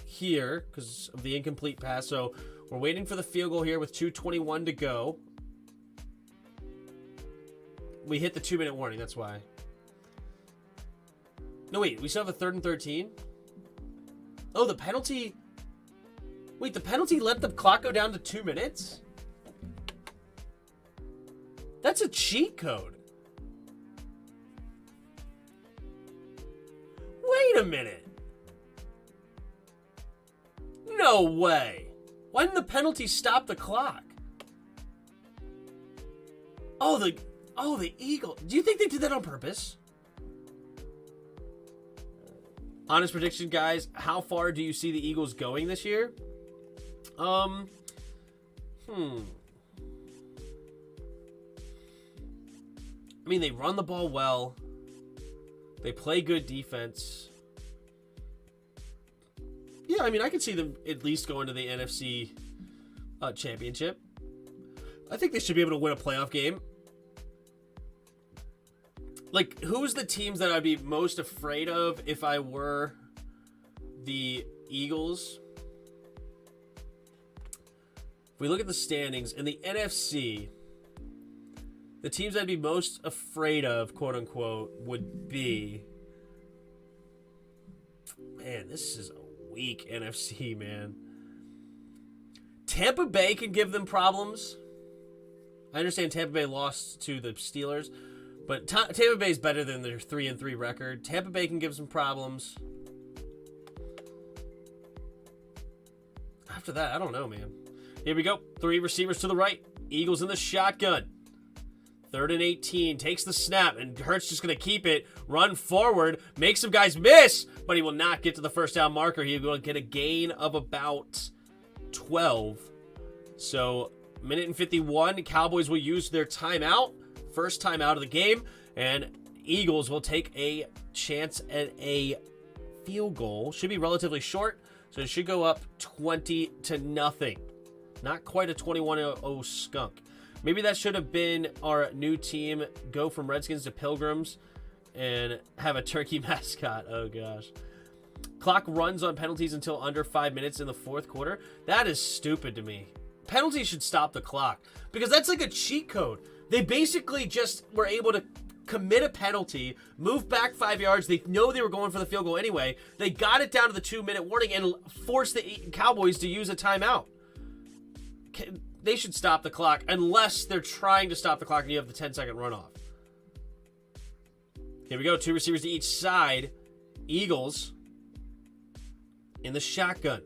here because of the incomplete pass. So we're waiting for the field goal here with 2:21 to go. We hit the 2-minute warning. That's why. No, wait. We still have a 3rd and 13? Oh, the penalty. Wait, the penalty let the clock go down to 2 minutes? That's a cheat code. Wait a minute. No way. Why didn't the penalty stop the clock? Oh, the Eagle. Do you think they did that on purpose? Honest prediction, guys. How far do you see the Eagles going this year? I mean, they run the ball well. They play good defense. Yeah, I mean, I could see them at least going to the NFC Championship. I think they should be able to win a playoff game. Like, who's the teams that I'd be most afraid of if I were the Eagles? If we look at the standings in the NFC, the teams I'd be most afraid of, quote unquote, would be. Man, this is a weak NFC, man. Tampa Bay could give them problems. I understand Tampa Bay lost to the Steelers, but Tampa Bay is better than their 3-3 record. Tampa Bay can give some problems. After that, I don't know, man. Here we go. 3 receivers to the right. Eagles in the shotgun. 3rd and 18. Takes the snap, and Hurts just going to keep it. Run forward. Make some guys miss, but he will not get to the first down marker. He will get a gain of about 12. So, minute and 51. Cowboys will use their timeout. First timeout of the game. And Eagles will take a chance at a field goal. Should be relatively short, so it should go up 20-0. Not quite a 21-0 skunk. Maybe that should have been our new team. Go from Redskins to Pilgrims and have a turkey mascot. Oh, gosh. Clock runs on penalties until under 5 minutes in the 4th quarter. That is stupid to me. Penalties should stop the clock because that's like a cheat code. They basically just were able to commit a penalty, move back 5 yards. They know they were going for the field goal anyway. They got it down to the 2-minute warning and forced the Cowboys to use a timeout. They should stop the clock unless they're trying to stop the clock and you have the 10-second runoff. Here we go. 2 receivers to each side. Eagles in the shotgun.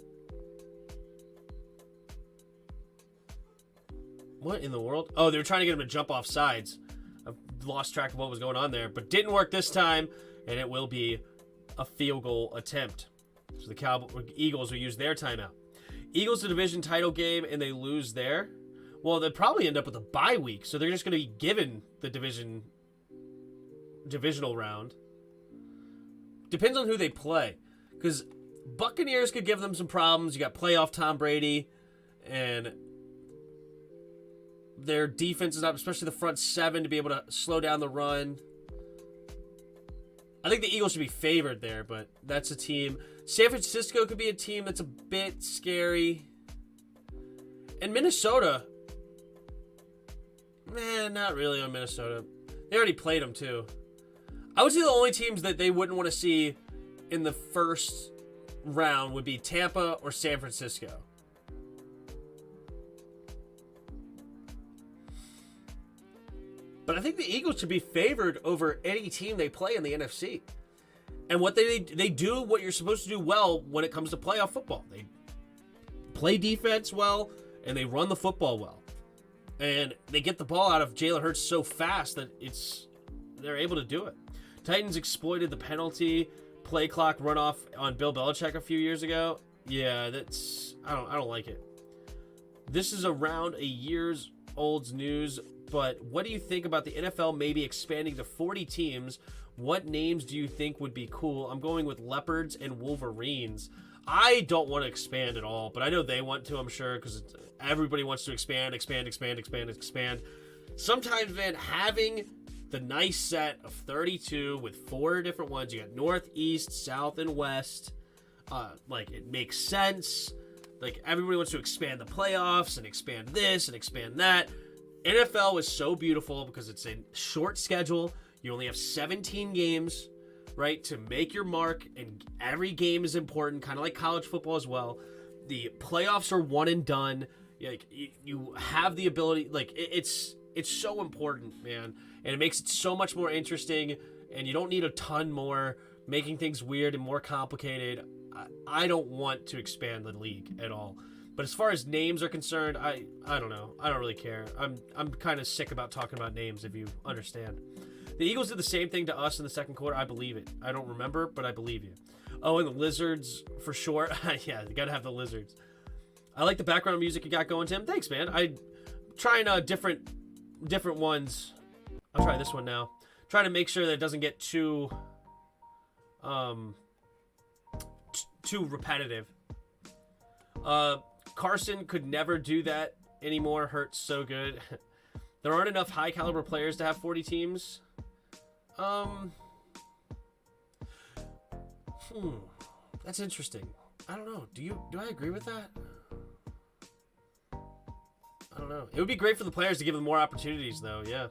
What in the world? Oh, they were trying to get him to jump off sides. I've lost track of what was going on there, but didn't work this time, and it will be a field goal attempt. So the Eagles will use their timeout. Eagles, the division title game, and they lose there. Well, they'll probably end up with a bye week, so they're just going to be given the divisional round. Depends on who they play, because Buccaneers could give them some problems. You got playoff Tom Brady, and their defense is up, especially the front 7, to be able to slow down the run. I think the Eagles should be favored there, but that's a team. San Francisco could be a team that's a bit scary. And Minnesota, not really on Minnesota. They already played them too. I would say the only teams that they wouldn't want to see in the first round would be Tampa or San Francisco. But I think the Eagles should be favored over any team they play in the NFC. And what they do what you're supposed to do well when it comes to playoff football. They play defense well, and they run the football well. And they get the ball out of Jalen Hurts so fast that they're able to do it. Titans exploited the penalty play clock runoff on Bill Belichick a few years ago. Yeah, that's I don't like it. This is around a year's old news, but what do you think about the NFL maybe expanding to 40 teams? What names do you think would be cool? I'm going with Leopards and Wolverines. I don't want to expand at all, but I know they want to, I'm sure, because everybody wants to expand. Sometimes, man, having the nice set of 32 with 4 different ones, you got North, East, South, and West, like, it makes sense. Like, everybody wants to expand the playoffs and expand this and expand that. NFL is so beautiful because it's a short schedule. You only have 17 games, right, to make your mark, and every game is important, kind of like college football as well. The playoffs are one and done. Like, you have the ability, like, it's so important, man, and it makes it so much more interesting, and you don't need a ton more, making things weird and more complicated. I don't want to expand the league at all. But as far as names are concerned, I don't know. I don't really care. I'm kind of sick about talking about names, if you understand. The Eagles did the same thing to us in the second quarter. I believe it. I don't remember, but I believe you. Oh, and the Lizards, for sure. Yeah, you got to have the Lizards. I like the background music you got going, Tim. Thanks, man. I'm trying different ones. I'll try this one now. Trying to make sure that it doesn't get too repetitive. Carson could never do that anymore. Hurts so good. There aren't enough high caliber players to have 40 teams. That's interesting. I don't know. Do I agree with that? I don't know. It would be great for the players to give them more opportunities, though. Yeah.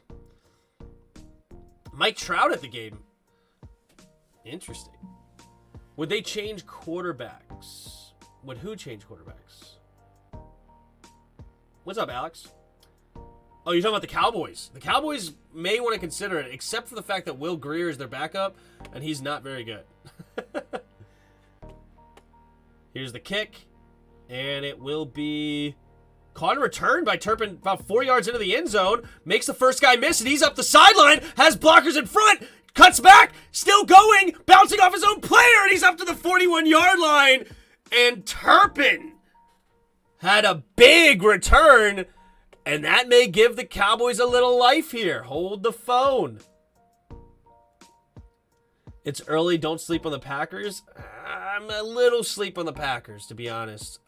Mike Trout at the game. Interesting. Would they change quarterbacks? Would who change quarterbacks? What's up, Alex? Oh, you're talking about the Cowboys. The Cowboys may want to consider it, except for the fact that Will Grier is their backup, and he's not very good. Here's the kick, and it will be caught and returned by Turpin about 4 yards into the end zone. Makes the first guy miss, and he's up the sideline, has blockers in front, cuts back, still going, bouncing off his own player, and he's up to the 41-yard line. And Turpin had a big return, and that may give the Cowboys a little life here. Hold the phone. It's early. Don't sleep on the Packers. I'm a little sleep on the Packers, to be honest.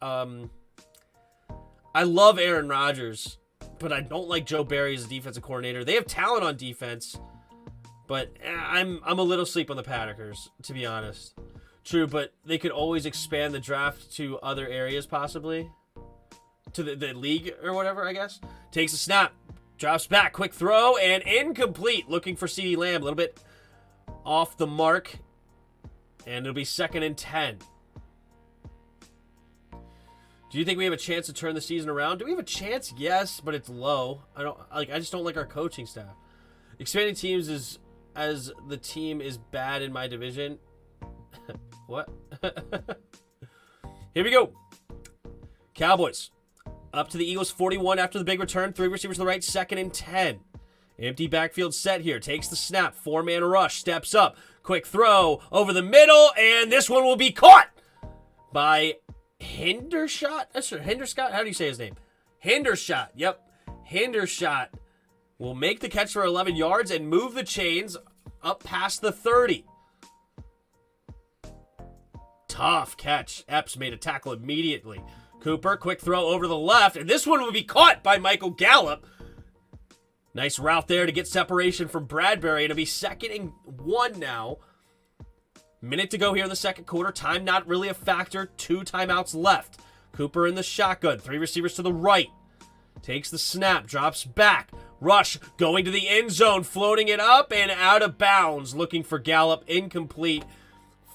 I love Aaron Rodgers, but I don't like Joe Barry as a defensive coordinator. They have talent on defense, but I'm a little sleep on the Packers, to be honest. True, but they could always expand the draft to other areas, possibly. To the league or whatever, I guess. Takes a snap. Drops back. Quick throw and incomplete. Looking for CeeDee Lamb. A little bit off the mark. And it'll be 2nd and 10. Do you think we have a chance to turn the season around? Do we have a chance? Yes, but it's low. I just don't like our coaching staff. Expanding teams is as the team is bad in my division. What? Here we go. Cowboys. Up to the Eagles 41 after the big return. 3 receivers to the right. 2nd and 10. Empty backfield set here. Takes the snap. 4-man rush. Steps up. Quick throw over the middle. And this one will be caught by Hendershot. Hendershot? How do you say his name? Hendershot. Yep. Hendershot will make the catch for 11 yards and move the chains up past the 30. Tough catch. Epps made a tackle immediately. Cooper, quick throw over to the left, and this one will be caught by Michael Gallup. Nice route there to get separation from Bradbury. It'll be 2nd and 1 now. Minute to go here in the second quarter. Time not really a factor. 2 timeouts left. Cooper in the shotgun. 3 receivers to the right. Takes the snap, drops back. Rush going to the end zone, floating it up and out of bounds. Looking for Gallup, incomplete.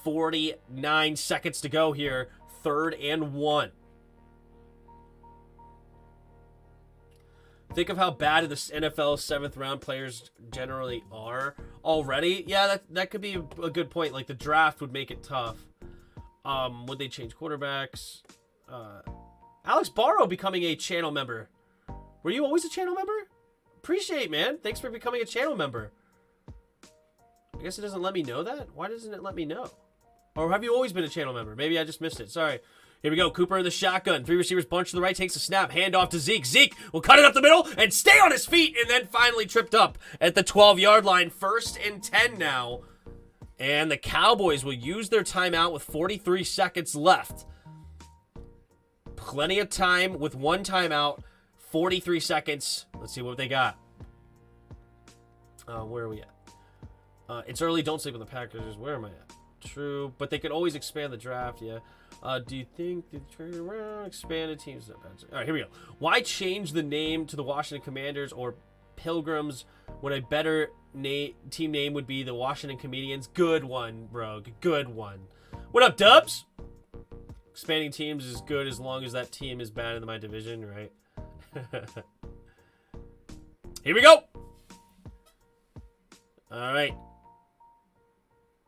49 seconds to go here. 3rd and 1. Think of how bad the NFL 7th round players generally are already. Yeah, that could be a good point. Like, the draft would make it tough. Would they change quarterbacks? Alex Barrow becoming a channel member. Were you always a channel member? Appreciate, man. Thanks for becoming a channel member. I guess it doesn't let me know that? Why doesn't it let me know? Or have you always been a channel member? Maybe I just missed it. Sorry. Here we go. Cooper in the shotgun. 3 receivers bunch to the right. Takes a snap. Hand off to Zeke. Zeke will cut it up the middle and stay on his feet. And then finally tripped up at the 12-yard line. 1st and 10 now. And the Cowboys will use their timeout with 43 seconds left. Plenty of time with 1 timeout. 43 seconds. Let's see what they got. Where are we at? It's early. Don't sleep on the Packers. Where am I at? True. But they could always expand the draft. Yeah. Do you think the turn around expanded teams? All right, here we go. Why change the name to the Washington Commanders or Pilgrims when a better team name would be the Washington Comedians? Good one, bro. Good one. What up, Dubs? Expanding teams is good as long as that team is bad in my division, right? Here we go. All right.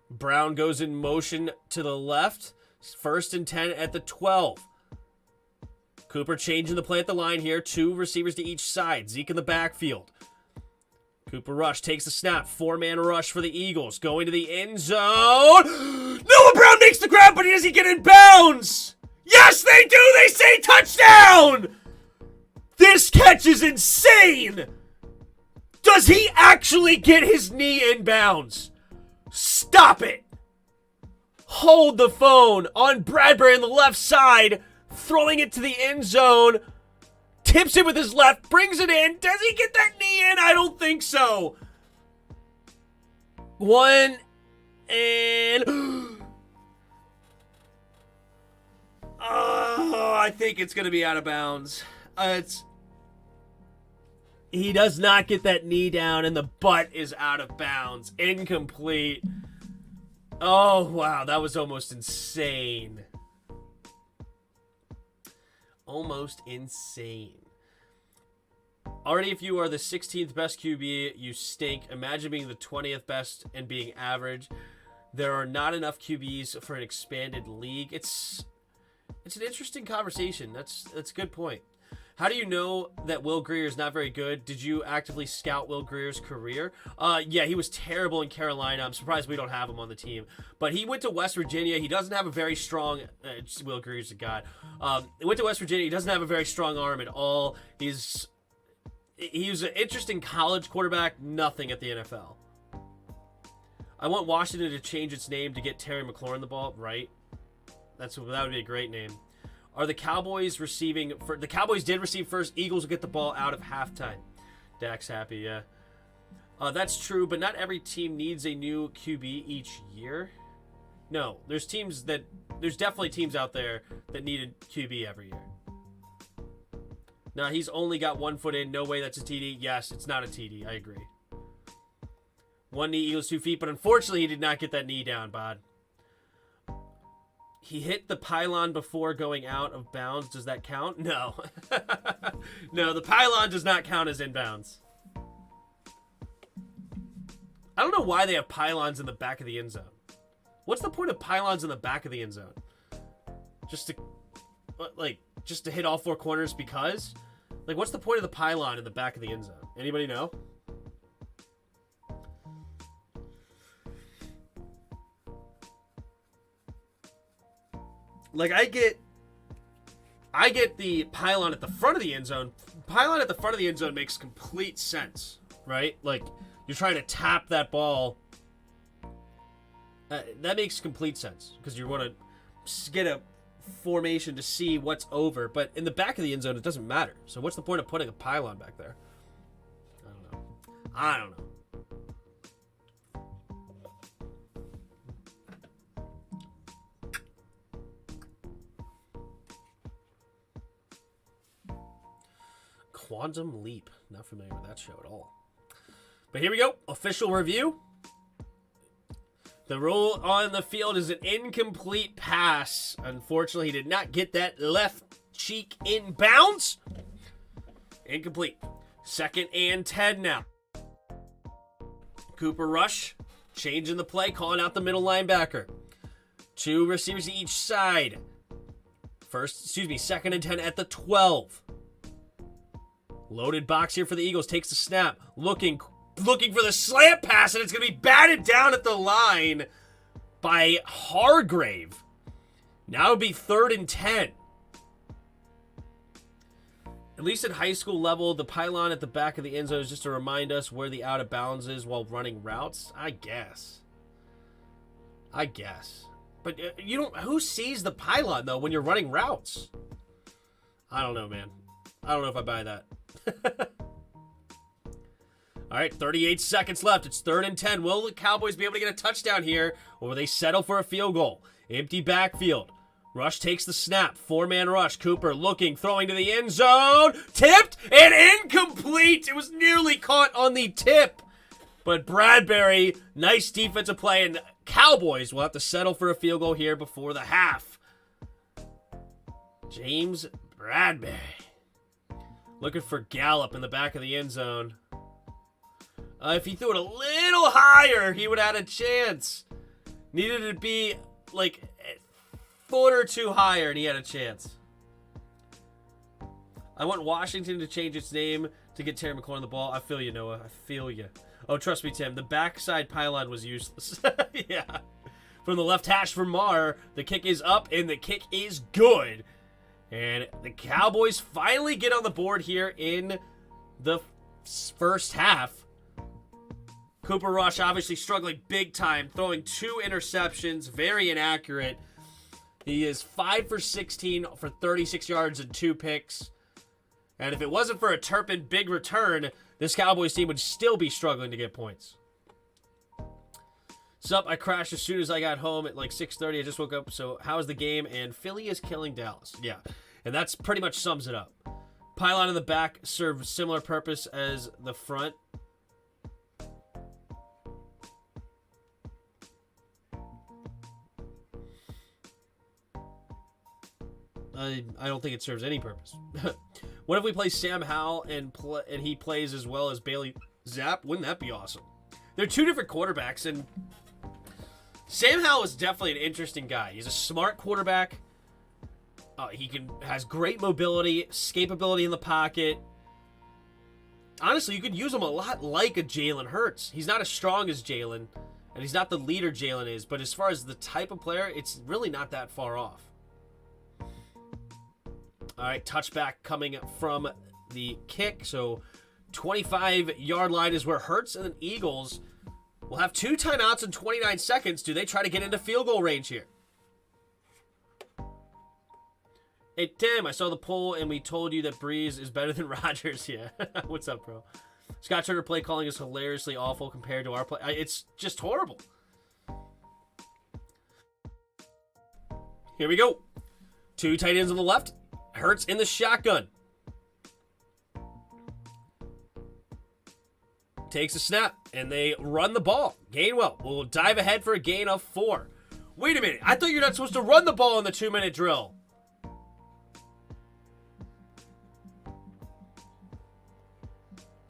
Brown goes in motion to the left. 1st and 10 at the 12. Cooper changing the play at the line here. 2 receivers to each side. Zeke in the backfield. Cooper rush takes the snap. 4-man rush for the Eagles. Going to the end zone. Noah Brown makes the grab, but does he get in bounds? Yes, they do. They say touchdown. This catch is insane. Does he actually get his knee in bounds? Stop it. Hold the phone on Bradbury on the left side, throwing it to the end zone, tips it with his left, brings it in. Does he get that knee in? I don't think so. 1 and... Oh, I think it's going to be out of bounds. He does not get that knee down, and the butt is out of bounds. Incomplete. Oh, wow. That was almost insane. Almost insane. Already, if you are the 16th best QB, you stink. Imagine being the 20th best and being average. There are not enough QBs for an expanded league. It's an interesting conversation. That's a good point. How do you know that Will Greer is not very good? Did you actively scout Will Greer's career? Yeah, he was terrible in Carolina. I'm surprised we don't have him on the team. But he went to West Virginia. He doesn't have a very strong... Will Greer's a god. He went to West Virginia. He doesn't have a very strong arm at all. He was an interesting college quarterback. Nothing at the NFL. I want Washington to change its name to get Terry McLaurin the ball. Right. That would be a great name. Are the Cowboys receiving... The Cowboys did receive first. Eagles will get the ball out of halftime. Dak's happy, yeah. That's true, but not every team needs a new QB each year. No, there's definitely teams out there that need a QB every year. No, he's only got 1 foot in. No way that's a TD. Yes, it's not a TD. I agree. 1 knee, Eagles 2 feet, but unfortunately he did not get that knee down, Bod. He hit the pylon before going out of bounds. Does that count? No. No, the pylon does not count as inbounds. I don't know why they have pylons in the back of the end zone. What's the point of pylons in the back of the end zone? Just to hit all 4 corners because? Like, what's the point of the pylon in the back of the end zone? Anybody know? Like, I get the pylon at the front of the end zone. Pylon at the front of the end zone makes complete sense, right? Like, you're trying to tap that ball. That makes complete sense because you want to get a formation to see what's over. But in the back of the end zone, it doesn't matter. So what's the point of putting a pylon back there? I don't know. Quantum Leap. Not familiar with that show at all. But here we go. Official review. The rule on the field is an incomplete pass. Unfortunately, he did not get that left cheek in bounds. Incomplete. 2nd and 10 now. Cooper rush. Changing the play. Calling out the middle linebacker. 2 receivers to each side. 2nd and 10 at the 12. Loaded box here for the Eagles. Takes the snap. Looking. looking for the slant pass, and it's going to be batted down at the line by Hargrave. Now it would be 3rd and 10. At least at high school level, the pylon at the back of the end zone is just to remind us where the out of bounds is while running routes. I guess. But you don't. Who sees the pylon though when you're running routes? I don't know, man. I don't know if I buy that. All right, 38 seconds left. It's 3rd and 10. Will the Cowboys be able to get a touchdown here, or will they settle for a field goal? Empty backfield. Rush takes the snap. 4-man rush. Cooper looking, throwing to the end zone. Tipped and incomplete. It was nearly caught on the tip. But Bradbury, nice defensive play, and Cowboys will have to settle for a field goal here before the half. James Bradbury looking for Gallup in the back of the end zone. If he threw it a little higher, he would have had a chance. Needed to be like a foot or two higher, and he had a chance. I want Washington to change its name to get Terry McLaurin the ball. I feel you, Noah. I feel you. Oh, trust me, Tim. The backside pylon was useless. Yeah. From the left hash for Marr, the kick is up, and the kick is good. And the Cowboys finally get on the board here in the first half. Cooper Rush obviously struggling big time, throwing 2 interceptions, very inaccurate. He is 5 for 16 for 36 yards and 2 picks. And if it wasn't for a Turpin big return, this Cowboys team would still be struggling to get points. Sup, I crashed as soon as I got home at like 6:30. I just woke up, so how's the game? And Philly is killing Dallas. Yeah, and that's pretty much sums it up. Pylon in the back served similar purpose as the front. I don't think it serves any purpose. What if we play Sam Howell and he plays as well as Bailey Zapp? Wouldn't that be awesome? They're 2 different quarterbacks, and Sam Howell is definitely an interesting guy. He's a smart quarterback. He has great mobility, escapability in the pocket. Honestly, you could use him a lot like a Jalen Hurts. He's not as strong as Jalen, and he's not the leader Jalen is, but as far as the type of player, it's really not that far off. All right, touchback coming from the kick. So 25-yard line is where Hurts and the Eagles will have 2 timeouts in 29 seconds. Do they try to get into field goal range here? Hey, Tim, I saw the poll, and we told you that Breeze is better than Rodgers. Yeah. What's up, bro? Scott Turner play calling is hilariously awful compared to our play. It's just horrible. Here we go. 2 tight ends on the left. Hurts in the shotgun. Takes a snap, and they run the ball. Gainwell will dive ahead for a gain of 4. Wait a minute. I thought you're not supposed to run the ball in the 2-minute drill.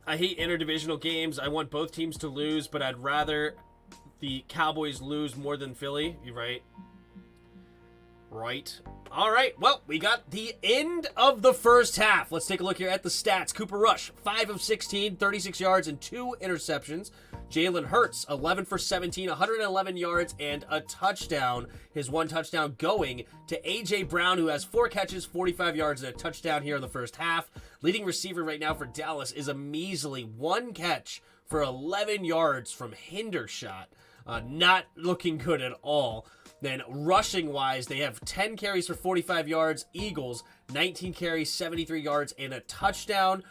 I hate interdivisional games. I want both teams to lose, but I'd rather the Cowboys lose more than Philly. You're right. Right. All right. Well, we got the end of the first half. Let's take a look here at the stats. Cooper Rush, 5 of 16, 36 yards and 2 interceptions. Jalen Hurts, 11 for 17, 111 yards and a touchdown. His 1 touchdown going to A.J. Brown, who has 4 catches, 45 yards and a touchdown here in the first half. Leading receiver right now for Dallas is a measly 1 catch for 11 yards from Hendershot. Not looking good at all. Then rushing-wise, they have 10 carries for 45 yards. Eagles, 19 carries, 73 yards, and a touchdown.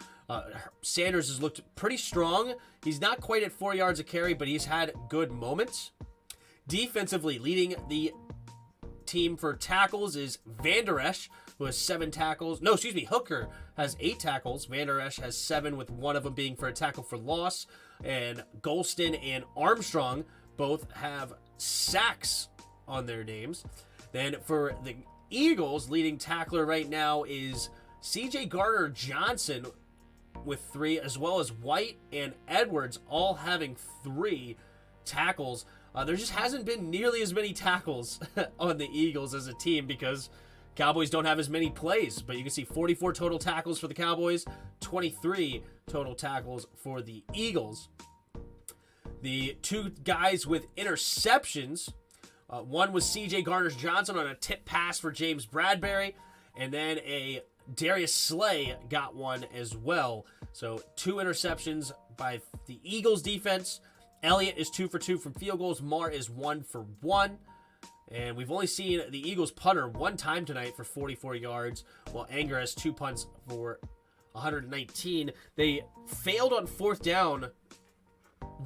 Sanders has looked pretty strong. He's not quite at 4 yards a carry, but he's had good moments. Defensively, leading the team for tackles is Van Der Esch, who has 7 tackles. No, excuse me, Hooker has 8 tackles. Van Der Esch has 7, with 1 of them being for a tackle for loss. And Golston and Armstrong both have sacks on their names. Then for the Eagles, leading tackler right now is C.J. Gardner-Johnson with 3, as well as White and Edwards all having 3 tackles. There just hasn't been nearly as many tackles on the Eagles as a team because Cowboys don't have as many plays. But you can see 44 total tackles for the Cowboys, 23 total tackles for the Eagles. The two guys with interceptions, one was C.J. Gardner-Johnson on a tip pass for James Bradbury, and then a Darius Slay got one as well. So 2 interceptions by the Eagles defense. Elliott is 2 for 2 from field goals. Marr is 1 for 1. And we've only seen the Eagles punter 1 time tonight for 44 yards, while Anger has 2 punts for 119. They failed on 4th down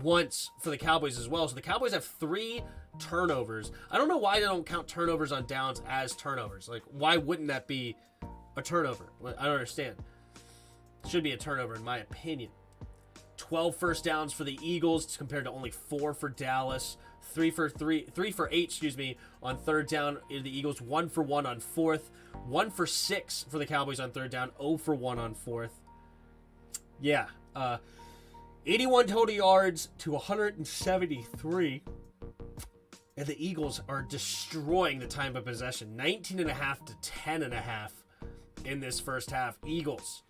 once for the Cowboys as well. So the Cowboys have 3 turnovers. I don't know why they don't count turnovers on downs as turnovers. Like, why wouldn't that be a turnover? I don't understand. It should be a turnover in my opinion. 12 first downs for the Eagles compared to only 4 for Dallas. 3 for 8, on 3rd down. The Eagles 1 for 1 on 4th. 1 for 6 for the Cowboys on 3rd down. 0 for 1 on 4th. Yeah. 81 total yards to 173. And the Eagles are destroying the time of possession. 19.5 to 10.5 in this first half. Eagles,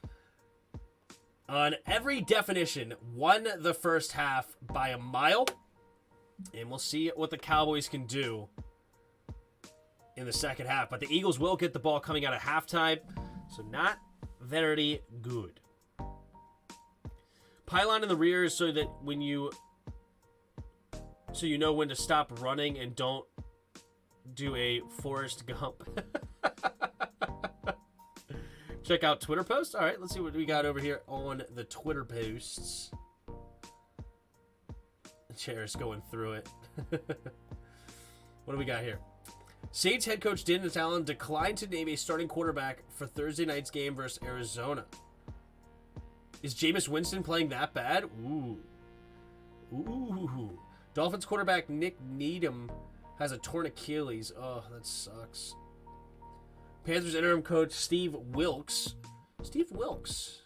on every definition, won the first half by a mile. And we'll see what the Cowboys can do in the second half. But the Eagles will get the ball coming out of halftime. So not very good. Pylon in the rear so that when you know when to stop running and don't do a Forrest Gump. Check out Twitter posts. All right, let's see what we got over here on the Twitter posts. The chair's going through it. What do we got here? Saints head coach Dennis Allen declined to name a starting quarterback for Thursday night's game versus Arizona. Is Jameis Winston playing that bad? Ooh. Dolphins quarterback Nick Needham has a torn Achilles. Oh, that sucks. Panthers interim coach Steve Wilks. Steve Wilks.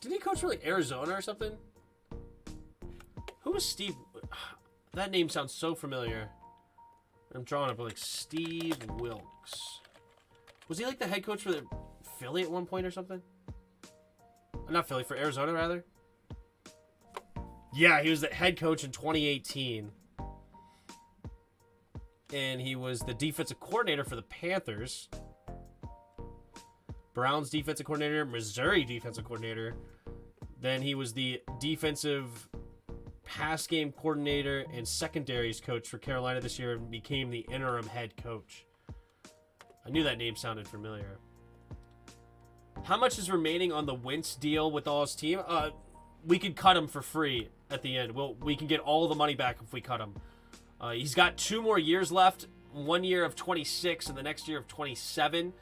Did he coach for like Arizona or something? Who was Steve? That name sounds so familiar. I'm drawing up like Steve Wilks. Was he like the head coach for the Philly at one point or something? Not Philly, for Arizona rather. Yeah, he was the head coach in 2018. And he was the defensive coordinator for the Panthers. Browns defensive coordinator, Missouri defensive coordinator. Then he was the defensive pass game coordinator and secondaries coach for Carolina this year and became the interim head coach. I knew that name sounded familiar. How much is remaining on the Wentz deal with all his team? We could cut him for free at the end. We can get all the money back if we cut him. He's got 2 more years left. 1 year of 26 and the next year of 27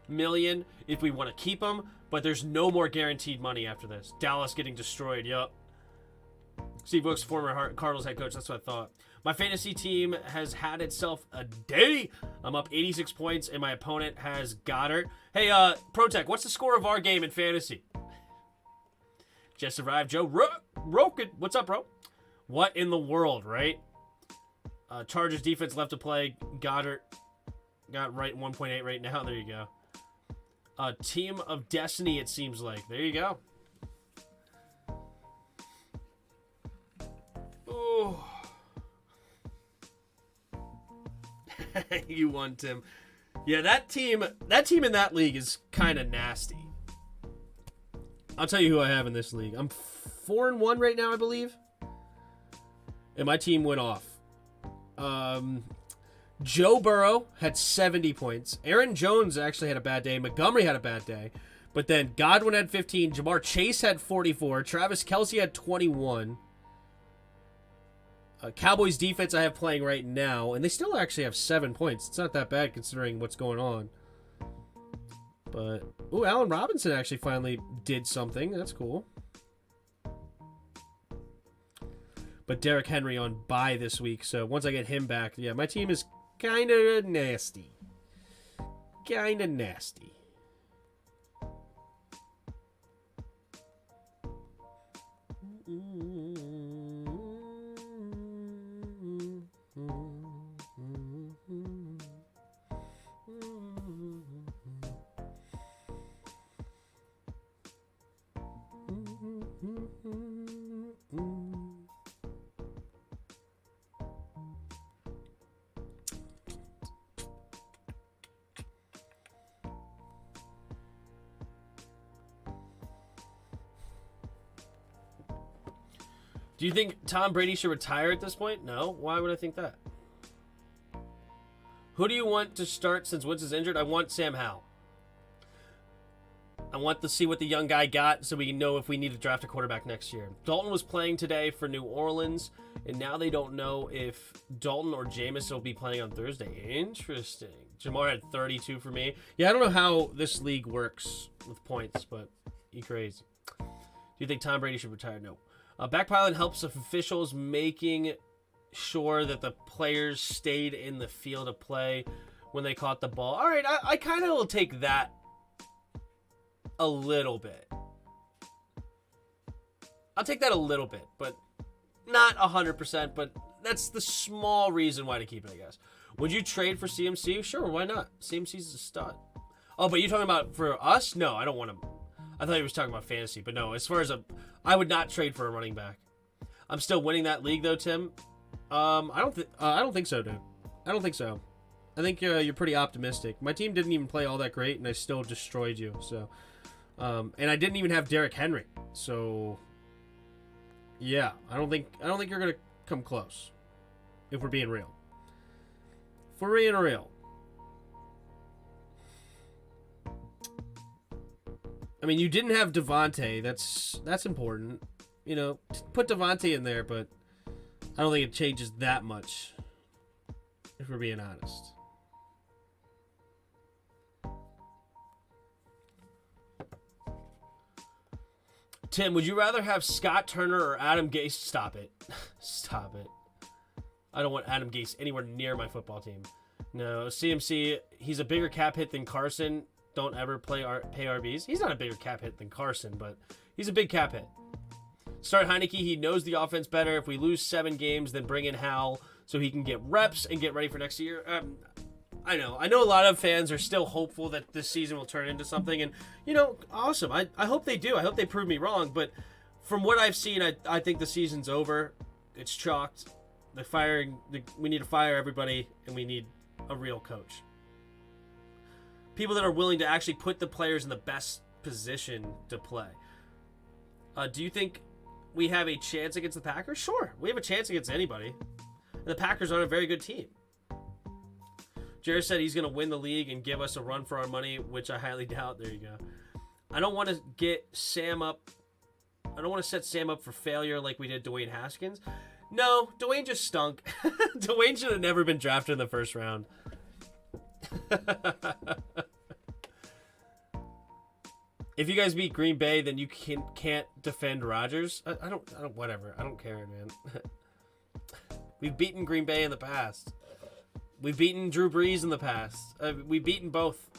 million if we want to keep him. But there's no more guaranteed money after this. Dallas getting destroyed. Yup. Steve Wilks, former Cardinals head coach. That's what I thought. My fantasy team has had itself a day. I'm up 86 points, and my opponent has Goddard. Hey, ProTech, what's the score of our game in fantasy? Just arrived. Joe Roken. What's up, bro? What in the world, right? Chargers defense left to play. Goddard got right 1.8 right now. There you go. Team of Destiny, it seems like. There you go. Oh. You won, Tim. Yeah, that team in that league is kind of nasty. I'll tell you who I have in this league. I'm 4-1 right now, I believe. And my team went off. Joe Burrow had 70 points. Aaron Jones actually had a bad day. Montgomery had a bad day. But then Godwin had 15. Jamar Chase had 44. Travis Kelce had 21. Cowboys defense I have playing right now. And they still actually have 7 points. It's not that bad considering what's going on. But, ooh, Allen Robinson actually finally did something. That's cool. But Derrick Henry on bye this week. So once I get him back, yeah, my team is kind of nasty. Kind of nasty. Do you think Tom Brady should retire at this point? No. Why would I think that? Who do you want to start since Wentz is injured? I want Sam Howell. I want to see what the young guy got so we can know if we need to draft a quarterback next year. Dalton was playing today for New Orleans, and now they don't know if Dalton or Jameis will be playing on Thursday. Interesting. Jamar had 32 for me. Yeah, I don't know how this league works with points, but you crazy. Do you think Tom Brady should retire? No. Backpiling helps officials making sure that the players stayed in the field of play when they caught the ball. All right, I kind of will take that a little bit. I'll take that a little bit, but not 100%, but that's the small reason why to keep it, I guess. Would you trade for CMC? Sure, why not? CMC's a stud. Oh, but you're talking about for us? No, I don't want him. I thought he was talking about fantasy, but no, as far as I would not trade for a running back. I'm still winning that league though, Tim. I don't think so, dude. I don't think so. I think you're pretty optimistic. My team didn't even play all that great, and I still destroyed you. So, and I didn't even have Derrick Henry. So, yeah, I don't think you're gonna come close. If we're being real. If we're being real. I mean, you didn't have Devontae. That's important. You know, put Devontae in there, but I don't think it changes that much, if we're being honest. Tim, would you rather have Scott Turner or Adam Gase? Stop it. Stop it. I don't want Adam Gase anywhere near my football team. No, CMC, he's a bigger cap hit than Carson. Don't ever pay RBs. He's not a bigger cap hit than Carson, but he's a big cap hit. Start Heineke. He knows the offense better. If we lose 7 games, then bring in Howell so he can get reps and get ready for next year. I know a lot of fans are still hopeful that this season will turn into something, and you know, awesome. I hope they do. I hope they prove me wrong. But from what I've seen, I think the season's over. It's chalked. We need to fire everybody, and we need a real coach. People that are willing to actually put the players in the best position to play. Do you think we have a chance against the Packers? Sure, we have a chance against anybody. And the Packers aren't a very good team. Jared said he's going to win the league and give us a run for our money, which I highly doubt. There you go. I don't want to get Sam up. I don't want to set Sam up for failure like we did Dwayne Haskins. No, Dwayne just stunk. Dwayne should have never been drafted in the first round. If you guys beat Green Bay, then you can't defend Rodgers. I don't whatever. I don't care, man. We've beaten Green Bay in the past. We've beaten Drew Brees in the past. We've beaten both.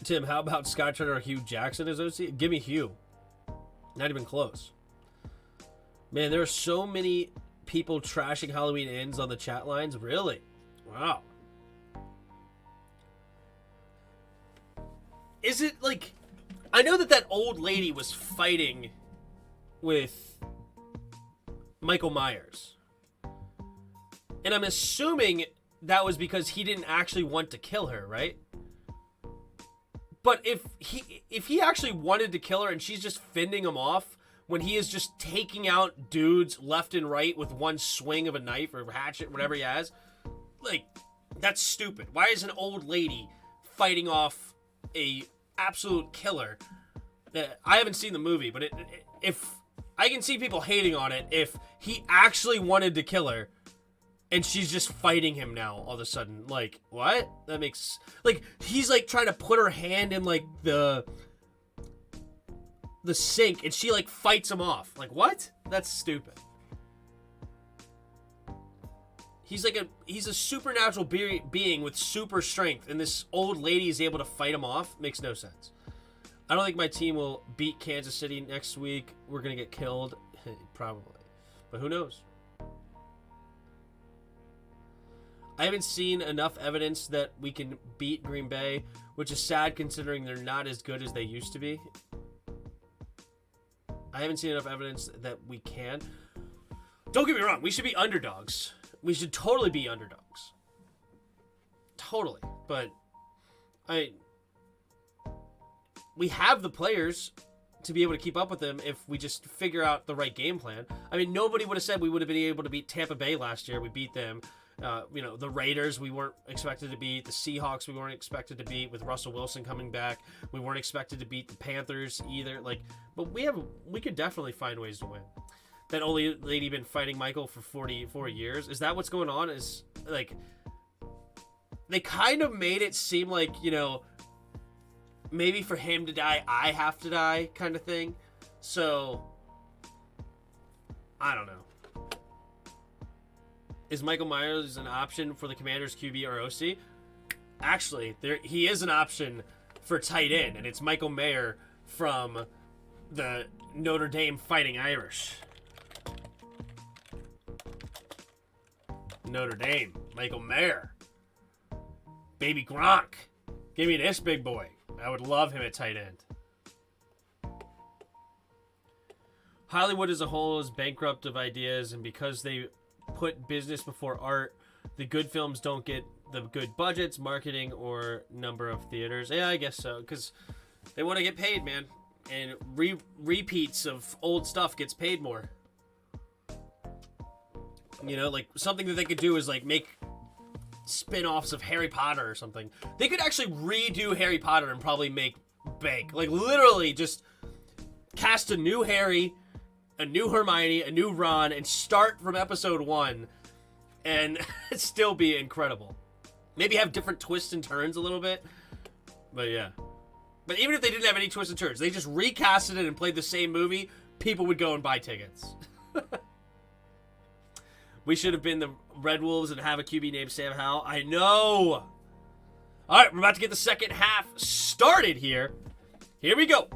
Tim, how about Scott Turner or Hugh Jackson as OC? Give me Hugh. Not even close. Man, there are so many people trashing Halloween Ends on the chat lines. Really? Wow. Is it like... I know that old lady was fighting with Michael Myers. And I'm assuming that was because he didn't actually want to kill her, right? But if he actually wanted to kill her and she's just fending him off when he is just taking out dudes left and right with one swing of a knife or hatchet, whatever he has, like, that's stupid. Why is an old lady fighting off a absolute killer? I haven't seen the movie, but if I can see people hating on it, if he actually wanted to kill her and she's just fighting him now all of a sudden, like, what? That makes, like, he's like trying to put her hand in like the sink and she like fights him off. Like, what? That's stupid. He's a supernatural being with super strength, and this old lady is able to fight him off. Makes no sense. I don't think my team will beat Kansas City next week. We're gonna get killed. Probably, but who knows? I haven't seen enough evidence that we can beat Green Bay, which is sad considering they're not as good as they used to be. I haven't seen enough evidence that we can. Don't get me wrong, we should be underdogs. We should totally be underdogs. totally. But we have the players to be able to keep up with them if we just figure out the right game plan. I mean, nobody would have said we would have been able to beat Tampa Bay last year. We beat them. The Raiders we weren't expected to beat. The Seahawks we weren't expected to beat with Russell Wilson coming back. We weren't expected to beat the Panthers either. But we could definitely find ways to win. That old lady been fighting Michael for 44 years. Is that what's going on? Is they kind of made it seem like, maybe for him to die, I have to die kind of thing. So, I don't know. Is Michael Myers an option for the Commanders QB or OC? Actually, he is an option for tight end, and it's Michael Mayer from the Notre Dame Fighting Irish. Notre Dame, Michael Mayer. Baby Gronk. Give me this big boy. I would love him at tight end. Hollywood as a whole is bankrupt of ideas, and because they put business before art, the good films don't get the good budgets, marketing, or number of theaters. Yeah, I guess so, because they want to get paid, man. And repeats of old stuff gets paid more. Something that they could do is make spin-offs of Harry Potter or something. They could actually redo Harry Potter and probably make bank. Literally just cast a new Harry, a new Hermione, a new Ron, and start from episode 1 and still be incredible. Maybe have different twists and turns a little bit. But yeah. But even if they didn't have any twists and turns, they just recasted it and played the same movie, people would go and buy tickets. We should have been the Red Wolves and have a QB named Sam Howell. I know. All right, we're about to get the second half started here. Here we go.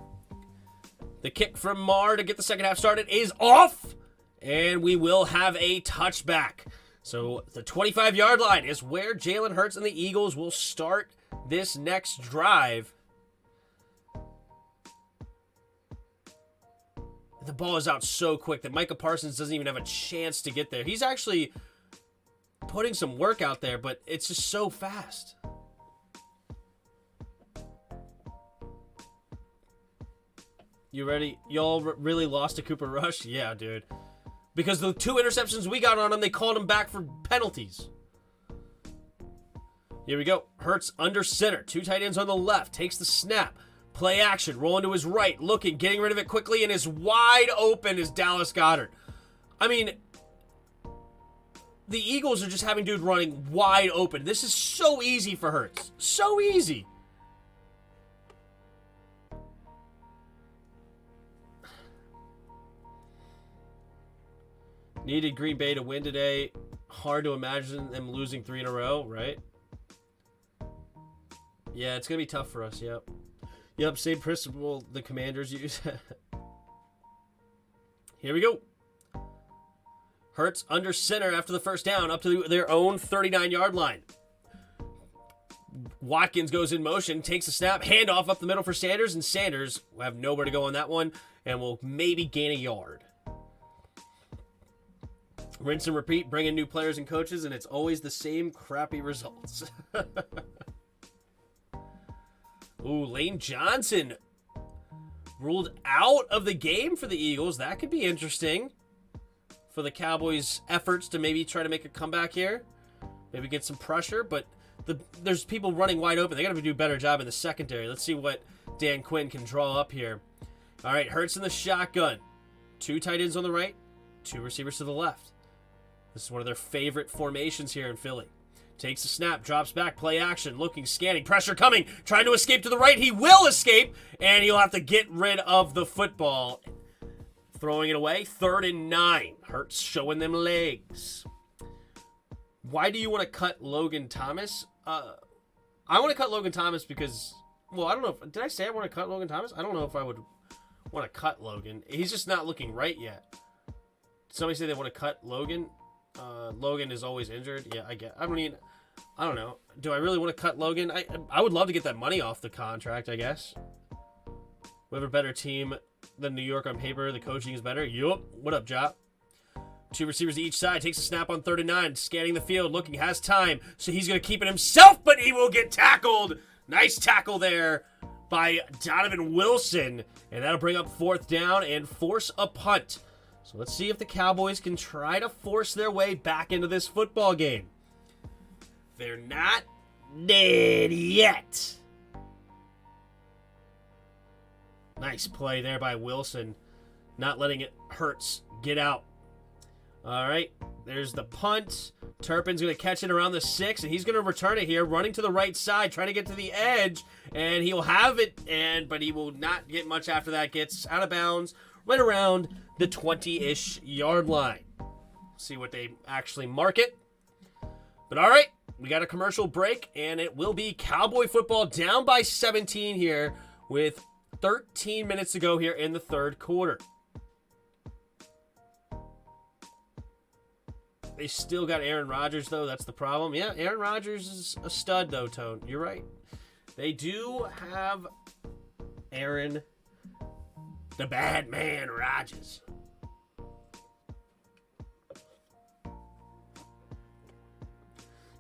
The kick from Marr to get the second half started is off, and we will have a touchback. So the 25-yard line is where Jalen Hurts and the Eagles will start this next drive. The ball is out so quick that Micah Parsons doesn't even have a chance to get there. He's actually putting some work out there, but it's just so fast. You ready? Y'all really lost to Cooper Rush? Yeah, dude. Because the 2 interceptions we got on him, they called him back for penalties. Here we go. Hurts under center. 2 tight ends on the left. Takes the snap. Play action. Rolling to his right. Looking. Getting rid of it quickly. And is wide open is Dallas Goedert. I mean, the Eagles are just having dude running wide open. This is so easy for Hurts. So easy. Needed Green Bay to win today. Hard to imagine them losing 3 in a row, right? Yeah, it's going to be tough for us, yep. Yep, same principle the Commanders use. Here we go. Hurts under center after the first down up to their own 39-yard line. Watkins goes in motion, takes a snap, handoff up the middle for Sanders, and Sanders will have nowhere to go on that one and will maybe gain a yard. Rinse and repeat, bring in new players and coaches, and it's always the same crappy results. Ooh, Lane Johnson ruled out of the game for the Eagles. That could be interesting for the Cowboys' efforts to maybe try to make a comeback here. Maybe get some pressure, but there's people running wide open. They got to do a better job in the secondary. Let's see what Dan Quinn can draw up here. All right, Hurts in the shotgun. 2 tight ends on the right, 2 receivers to the left. This is one of their favorite formations here in Philly. Takes a snap, drops back, play action, looking, scanning, pressure coming, trying to escape to the right. He will escape, and he'll have to get rid of the football. Throwing it away, 3rd and 9. Hurts showing them legs. Why do you want to cut Logan Thomas? I want to cut Logan Thomas because, well, I don't know. Did I say I want to cut Logan Thomas? I don't know if I would want to cut Logan. He's just not looking right yet. Did somebody say they want to cut Logan? Logan is always injured. Yeah, I get. I don't know. Do I really want to cut Logan? I would love to get that money off the contract, I guess. We have a better team than New York on paper. The coaching is better. Yup. What up, Jop? Two receivers to each side. Takes a snap on 3rd and 9. Scanning the field. Looking. Has time. So he's going to keep it himself, but he will get tackled. Nice tackle there by Donovan Wilson. And that'll bring up 4th down and force a punt. So let's see if the Cowboys can try to force their way back into this football game. They're not dead yet. Nice play there by Wilson. Not letting it Hurts get out. All right, there's the punt. Turpin's going to catch it around the 6, and he's going to return it here, running to the right side, trying to get to the edge, and he'll have it, but he will not get much after that. Gets out of bounds right around the 20-ish yard line. See what they actually mark it. But all right, we got a commercial break, and it will be Cowboy football down by 17 here with 13 minutes to go here in the 3rd quarter. They still got Aaron Rodgers, though. That's the problem. Yeah, Aaron Rodgers is a stud, though, Tone. You're right. They do have Aaron, the bad man, Rodgers.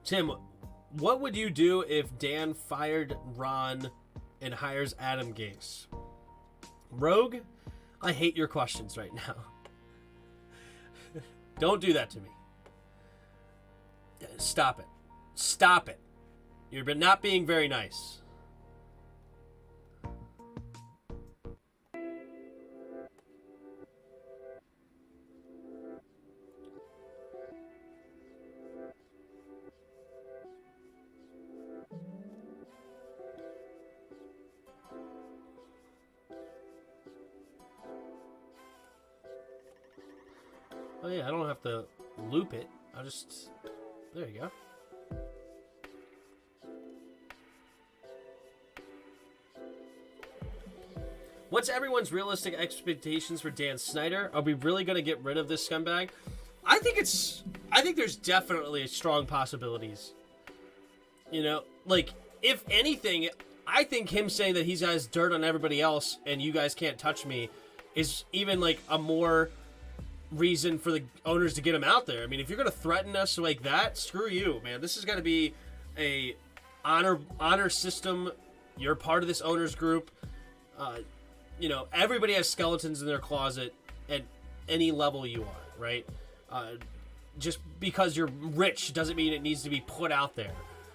Tim, what would you do if Dan fired Ron and hires Adam Gase? Rogue, I hate your questions right now. Don't do that to me. Stop it. Stop it. You're not being very nice. Oh yeah, I don't have to loop it. I'll just... There you go. What's everyone's realistic expectations for Dan Snyder? Are we really going to get rid of this scumbag? I think there's definitely strong possibilities. You know, like, if anything, I think him saying that he has dirt on everybody else and you guys can't touch me is even, like, a more reason for the owners to get him out there. I mean, if you're going to threaten us like that, screw you, man. This is going to be a honor system. You're part of this owners group. You know, everybody has skeletons in their closet at any level you are, right? Just because you're rich doesn't mean it needs to be put out there.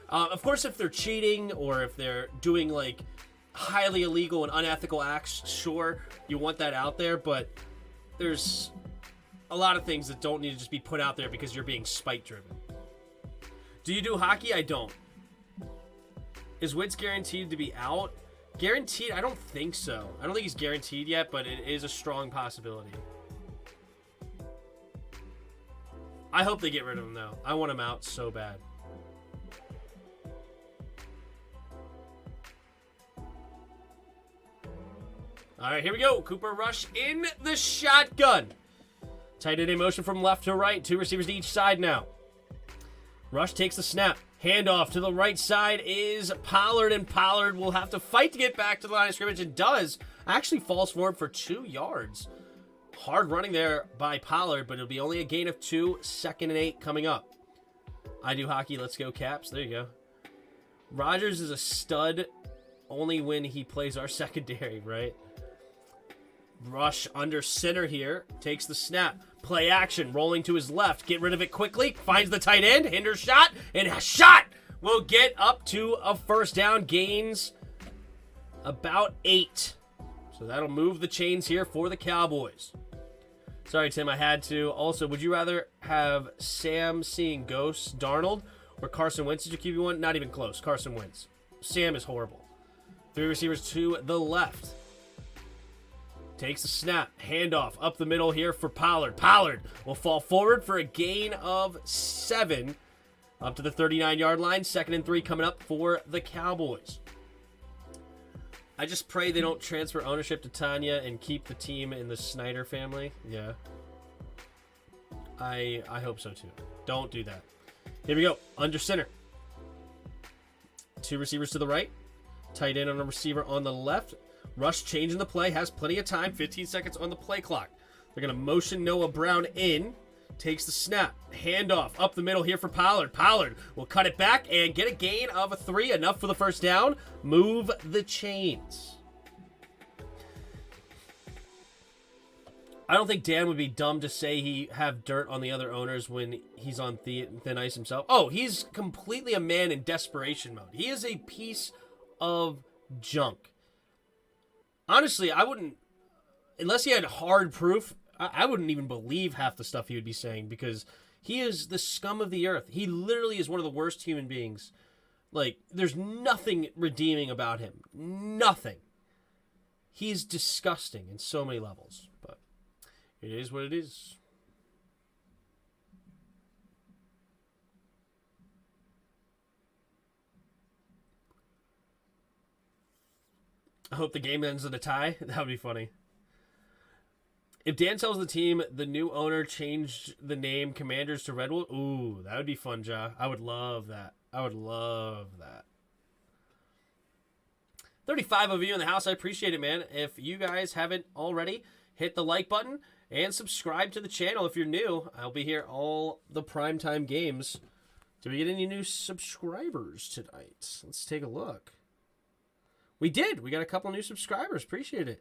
Of course, if they're cheating or if they're doing, like, highly illegal and unethical acts, sure, you want that out there, but there's a lot of things that don't need to just be put out there because you're being spite-driven. Do you do hockey? I don't. Is Wentz guaranteed to be out? Guaranteed? I don't think so. I don't think he's guaranteed yet, but it is a strong possibility. I hope they get rid of him, though. I want him out so bad. All right, here we go. Cooper Rush in the shotgun. Tight end in motion from left to right. Two receivers to each side now. Rush takes the snap. Handoff to the right side is Pollard, and Pollard will have to fight to get back to the line of scrimmage, and does. Actually falls forward for 2 yards. Hard running there by Pollard, but it'll be only a gain of 2. 2nd and 8 coming up. I do hockey. Let's go, Caps. There you go. Rodgers is a stud only when he plays our secondary, right? Rush under center here. Takes the snap. Play action. Rolling to his left. Get rid of it quickly. Finds the tight end. Hinders shot. And a shot will get up to a 1st down. Gains about 8. So that'll move the chains here for the Cowboys. Sorry, Tim, I had to. Also, would you rather have Sam seeing ghosts, Darnold, or Carson Wentz? Did you keep you one? Not even close. Carson Wentz. Sam is horrible. 3 receivers to the left. Takes the snap. Handoff up the middle here for Pollard. Pollard will fall forward for a gain of 7. Up to the 39-yard line. 2nd and 3 coming up for the Cowboys. I just pray they don't transfer ownership to Tanya and keep the team in the Snyder family. Yeah. I hope so too. Don't do that. Here we go. Under center. 2 receivers to the right. Tight end on a receiver on the left. Rush changing the play. Has plenty of time. 15 seconds on the play clock. They're going to motion Noah Brown in. Takes the snap. Handoff up the middle here for Pollard. Pollard will cut it back and get a gain of a 3. Enough for the first down. Move the chains. I don't think Dan would be dumb to say he have dirt on the other owners when he's on thin ice himself. Oh, he's completely a man in desperation mode. He is a piece of junk. Honestly, I wouldn't, unless he had hard proof, I wouldn't even believe half the stuff he would be saying, because he is the scum of the earth. He literally is one of the worst human beings. Like, there's nothing redeeming about him. Nothing. He's disgusting in so many levels. But it is what it is. I hope the game ends in a tie. That would be funny. If Dan tells the team the new owner changed the name Commanders to Red Wolves, ooh, that would be fun, Ja. I would love that. I would love that. 35 of you in the house. I appreciate it, man. If you guys haven't already, hit the like button and subscribe to the channel if you're new. I'll be here all the primetime games. Did we get any new subscribers tonight? Let's take a look. We did. We got a couple new subscribers. Appreciate it.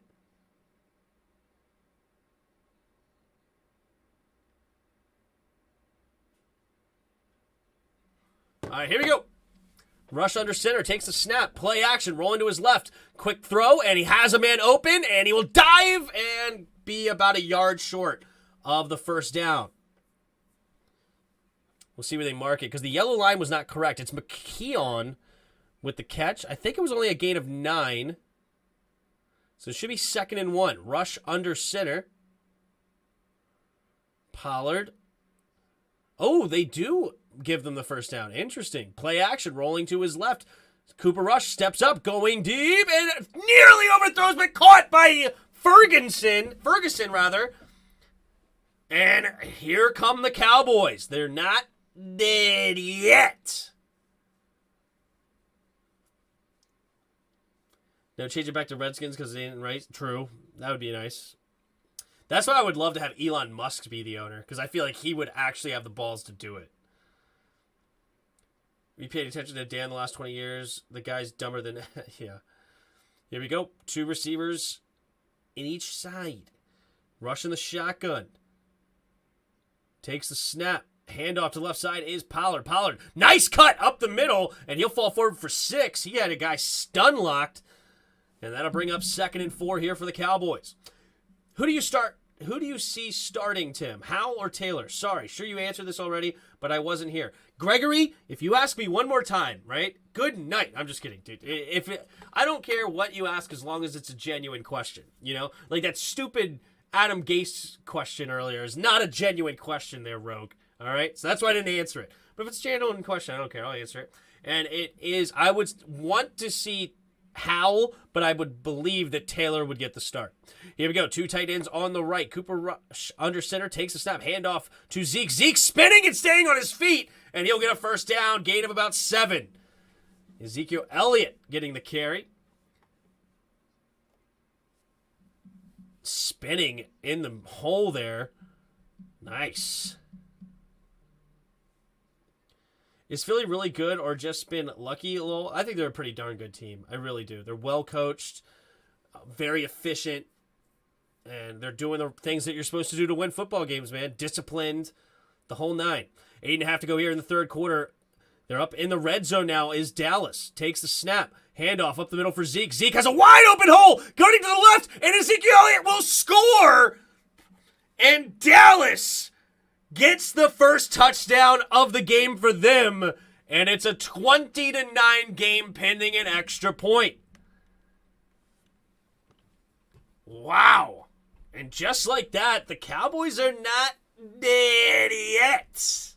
All right, here we go. Rush under center, takes the snap, play action, rolling to his left. Quick throw, and he has a man open, and he will dive and be about a yard short of the first down. We'll see where they mark it, because the yellow line was not correct. It's McKeon with the catch. I think it was only a gain of 9. So it should be 2nd and 1. Rush under center. Pollard. Oh, they do give them the first down. Interesting. Play action, rolling to his left. Cooper Rush steps up, going deep, and nearly overthrows, but caught by Ferguson, rather. And here come the Cowboys. They're not dead yet. No, change it back to Redskins because they didn't, right? True. That would be nice. That's why I would love to have Elon Musk be the owner, because I feel like he would actually have the balls to do it. We paid attention to Dan the last 20 years. The guy's dumber than... yeah. Here we go. 2 receivers in each side. Rushing the shotgun. Takes the snap. Handoff to the left side is Pollard. Pollard, nice cut up the middle, and he'll fall forward for 6. He had a guy stun locked, and that'll bring up 2nd and 4 here for the Cowboys. Who do you start? Who do you see starting, Tim? Howell or Taylor? Sorry, sure you answered this already, but I wasn't here. Gregory, if you ask me one more time, right? Good night. I'm just kidding, dude. I don't care what you ask as long as it's a genuine question, you know? Like that stupid Adam Gase question earlier is not a genuine question there, Rogue. All right? So that's why I didn't answer it. But if it's a genuine question, I don't care. I'll answer it. And it is, I would want to see Howell, but I would believe that Taylor would get the start. Here we go. 2 tight ends on the right. Cooper Rush under center, takes a snap, handoff to Zeke. Zeke spinning and staying on his feet, and he'll get a first down, gain of about 7. Ezekiel Elliott getting the carry. Spinning in the hole there. Nice. Is Philly really good or just been lucky a little? I think they're a pretty darn good team. I really do. They're well coached, very efficient, and they're doing the things that you're supposed to do to win football games, man. Disciplined, the whole 9. 8.5 to go here in the third quarter. They're up in the red zone now is Dallas. Takes the snap. Handoff up the middle for Zeke. Zeke has a wide open hole going to the left, and Ezekiel Elliott will score. And Dallas gets the first touchdown of the game for them, and it's a 20-9 game pending an extra point. Wow. And just like that, the Cowboys are not dead yet.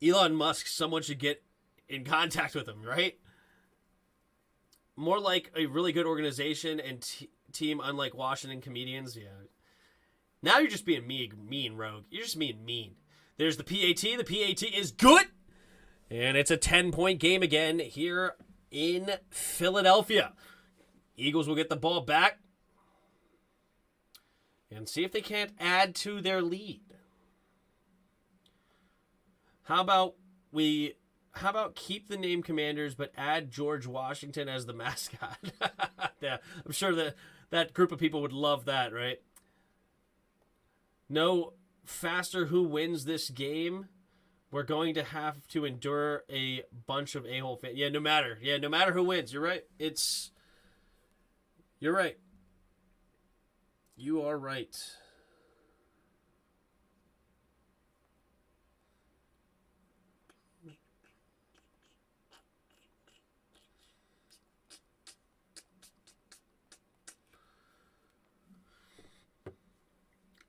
Elon Musk, someone should get in contact with him, right? More like a really good organization and team, unlike Washington comedians. Yeah. Now you're just being mean, Rogue. You're just being mean. There's the PAT. The PAT is good. And it's a 10-point game again here in Philadelphia. Eagles will get the ball back. and see if they can't add to their lead. How about keep the name Commanders, but add George Washington as the mascot? Yeah, I'm sure that group of people would love that, right? No faster who wins this game. We're going to have to endure a bunch of a-hole fans. Yeah, no matter who wins. You're right. You're right. You are right.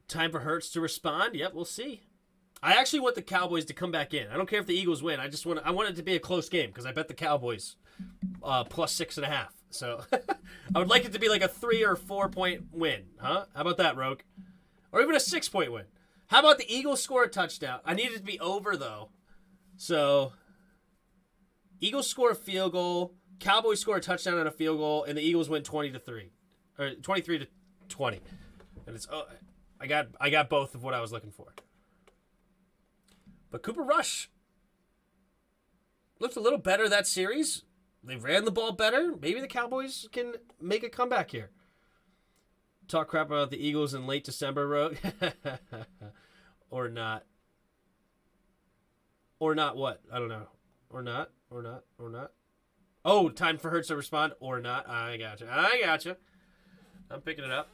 Time for Hurts to respond. Yep, we'll see. I actually want the Cowboys to come back in. I don't care if the Eagles win. I want it to be a close game because I bet the Cowboys plus 6.5. So I would like it to be like a 3 or 4 point win. Huh? How about that, Rogue? Or even a 6-point win. How about the Eagles score a touchdown? I need it to be over though. So Eagles score a field goal, Cowboys score a touchdown and a field goal, and the Eagles win 20-3 or 23-20. And it's I got both of what I was looking for. But Cooper Rush looked a little better that series. They ran the ball better. Maybe the Cowboys can make a comeback here. Talk crap about the Eagles in late December, Rogue. Or not. Or not what? I don't know. Or not. Oh, time for Hurts to respond. Or not. I gotcha. I'm picking it up.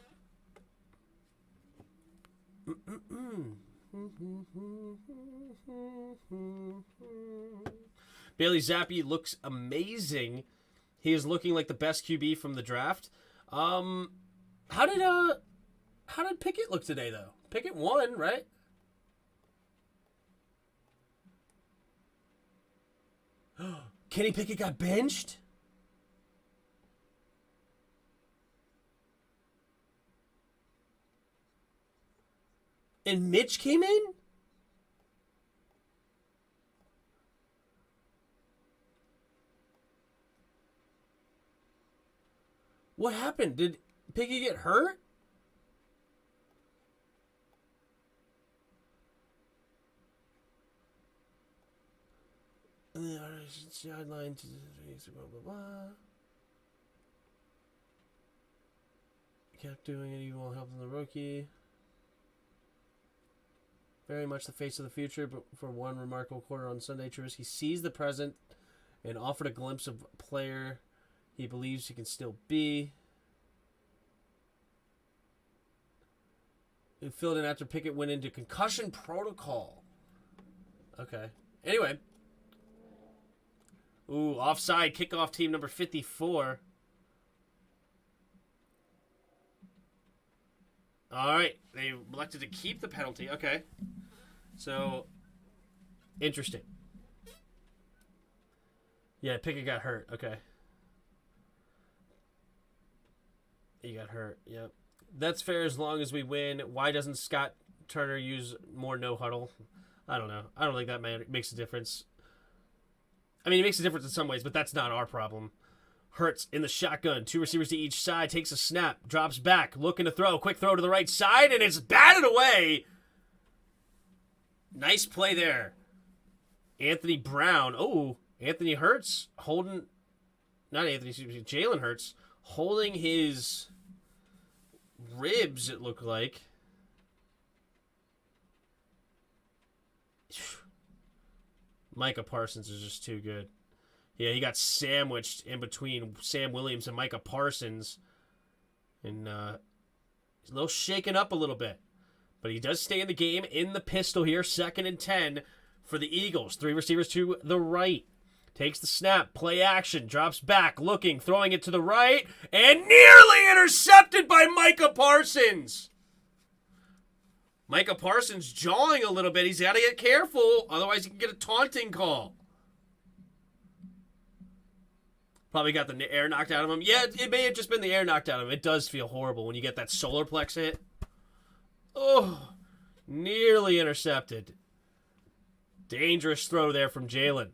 Bailey Zappi looks amazing. He is looking like the best QB from the draft. How did Pickett look today though? Pickett won, right? Kenny Pickett got benched? And Mitch came in? What happened? Did Pickett get hurt? And the sideline to blah blah blah. Kept doing it even while helping the rookie. Very much the face of the future, but for one remarkable quarter on Sunday, Trubisky seized the present and offered a glimpse of a player he believes he can still be. It filled in after Pickett went into concussion protocol. Okay. Anyway. Ooh, offside kickoff team number 54. All right. They elected to keep the penalty. Okay. So, interesting. Yeah, Pickett got hurt. Okay. He got hurt. Yep. That's fair as long as we win. Why doesn't Scott Turner use more no huddle? I don't know. I don't think that makes a difference. I mean, it makes a difference in some ways, but that's not our problem. Hurts in the shotgun. 2 receivers to each side. Takes a snap. Drops back. Looking to throw. Quick throw to the right side, and it's batted away. Nice play there. Anthony Brown. Oh, Anthony Hurts holding... Not Anthony, excuse me. Jalen Hurts holding his ribs, it looked like. Micah Parsons is just too good. Yeah, he got sandwiched in between Sam Williams and Micah Parsons. And he's a little shaken up a little bit. But he does stay in the game in the pistol here. 2nd and 10 for the Eagles. 3 receivers to the right. Takes the snap. Play action. Drops back. Looking. Throwing it to the right. And nearly intercepted by Micah Parsons. Micah Parsons jawing a little bit. He's got to get careful. Otherwise, he can get a taunting call. Probably got the air knocked out of him. Yeah, it may have just been the air knocked out of him. It does feel horrible when you get that solar plex hit. Oh, nearly intercepted. Dangerous throw there from Jalen.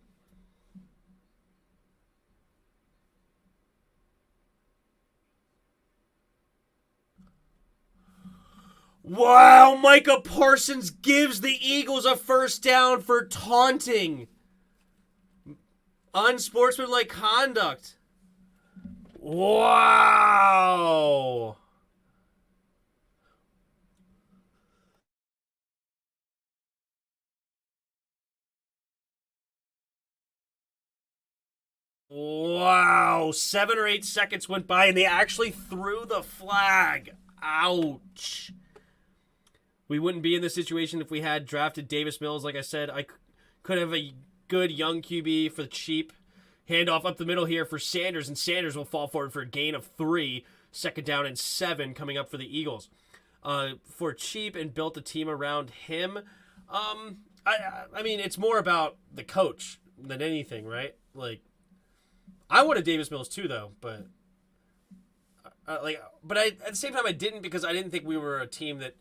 Wow, Micah Parsons gives the Eagles a first down for taunting. Unsportsmanlike conduct. Wow. Wow. 7 or 8 seconds went by and they actually threw the flag. Ouch. We wouldn't be in this situation if we had drafted Davis Mills. Like I said, I could have a good young QB for cheap. Handoff up the middle here for Sanders, and Sanders will fall forward for a gain of 3. Second down and 7 coming up for the Eagles. For cheap and built a team around him. I mean, it's more about the coach than anything, right? Like, I wanted Davis Mills too, though, but at the same time I didn't, because I didn't think we were a team that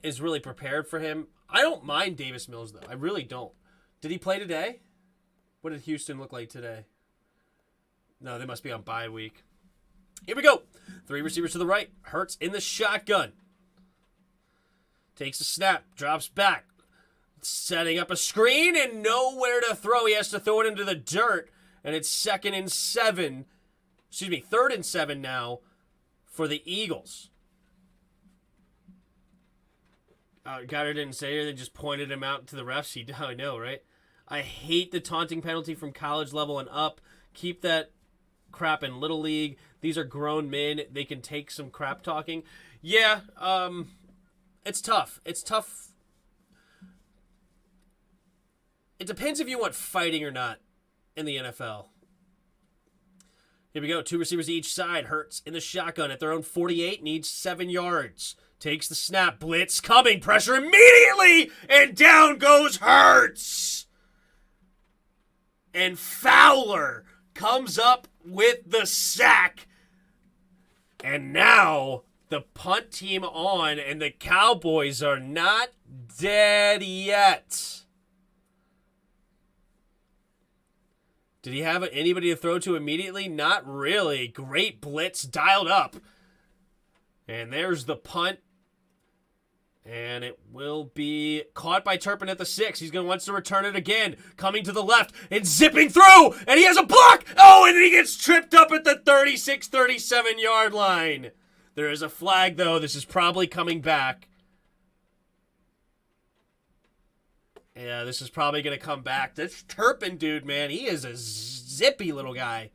is really prepared for him. I don't mind Davis Mills, though. I really don't. Did he play today? What did Houston look like today? No, they must be on bye week. Here we go. 3 receivers to the right. Hurts in the shotgun. Takes a snap. Drops back. Setting up a screen and nowhere to throw. He has to throw it into the dirt. And it's 2nd and 7. Excuse me, 3rd and 7 now for the Eagles. Goddard didn't say anything, just pointed him out to the refs. I know, right? I hate the taunting penalty from college level and up. Keep that crap in Little League. These are grown men. They can take some crap talking. Yeah, it's tough. It's tough. It depends if you want fighting or not in the NFL. Here we go. 2 receivers each side. Hurts in the shotgun at their own 48. Needs 7 yards. Takes the snap. Blitz coming. Pressure immediately. And down goes Hurts. And Fowler comes up with the sack. And now the punt team on. And the Cowboys are not dead yet. Did he have anybody to throw to immediately? Not really. Great blitz dialed up. And there's the punt. And it will be caught by Turpin at the 6. He's going to want to return it again. Coming to the left and zipping through. And he has a block. Oh, and he gets tripped up at the 36, 37-yard line. There is a flag, though. This is probably coming back. Yeah, this is probably going to come back. This Turpin dude, man, he is a zippy little guy.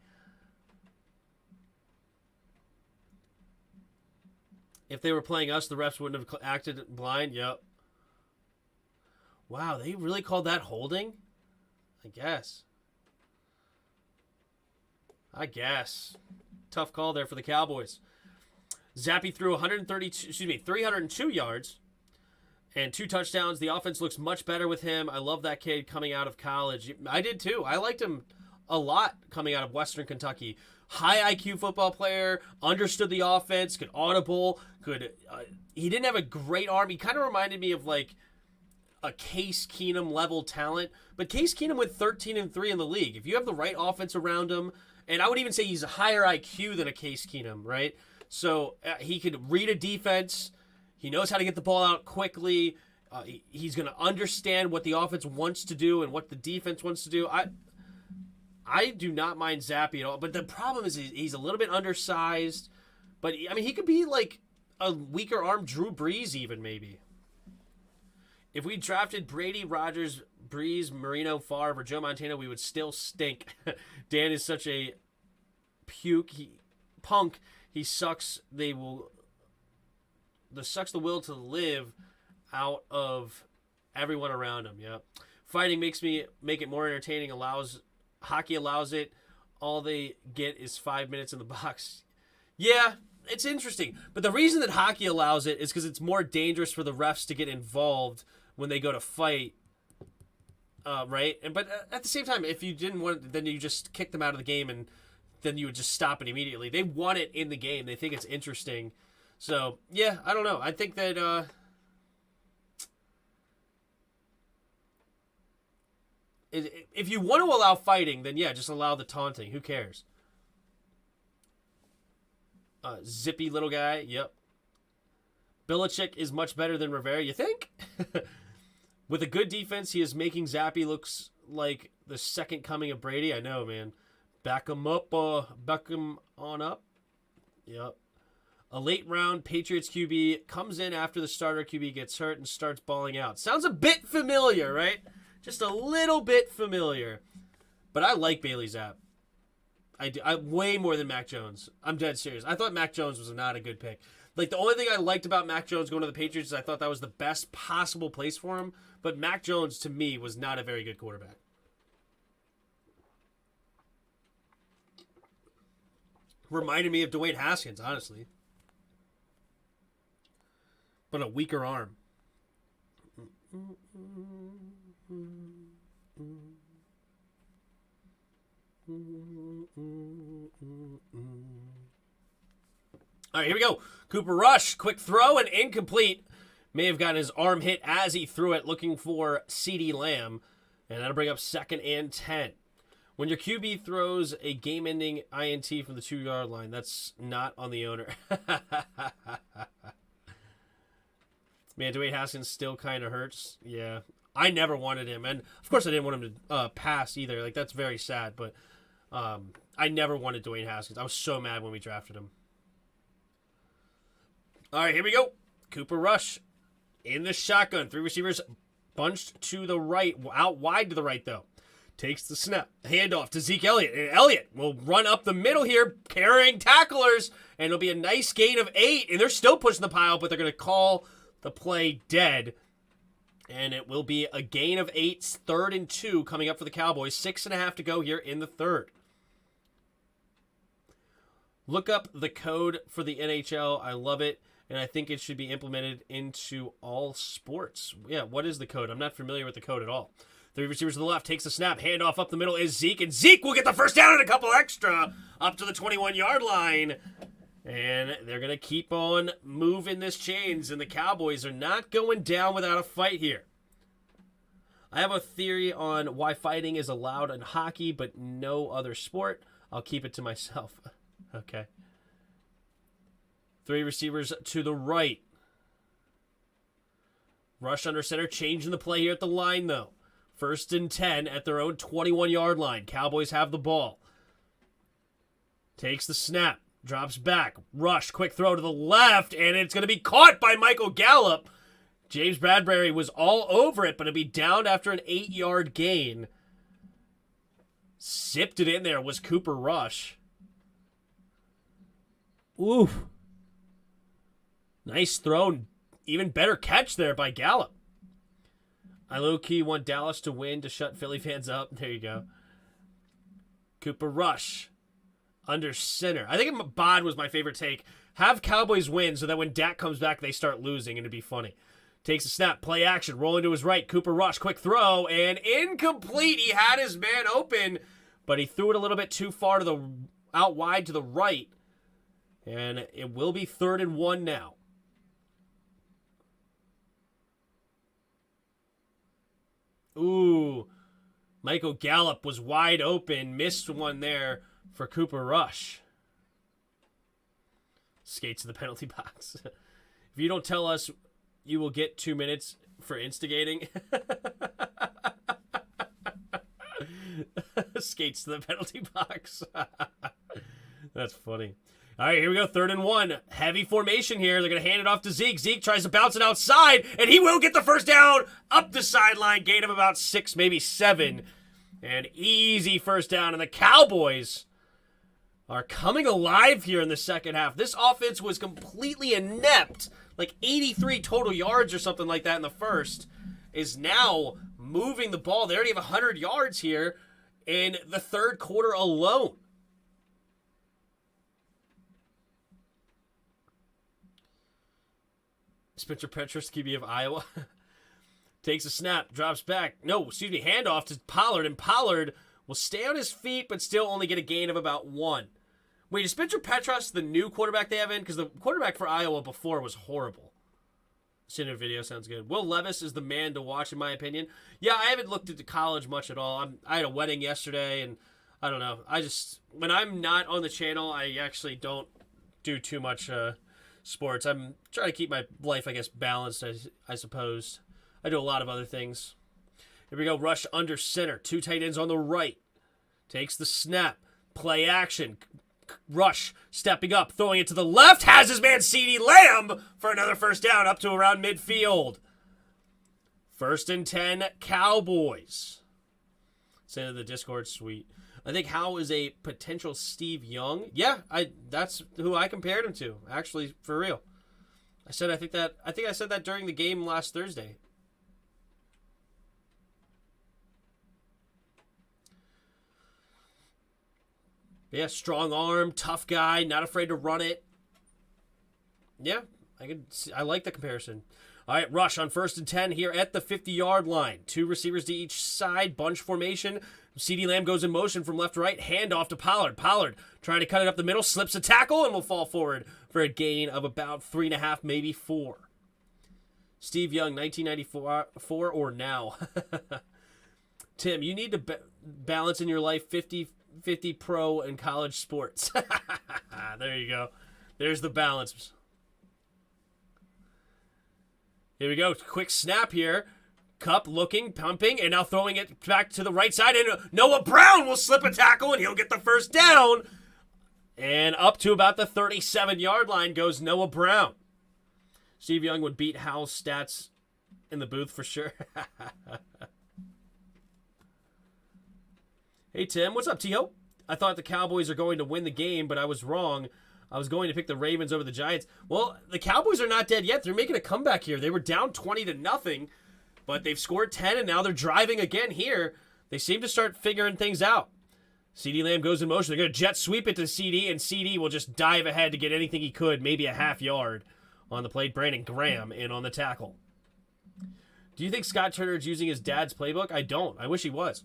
If they were playing us, the refs wouldn't have acted blind. Yep. Wow, they really called that holding? I guess. Tough call there for the Cowboys. Zappy threw 302 yards and 2 touchdowns. The offense looks much better with him. I love that kid coming out of college. I did too. I liked him a lot coming out of Western Kentucky. High IQ football player, understood the offense, could audible, he didn't have a great arm. He kind of reminded me of like a Case Keenum level talent, but Case Keenum went 13-3 in the league. If you have the right offense around him, and I would even say he's a higher IQ than a Case Keenum, right? So he could read a defense. He knows how to get the ball out quickly. He's going to understand what the offense wants to do and what the defense wants to do. I do not mind Zappy at all, but the problem is he's a little bit undersized. But, I mean, he could be like a weaker arm Drew Brees even, maybe. If we drafted Brady, Rodgers, Brees, Marino, Favre, or Joe Montana, we would still stink. Dan is such a punk. He sucks. Sucks the will to live out of everyone around him. Yeah, fighting make it more entertaining. Hockey allows it. All they get is 5 minutes in the box. Yeah, it's interesting. But the reason that hockey allows it is because it's more dangerous for the refs to get involved when they go to fight. Right? But at the same time, if you didn't want it, then you just kick them out of the game and then you would just stop it immediately. They want it in the game. They think it's interesting. So, yeah, I don't know. I think that if you want to allow fighting, then yeah, just allow the taunting. Who cares? Zippy little guy. Yep. Belichick is much better than Rivera, you think? With a good defense, he is making Zappy looks like the second coming of Brady. I know, man. Back him up, back him on up. Yep. A late round Patriots QB comes in after the starter QB gets hurt and starts balling out. Sounds a bit familiar, right? Just a little bit familiar. But I like Bailey Zapp. I do. I way more than Mac Jones. I'm dead serious. I thought Mac Jones was not a good pick. Like, the only thing I liked about Mac Jones going to the Patriots is I thought that was the best possible place for him. But Mac Jones, to me, was not a very good quarterback. Reminded me of Dwayne Haskins, honestly. But a weaker arm. All right, here we go. Cooper Rush, quick throw and incomplete. May have gotten his arm hit as he threw it, looking for CeeDee Lamb. And that'll bring up 2nd and 10. When your QB throws a game-ending INT from the 2-yard line, that's not on the owner. Man, Dwayne Haskins still kind of hurts. Yeah. I never wanted him. And, of course, I didn't want him to pass either. Like, that's very sad. But I never wanted Dwayne Haskins. I was so mad when we drafted him. All right, here we go. Cooper Rush in the shotgun. 3 receivers bunched to the right. Out wide to the right, though. Takes the snap. Handoff to Zeke Elliott. And Elliott will run up the middle here, carrying tacklers. And it'll be a nice gain of 8. And they're still pushing the pile, but they're going to call the play dead. And it will be a gain of 8, 3rd and 2 coming up for the Cowboys. 6.5 to go here in the 3rd. Look up the code for the NHL. I love it. And I think it should be implemented into all sports. Yeah, what is the code? I'm not familiar with the code at all. 3 receivers to the left, takes the snap, handoff up the middle is Zeke, and Zeke will get the first down and a couple extra up to the 21-yard line. And they're going to keep on moving this chains, and the Cowboys are not going down without a fight here. I have a theory on why fighting is allowed in hockey, but no other sport. I'll keep it to myself. Okay. 3 receivers to the right. Rush under center, changing the play here at the line, though. 1st and 10 at their own 21-yard line. Cowboys have the ball. Takes the snap. Drops back. Rush, quick throw to the left, and it's going to be caught by Michael Gallup. James Bradbury was all over it, but it'll be down after an 8-yard gain. Zipped it in there was Cooper Rush. Oof. Nice throw. Even better catch there by Gallup. I low-key want Dallas to win to shut Philly fans up. There you go. Cooper Rush. Under center. I think Bod was my favorite take. Have Cowboys win so that when Dak comes back, they start losing, and it'd be funny. Takes a snap. Play action. Rolling to his right. Cooper Rush. Quick throw. And incomplete. He had his man open, but he threw it a little bit too far to the out wide to the right. And it will be 3rd and 1 now. Ooh. Michael Gallup was wide open. Missed one there for Cooper Rush. Skates to the penalty box. If you don't tell us, you will get 2 minutes for instigating. Skates to the penalty box. That's funny. All right, here we go. 3rd and 1. Heavy formation here. They're going to hand it off to Zeke. Zeke tries to bounce it outside, and he will get the first down up the sideline. Gain of about 6, maybe 7. And easy first down. And the Cowboys are coming alive here in the second half. This offense was completely inept. Like 83 total yards or something like that in the first. Is now moving the ball. They already have 100 yards here in the 3rd quarter alone. Spencer Petras, QB of Iowa, takes a snap, drops back. Handoff to Pollard, and Pollard will stay on his feet, but still only get a gain of about 1. Wait, is Spencer Petras the new quarterback they have in? Because the quarterback for Iowa before was horrible. Seeing a video sounds good. Will Levis is the man to watch, in my opinion. Yeah, I haven't looked into college much at all. I had a wedding yesterday, and I don't know. When I'm not on the channel, I actually don't do too much sports. I'm trying to keep my life, I guess, balanced, I suppose. I do a lot of other things. Here we go. Rush under center. 2 tight ends on the right. Takes the snap. Play action. Rush stepping up, throwing it to the left. Has his man CeeDee Lamb for another first down up to around midfield. 1st and 10, Cowboys. Send to the Discord suite. I think Howe is a potential Steve Young. Yeah, that's who I compared him to. Actually, for real. I think I said that during the game last Thursday. Yeah, strong arm, tough guy, not afraid to run it. Yeah, I like the comparison. All right, Rush on 1st and 10 here at the 50-yard line. 2 receivers to each side, bunch formation. CeeDee Lamb goes in motion from left to right, handoff to Pollard. Pollard trying to cut it up the middle, slips a tackle, and will fall forward for a gain of about 3.5, maybe 4. Steve Young, 1994 or now. Tim, you need to balance in your life 50 pro and college sports. There you go. There's the balance. Here we go. Quick snap here. Cup looking, pumping, and now throwing it back to the right side. And Noah Brown will slip a tackle, and he'll get the first down. And up to about the 37-yard line goes Noah Brown. Steve Young would beat Howe's stats in the booth for sure. Hey, Tim. What's up, T-Ho? I thought the Cowboys are going to win the game, but I was wrong. I was going to pick the Ravens over the Giants. Well, the Cowboys are not dead yet. They're making a comeback here. They were down 20-0, but they've scored 10, and now they're driving again here. They seem to start figuring things out. CeeDee Lamb goes in motion. They're going to jet sweep it to CeeDee, and CeeDee will just dive ahead to get anything he could, maybe a half yard on the play. Brandon Graham in on the tackle. Do you think Scott Turner is using his dad's playbook? I don't. I wish he was.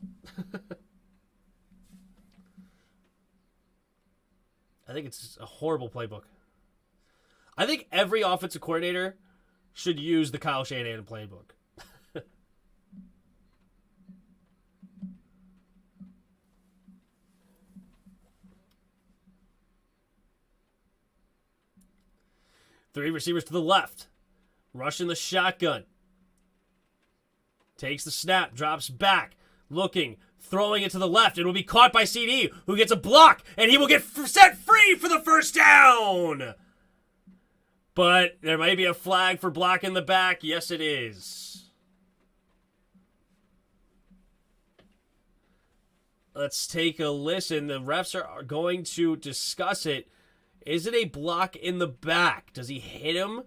I think it's a horrible playbook. I think every offensive coordinator should use the Kyle Shanahan playbook. 3 receivers to the left. Rushing the shotgun. Takes the snap, drops back, looking, throwing it to the left. It will be caught by CeeDee, who gets a block, and he will get set free for the first down. But there might be a flag for blocking the back. Yes, it is. Let's take a listen. The refs are going to discuss it. Is it a block in the back? Does he hit him?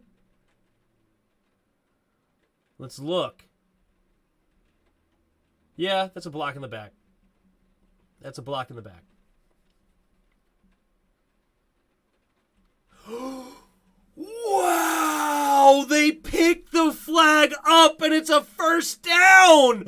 Let's look. Yeah, that's a block in the back. That's a block in the back. Wow! They picked the flag up and it's a first down!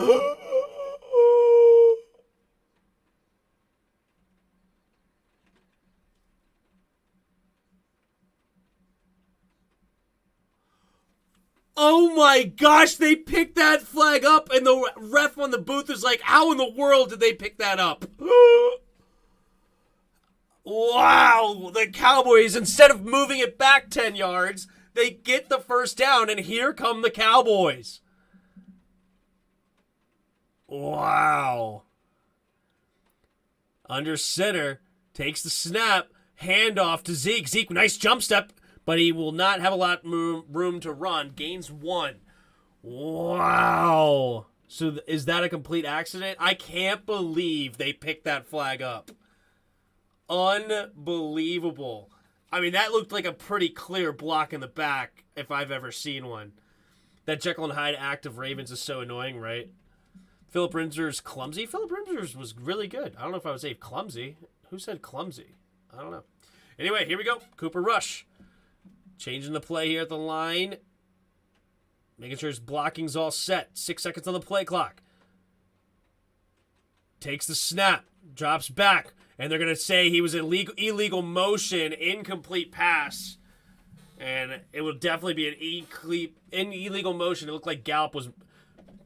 Oh my gosh, they picked that flag up, and the ref on the booth is like, how in the world did they pick that up? Wow, the Cowboys, instead of moving it back 10 yards, they get the first down, and here come the Cowboys. Wow. Under center, takes the snap, handoff to Zeke. Zeke, nice jump step. But he will not have a lot room to run. Gains 1. Wow. So is that a complete accident? I can't believe they picked that flag up. Unbelievable. I mean, that looked like a pretty clear block in the back if I've ever seen one. That Jekyll and Hyde act of Ravens is so annoying, right? Philip Rivers clumsy? Philip Rivers was really good. I don't know if I would say clumsy. Who said clumsy? I don't know. Anyway, here we go. Cooper Rush. Changing the play here at the line. Making sure his blocking's all set. 6 seconds on the play clock. Takes the snap. Drops back. And they're going to say he was illegal motion, incomplete pass. And it will definitely be an illegal motion. It looked like Gallup was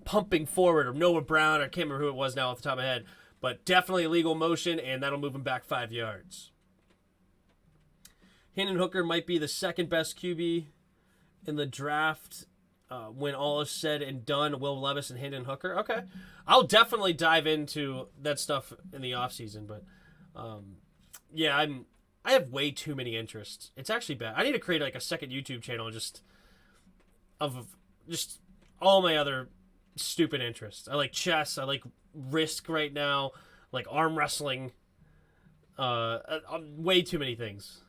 pumping forward, or Noah Brown, I can't remember who it was now off the top of my head. But definitely illegal motion, and that'll move him back 5 yards. Hendon Hooker might be the second best QB in the draft when all is said and done. Will Levis and Hendon Hooker. Okay. I'll definitely dive into that stuff in the offseason, but yeah, I have way too many interests. It's actually bad. I need to create like a second YouTube channel of all my other stupid interests. I like chess. I like Risk right now. Like arm wrestling. Way too many things.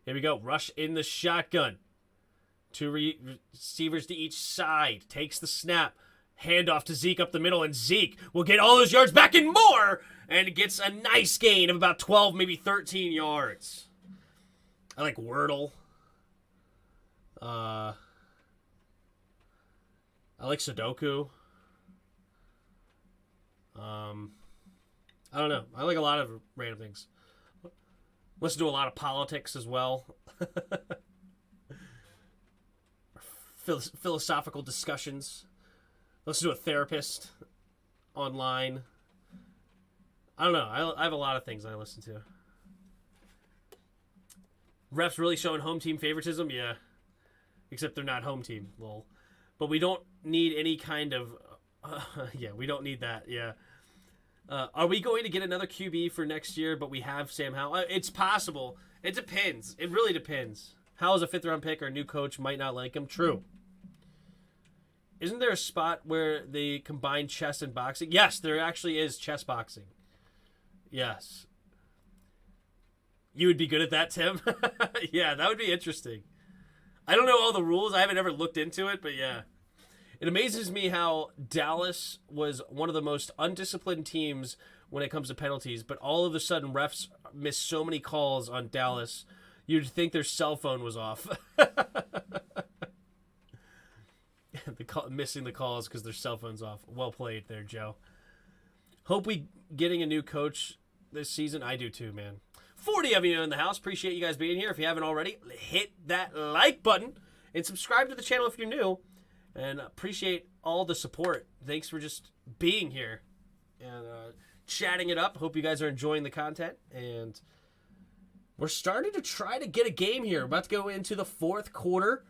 Here we go. Rush in the shotgun. Two receivers to each side. Takes the snap. Handoff to Zeke up the middle, and Zeke will get all those yards back and more, and gets a nice gain of about 12, maybe 13 yards. I like Wordle. I like Sudoku. I don't know. I like a lot of random things. Listen to a lot of politics as well. Philosophical discussions. Listen to a therapist online. I don't know. I have a lot of things I listen to. Refs really showing home team favoritism? Yeah. Except they're not home team. Lol. But we don't need any kind of... yeah, we don't need that. Yeah. Are we going to get another QB for next year, but we have Sam Howell? It's possible. It depends. It really depends. Howell's a fifth-round pick. Our new coach might not like him. True. Isn't there a spot where they combine chess and boxing? Yes, there actually is chess boxing. Yes. You would be good at that, Tim? Yeah, that would be interesting. I don't know all the rules. I haven't ever looked into it, but yeah. It amazes me how Dallas was one of the most undisciplined teams when it comes to penalties, but all of a sudden refs miss so many calls on Dallas, you'd think their cell phone was off. Missing the calls because their cell phone's off. Well played there, Joe. Hope we getting a new coach this season. I do too, man. 40 of you in the house. Appreciate you guys being here. If you haven't already, hit that like button and subscribe to the channel if you're new. And appreciate all the support. Thanks for just being here and chatting it up. Hope you guys are enjoying the content. And we're starting to try to get a game here. We're about to go into the fourth quarter.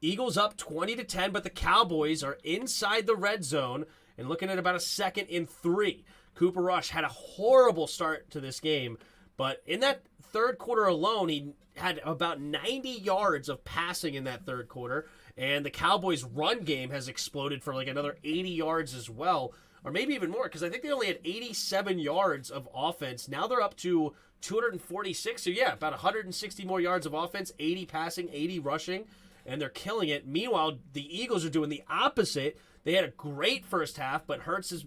Eagles up 20-10, but the Cowboys are inside the red zone and looking at about a 2nd and 3. Cooper Rush had a horrible start to this game, but in that third quarter alone, he had about 90 yards of passing in that third quarter, and the Cowboys' run game has exploded for like another 80 yards as well, or maybe even more, because I think they only had 87 yards of offense. Now they're up to 246, so yeah, about 160 more yards of offense, 80 passing, 80 rushing, and they're killing it. Meanwhile, the Eagles are doing the opposite. They had a great first half, but Hurts is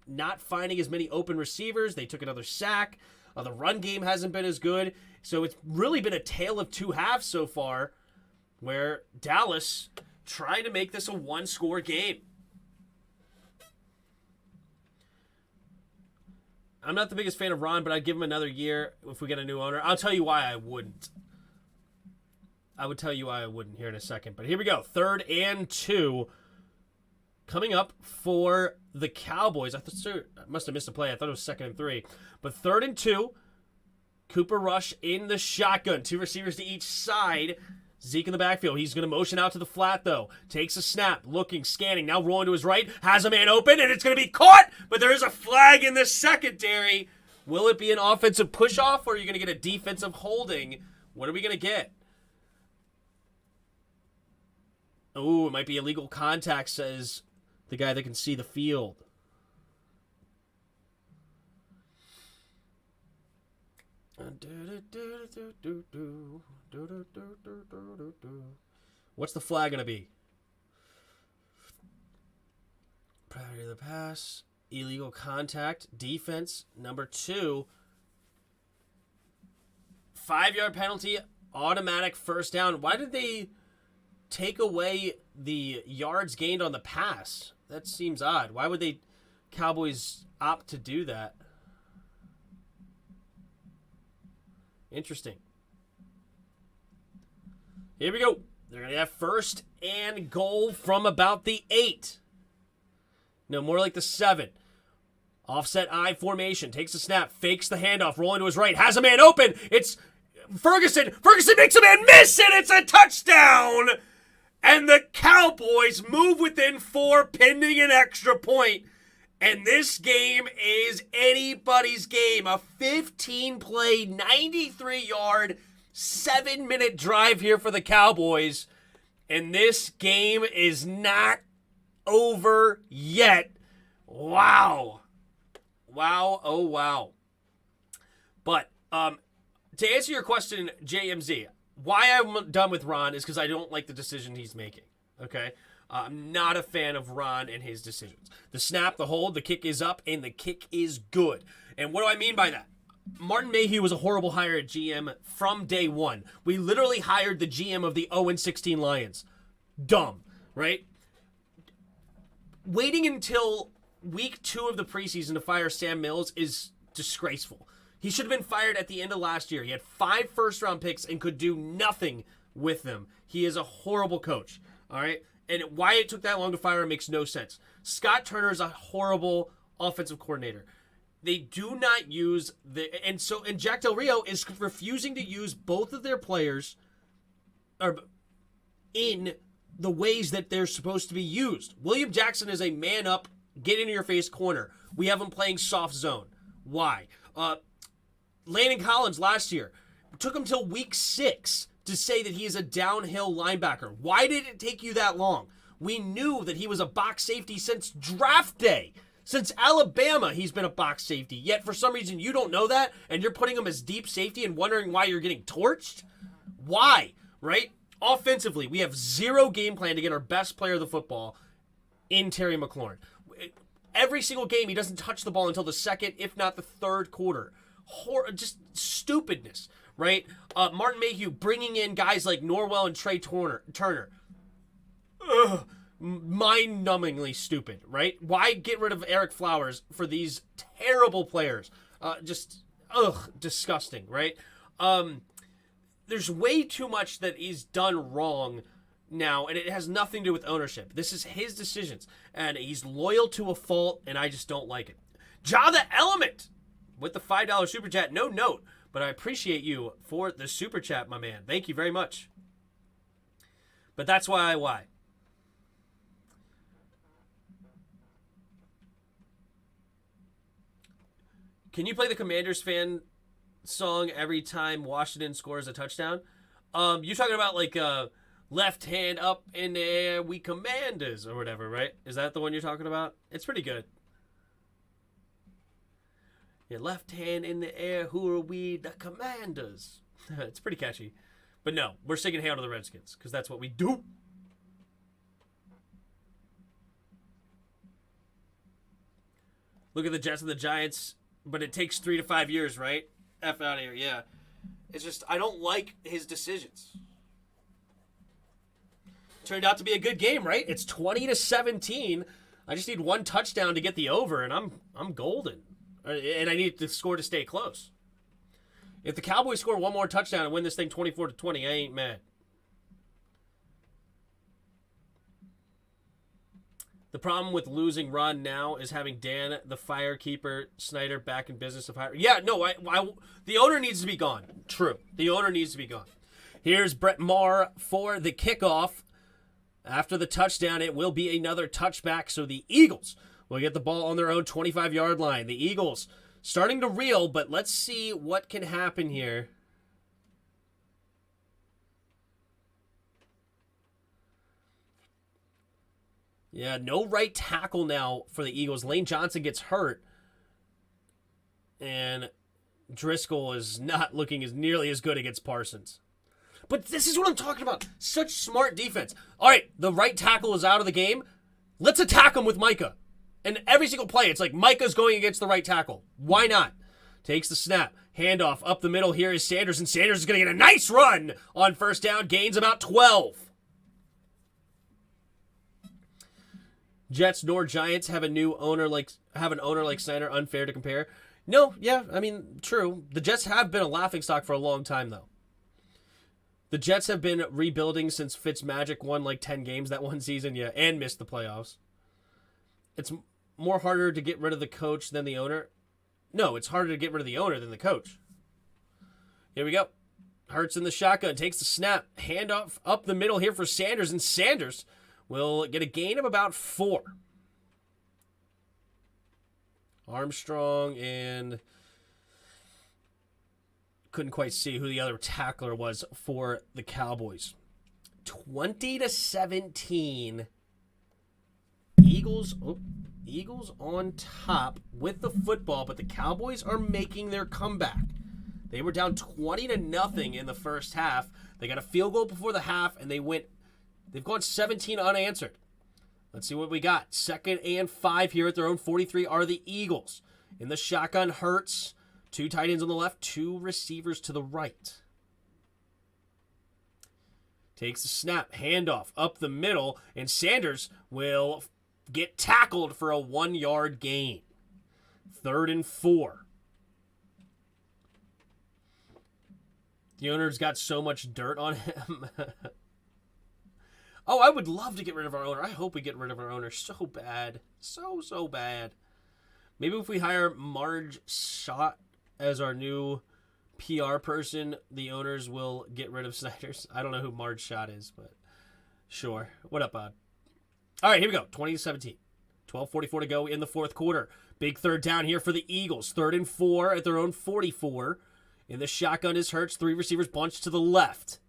not finding as many open receivers. They took another sack. The run game hasn't been as good. So it's really been a tale of two halves so far, where Dallas trying to make this a one-score game. I'm not the biggest fan of Ron, but I'd give him another year if we get a new owner. I'll tell you why I wouldn't. I would tell you why I wouldn't here in a second. But here we go. 3rd and 2 coming up for the Cowboys. I must have missed a play. I thought it was 2nd and 3. But 3rd and 2. Cooper Rush in the shotgun. 2 receivers to each side. Zeke in the backfield. He's going to motion out to the flat, though. Takes a snap. Looking, scanning. Now rolling to his right. Has a man open, and it's going to be caught. But there is a flag in the secondary. Will it be an offensive push-off, or are you going to get a defensive holding? What are we going to get? Oh, it might be illegal contact, says the guy that can see the field. What's the flag going to be? Priority of the pass, illegal contact, defense, number 2. 5-yard penalty, automatic first down. Why did they take away the yards gained on the pass? That seems odd. Why would they Cowboys opt to do that? Interesting. Here we go. They're going to have 1st and goal from about the 8. No, more like the 7. Offset I formation. Takes a snap. Fakes the handoff. Rolling to his right. Has a man open. It's Ferguson makes a man miss, and it's a touchdown! And the Cowboys move within 4 pending an extra point. And this game is anybody's game. A 15-play, 93-yard, 7-minute drive here for the Cowboys. And this game is not over yet. Wow. Wow, oh wow. But to answer your question, JMZ, why I'm done with Ron is because I don't like the decision he's making, okay? I'm not a fan of Ron and his decisions. The snap, the hold, the kick is up, and the kick is good. And what do I mean by that? Martin Mayhew was a horrible hire at GM from day one. We literally hired the GM of the 0-16 Lions. Dumb, right? Waiting until week 2 of the preseason to fire Sam Mills is disgraceful. He should have been fired at the end of last year. He had 5 first-round picks and could do nothing with them. He is a horrible coach, all right? And why it took that long to fire him makes no sense. Scott Turner is a horrible offensive coordinator. They do not use and Jack Del Rio is refusing to use both of their players in the ways that they're supposed to be used. William Jackson is a man-up, get-in-your-face corner. We have him playing soft zone. Why? Landon Collins last year took him till week 6 to say that he is a downhill linebacker. Why did it take you that long? We knew that he was a box safety since draft day. Since Alabama, he's been a box safety. Yet for some reason you don't know that, and you're putting him as deep safety and wondering why you're getting torched? Why? Right? Offensively, we have zero game plan to get our best player of the football in Terry McLaurin. Every single game, he doesn't touch the ball until the second, if not the third quarter. Just stupidness, right? Martin Mayhew bringing in guys like Norwell and Trey Turner. Ugh, mind-numbingly stupid, right? Why get rid of Eric Flowers for these terrible players? Disgusting, right? There's way too much that he's done wrong now, and it has nothing to do with ownership. This is his decisions, and he's loyal to a fault, and I just don't like it. Ja the Element with the $5 super chat. No note, but I appreciate you for the super chat, my man. Thank you very much. But that's why. Can you play the Commanders fan song every time Washington scores a touchdown? You're talking about like left hand up in the air, we Commanders or whatever, right? Is that the one you're talking about? It's pretty good. Your left hand in the air, who are we? The Commanders. It's pretty catchy. But no, we're singing Hail to the Redskins, because that's what we do. Look at the Jets and the Giants, but it takes 3 to 5 years, right? F out of here, yeah. It's just, I don't like his decisions. Turned out to be a good game, right? It's 20-17. I just need one touchdown to get the over, and I'm golden. And I need the score to stay close. If the Cowboys score one more touchdown and win this thing 24-20, I ain't mad. The problem with losing Ron now is having Dan, the firekeeper, Snyder back in business of hiring. Yeah, no, the owner needs to be gone. True. The owner needs to be gone. Here's Brett Maher for the kickoff. After the touchdown, it will be another touchback, so the Eagles will get the ball on their own 25-yard line. The Eagles starting to reel, but let's see what can happen here. Yeah, no right tackle now for the Eagles. Lane Johnson gets hurt. And Driscoll is not looking as nearly as good against Parsons. But this is what I'm talking about. Such smart defense. All right, the right tackle is out of the game. Let's attack him with Micah. And every single play, it's like Micah's going against the right tackle. Why not? Takes the snap. Handoff up the middle. Here is Sanders, and Sanders is going to get a nice run on first down. Gains about 12. Jets nor Giants have an owner like Snyder. Unfair to compare. No, yeah, I mean, true. The Jets have been a laughingstock for a long time, though. The Jets have been rebuilding since Fitzmagic won like 10 games that one season, yeah, and missed the playoffs. It's more harder to get rid of the coach than the owner. No, it's harder to get rid of the owner than the coach. Here we go. Hurts in the shotgun, takes the snap, handoff up the middle here for Sanders, and Sanders will get a gain of about 4. Armstrong and couldn't quite see who the other tackler was for the Cowboys. 20-17. Eagles on top with the football, but the Cowboys are making their comeback. They were down 20-0 in the first half. They got a field goal before the half, and they've gone 17 unanswered. Let's see what we got. 2nd and 5 here at their own 43 are the Eagles. In the shotgun, Hurts. 2 tight ends on the left, 2 receivers to the right. Takes the snap, handoff up the middle, and Sanders will get tackled for a 1-yard gain. 3rd and 4. The owner's got so much dirt on him. Oh, I would love to get rid of our owner. I hope we get rid of our owner so bad. So bad. Maybe if we hire Marge Schott as our new PR person, the owners will get rid of Snyder's. I don't know who Marge Schott is, but sure. What up, bud? All right, here we go. 20-17. 12:44 to go in the fourth quarter. Big third down here for the Eagles. 3rd and 4 at their own 44. In the shotgun is Hurts. 3 receivers bunched to the left.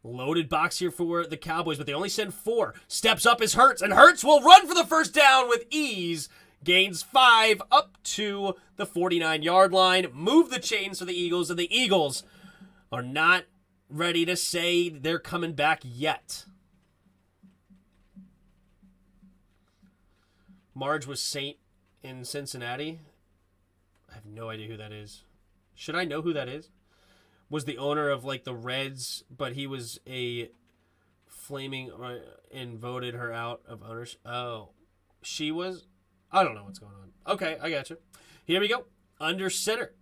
Loaded box here for the Cowboys, but they only send 4. Steps up is Hurts, and Hurts will run for the first down with ease. Gains 5 up to the 49-yard line. Move the chains for the Eagles, and the Eagles are not ready to say they're coming back yet. Marge was Saint in Cincinnati. I have no idea who that is. Should I know who that is? Was the owner of like the Reds, but he was a flaming and voted her out of ownership. Oh, she was. I don't know what's going on. Okay, I got you. Here we go. Under center.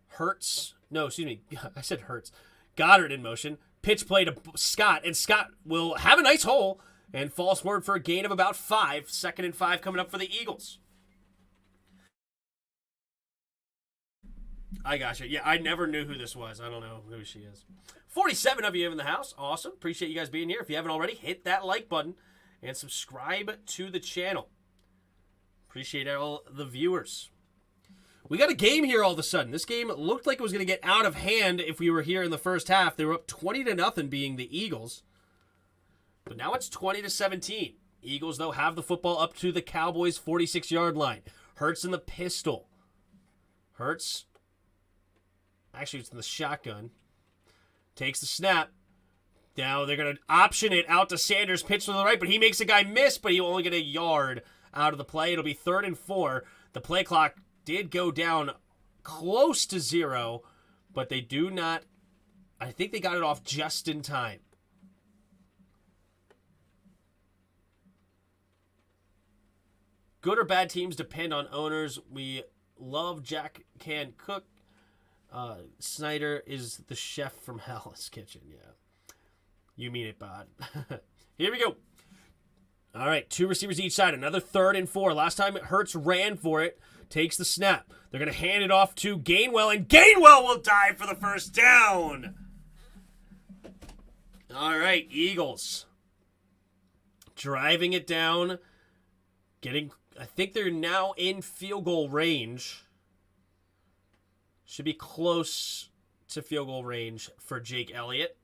Hurts. No, excuse me. I said Hurts. Goddard in motion. Pitch play to Scott, and Scott will have a nice hole and falls forward for a gain of about 5. 2nd and 5 coming up for the Eagles. I got you. Yeah, I never knew who this was. I don't know who she is. 47 of you in the house. Awesome. Appreciate you guys being here. If you haven't already, hit that like button and subscribe to the channel. Appreciate all the viewers. We got a game here all of a sudden. This game looked like it was going to get out of hand if we were here in the first half. They were up 20-0 being the Eagles. But now it's 20-17. Eagles, though, have the football up to the Cowboys' 46-yard line. Hurts in the pistol. Hurts. Actually, it's in the shotgun. Takes the snap. Now they're going to option it out to Sanders. Pitch to the right, but he makes a guy miss, but he'll only get a yard out of the play. It'll be 3rd and 4. The play clock did go down close to 0, but they do not. I think they got it off just in time. Good or bad teams depend on owners. We love Jack Can Cook. Snyder is the chef from Hell's Kitchen. Yeah. You mean it, bud. Here we go. All right, 2 receivers each side. Another 3rd and 4. Last time Hurts ran for it. Takes the snap. They're going to hand it off to Gainwell, and Gainwell will dive for the first down. All right, Eagles. Driving it down. I think they're now in field goal range. Should be close to field goal range for Jake Elliott.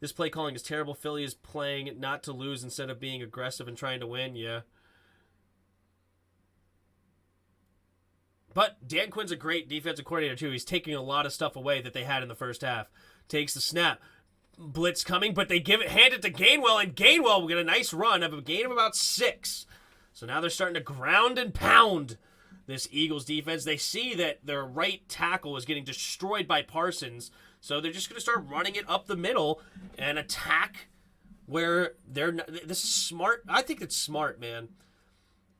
This play calling is terrible. Philly is playing not to lose instead of being aggressive and trying to win. Yeah. But Dan Quinn's a great defensive coordinator, too. He's taking a lot of stuff away that they had in the first half. Takes the snap. Blitz coming, but they hand it to Gainwell, and Gainwell will get a nice run of a gain of about 6. So now they're starting to ground and pound this Eagles defense. They see that their right tackle is getting destroyed by Parsons, so they're just going to start running it up the middle and attack where they're not. This is smart. I think it's smart, man.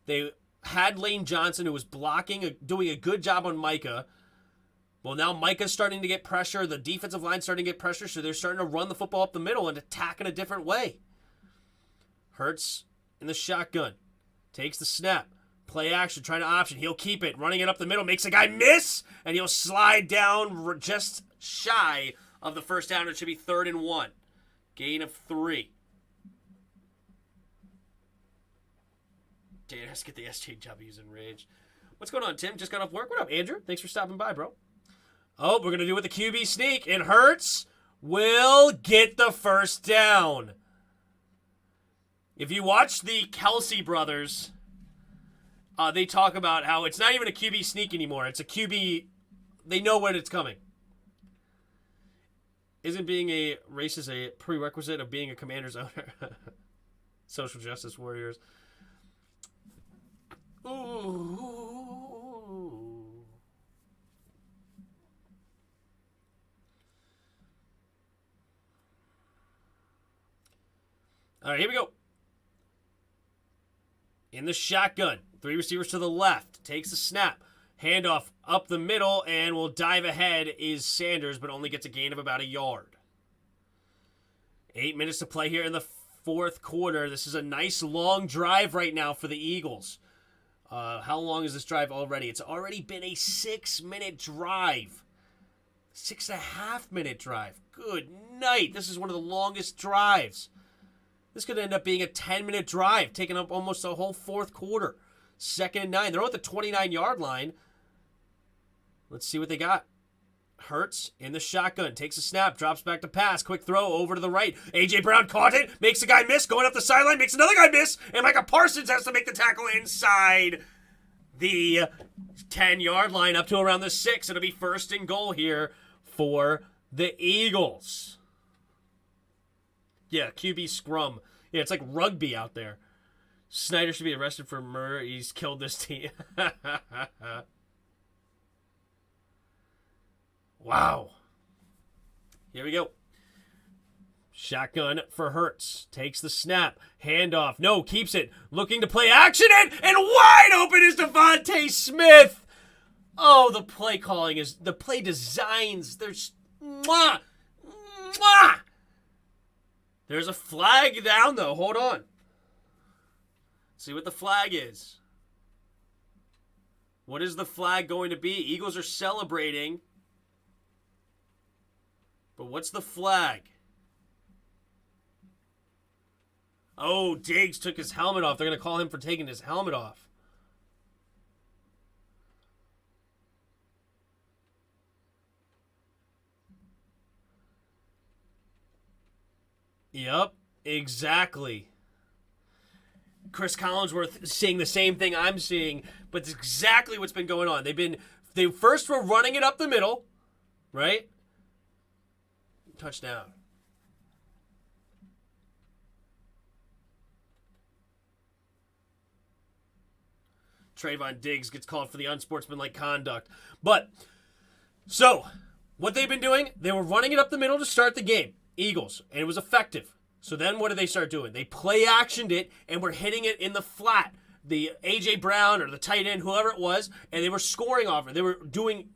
They had Lane Johnson, who was blocking, doing a good job on Micah. Well, now Micah's starting to get pressure. The defensive line's starting to get pressure, so they're starting to run the football up the middle and attack in a different way. Hurts in the shotgun. Takes the snap. Play action, trying to option. He'll keep it, running it up the middle, makes a guy miss, and he'll slide down just shy of the first down. It should be 3rd and 1. Gain of 3. Dan has to get the SJWs in range. What's going on, Tim? Just got off work. What up, Andrew? Thanks for stopping by, bro. Oh, we're going to do with the QB sneak. And Hurts will get the first down. If you watch the Kelsey brothers, they talk about how it's not even a QB sneak anymore. It's a QB. They know when it's coming. Isn't being a racist a prerequisite of being a Commander's owner? Social justice warriors. Ooh. All right, here we go. In the shotgun. 3 receivers to the left. Takes the snap. Handoff up the middle, and will dive ahead is Sanders, but only gets a gain of about a yard. 8 minutes to play here in the 4th quarter. This is a nice long drive right now for the Eagles. How long is this drive already? It's already been a 6-minute drive. 6.5-minute drive. Good night. This is one of the longest drives. This could end up being a 10-minute drive, taking up almost the whole 4th quarter. 2nd and 9. They're at the 29-yard line. Let's see what they got. Hurts in the shotgun. Takes a snap. Drops back to pass. Quick throw over to the right. A.J. Brown caught it. Makes a guy miss. Going up the sideline. Makes another guy miss. And Micah Parsons has to make the tackle inside the 10-yard line up to around the 6. It'll be 1st and goal here for the Eagles. Yeah, QB scrum. Yeah, it's like rugby out there. Snyder should be arrested for murder. He's killed this team. Wow. Here we go. Shotgun for Hurts. Takes the snap. Handoff. No, keeps it. Looking to play action and wide open is Devontae Smith. Oh, the play calling is, the play designs. There's, mwah, mwah. There's a flag down though. Hold on. See what the flag is. What is the flag going to be? Eagles are celebrating. But what's the flag? Oh, Diggs took his helmet off. They're going to call him for taking his helmet off. Yep, exactly. Chris Collinsworth seeing the same thing I'm seeing, but it's exactly what's been going on. They first were running it up the middle, right? Touchdown. Trayvon Diggs gets called for the unsportsmanlike conduct. But, so, what they've been doing, they were running it up the middle to start the game, Eagles, and it was effective. So then what did they start doing? They play-actioned it and were hitting it in the flat. The A.J. Brown or the tight end, whoever it was, and they were scoring off it. They were doing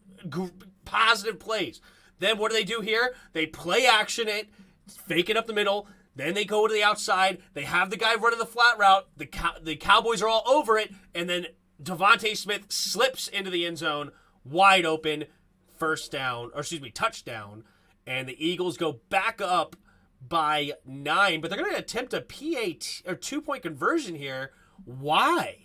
positive plays. Then what do they do here? They play-action it, fake it up the middle. Then they go to the outside. They have the guy running the flat route. The Cowboys are all over it. And then Devontae Smith slips into the end zone, wide open, touchdown. And the Eagles go back up by 9. But they're going to attempt a PAT or 2-point conversion here. Why?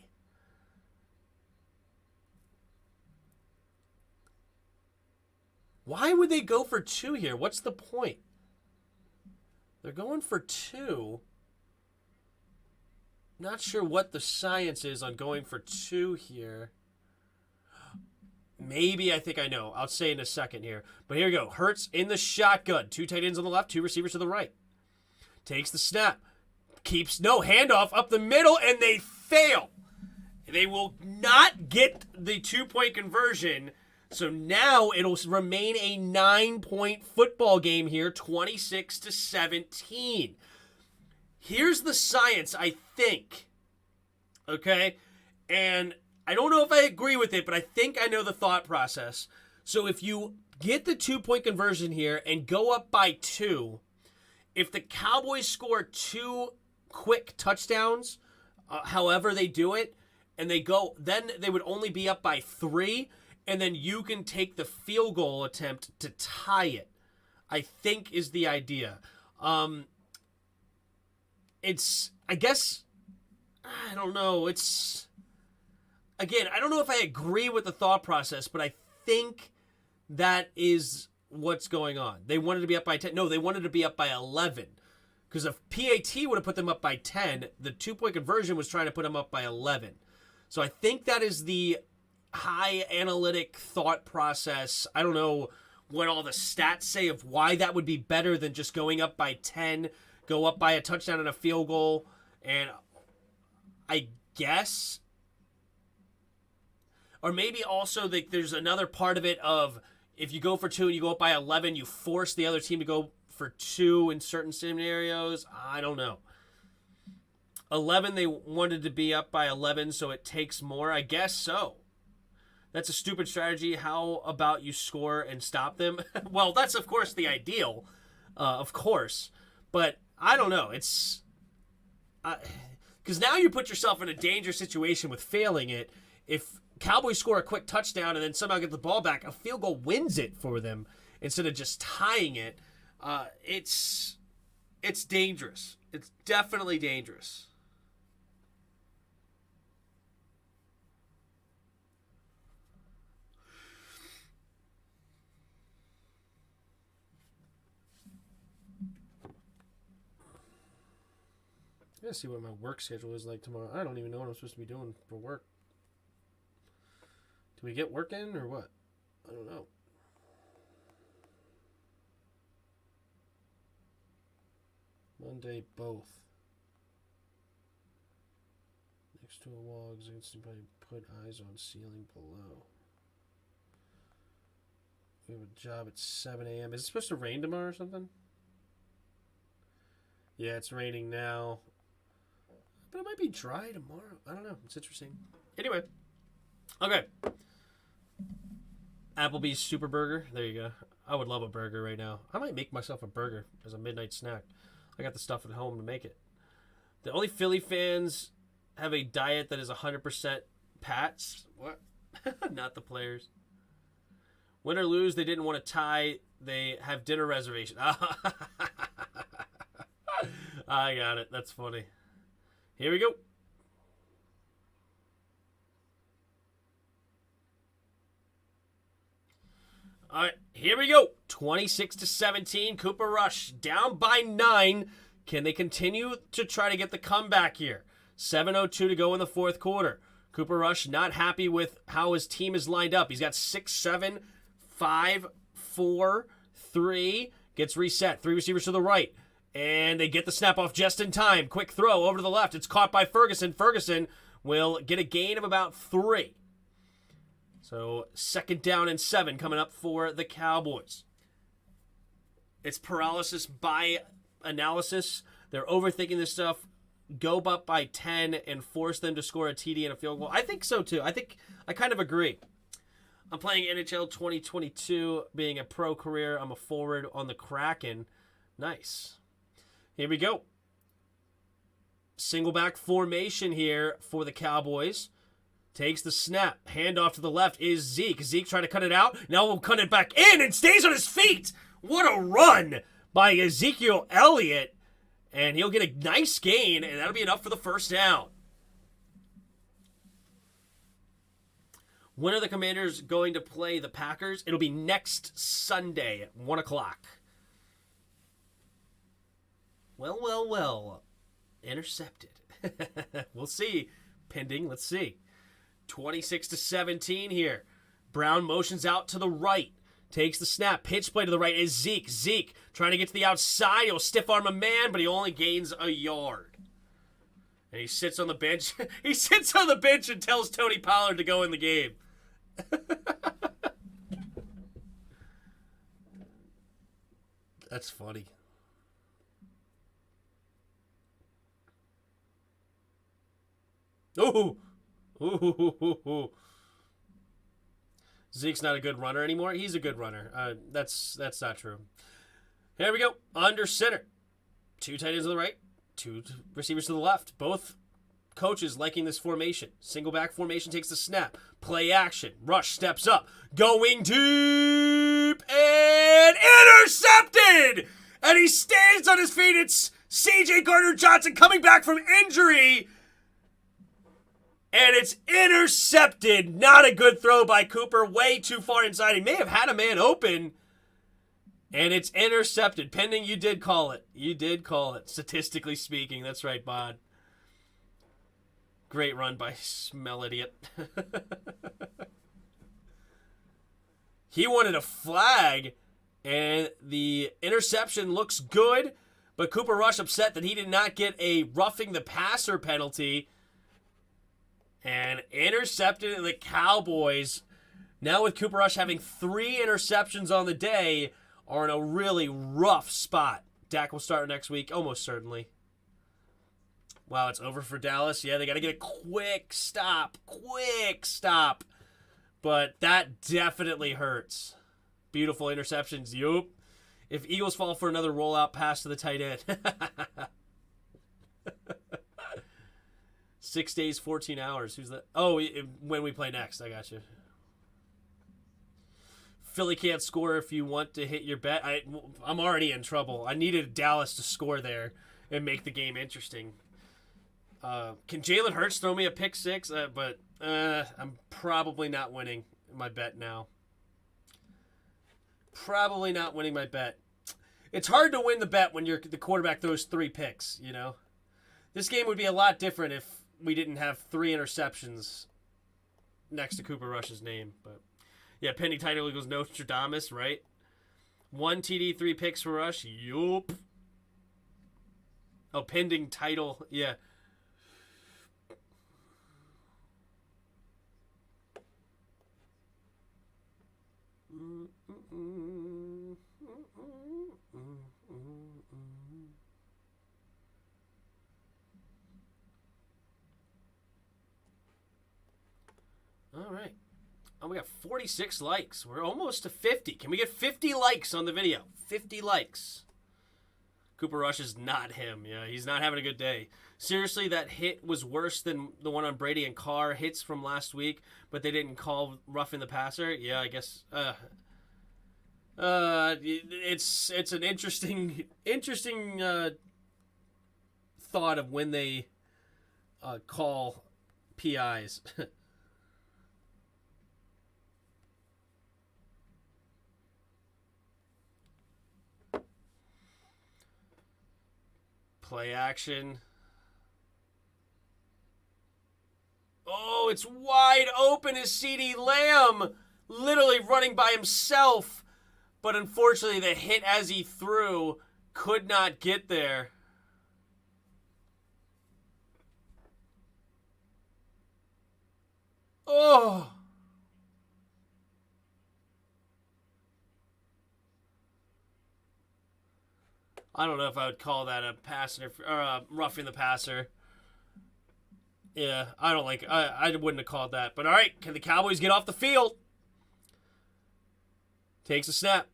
Why would they go for 2 here? What's the point? They're going for 2. Not sure what the science is on going for 2 here. Maybe I think I know. I'll say in a second here. But here we go. Hurts in the shotgun. 2 tight ends on the left, 2 receivers to the right. Takes the snap. Handoff up the middle, and they fail. They will not get the 2-point conversion. So now it'll remain a 9-point football game here, 26-17. Here's the science, I think. Okay? And I don't know if I agree with it, but I think I know the thought process. So if you get the 2-point conversion here and go up by 2, if the Cowboys score 2 quick touchdowns, however they do it, and then they would only be up by 3, and then you can take the field goal attempt to tie it, I think is the idea. It's, I guess, I don't know. It's, again, I don't know if I agree with the thought process, but I think that is what's going on. They wanted to be up by 10. No, they wanted to be up by 11. Because if PAT would have put them up by 10, the 2-point conversion was trying to put them up by 11. So I think that is the high analytic thought process. I don't know what all the stats say of why that would be better than just going up by 10, go up by a touchdown and a field goal. And I guess, or maybe also there's another part of it of if you go for 2 and you go up by 11, you force the other team to go for 2 in certain scenarios. I don't know. 11, they wanted to be up by 11, so it takes more. I guess so. That's a stupid strategy. How about you score and stop them? Well, that's, of course, the ideal. Of course. But I don't know. It's... because now you put yourself in a dangerous situation with failing it. If Cowboys score a quick touchdown and then somehow get the ball back, a field goal wins it for them instead of just tying it. It's dangerous. It's definitely dangerous. I gotta see what my work schedule is like tomorrow. I don't even know what I'm supposed to be doing for work. Do we get work in or what? I don't know. Monday, both. Next to a wall, somebody put eyes on ceiling below. We have a job at 7 a.m. Is it supposed to rain tomorrow or something? Yeah, it's raining now. But it might be dry tomorrow. I don't know. It's interesting. Anyway. Okay. Applebee's Super Burger. There you go. I would love a burger right now. I might make myself a burger as a midnight snack. I got the stuff at home to make it. The only Philly fans have a diet that is 100% Pats. What? Not the players. Win or lose, they didn't want to tie. They have dinner reservation. I got it. That's funny. Here we go. All right, here we go. 26-17. Cooper Rush down by 9. Can they continue to try to get the comeback here? 7:02 to go in the fourth quarter. Cooper Rush not happy with how his team is lined up. He's got 6, 7, 5, 4, 3. Gets reset. 3 receivers to the right. And they get the snap off just in time. Quick throw over to the left. It's caught by Ferguson. Ferguson will get a gain of about 3. So 2nd down and 7 coming up for the Cowboys. It's paralysis by analysis. They're overthinking this stuff. Go up by 10 and force them to score a TD and a field goal. I think so too. I kind of agree. I'm playing NHL 2022, being a pro career. I'm a forward on the Kraken. Nice. Here we go. Single back formation here for the Cowboys. Takes the snap. Handoff to the left is Zeke. Zeke trying to cut it out. Now we'll cut it back in and stays on his feet. What a run by Ezekiel Elliott. And he'll get a nice gain, and that'll be enough for the first down. When are the Commanders going to play the Packers? It'll be next Sunday at 1 o'clock. Well. Intercepted. We'll see. Pending. Let's see. 26-17 here. Brown motions out to the right. Takes the snap. Pitch play to the right is Zeke. Zeke trying to get to the outside. He'll stiff arm a man, but he only gains a yard. And he sits on the bench. He sits on the bench and tells Tony Pollard to go in the game. That's funny. Ooh. Zeke's not a good runner anymore. He's a good runner. That's not true. Here we go. Under center. 2 tight ends to the right. 2 receivers to the left. Both coaches liking this formation. Single back formation takes the snap. Play action. Rush steps up. Going deep. And intercepted! And he stands on his feet. It's C.J. Gardner-Johnson coming back from injury. And it's intercepted. Not a good throw by Cooper. Way too far inside. He may have had a man open. And it's intercepted. Pending, you did call it. You did call it. Statistically speaking. That's right, Bod. Great run by Smell Idiot. He wanted a flag. And the interception looks good. But Cooper Rush upset that he did not get a roughing the passer penalty. And intercepted the Cowboys. Now with Cooper Rush having 3 interceptions on the day, are in a really rough spot. Dak will start next week, almost certainly. Wow, it's over for Dallas. Yeah, they got to get a quick stop. Quick stop. But that definitely hurts. Beautiful interceptions. Yup. If Eagles fall for another rollout pass to the tight end. 6 days, 14 hours. Who's that? Oh, when we play next. I got you. Philly can't score if you want to hit your bet. I'm already in trouble. I needed Dallas to score there and make the game interesting. Can Jalen Hurts throw me a pick 6? But I'm probably not winning my bet now. Probably not winning my bet. It's hard to win the bet when the quarterback throws 3 picks, you know? This game would be a lot different if we didn't have 3 interceptions next to Cooper Rush's name. But yeah, pending title equals Nostradamus, right? 1 TD, 3 picks for Rush. Yup. Oh, pending title. Yeah. All right. Oh, we got 46 likes. We're almost to 50. Can we get 50 likes on the video? 50 likes. Cooper Rush is not him. Yeah, he's not having a good day. Seriously, that hit was worse than the one on Brady and Carr hits from last week, but they didn't call roughing the passer. Yeah, I guess. It's an interesting thought of when they call PIs. Play action. Oh, it's wide open as CeeDee Lamb. Literally running by himself. But unfortunately, the hit as he threw could not get there. Oh. I don't know if I would call that a passer or roughing the passer. Yeah, I don't like. I wouldn't have called that. But all right, can the Cowboys get off the field? Takes a snap,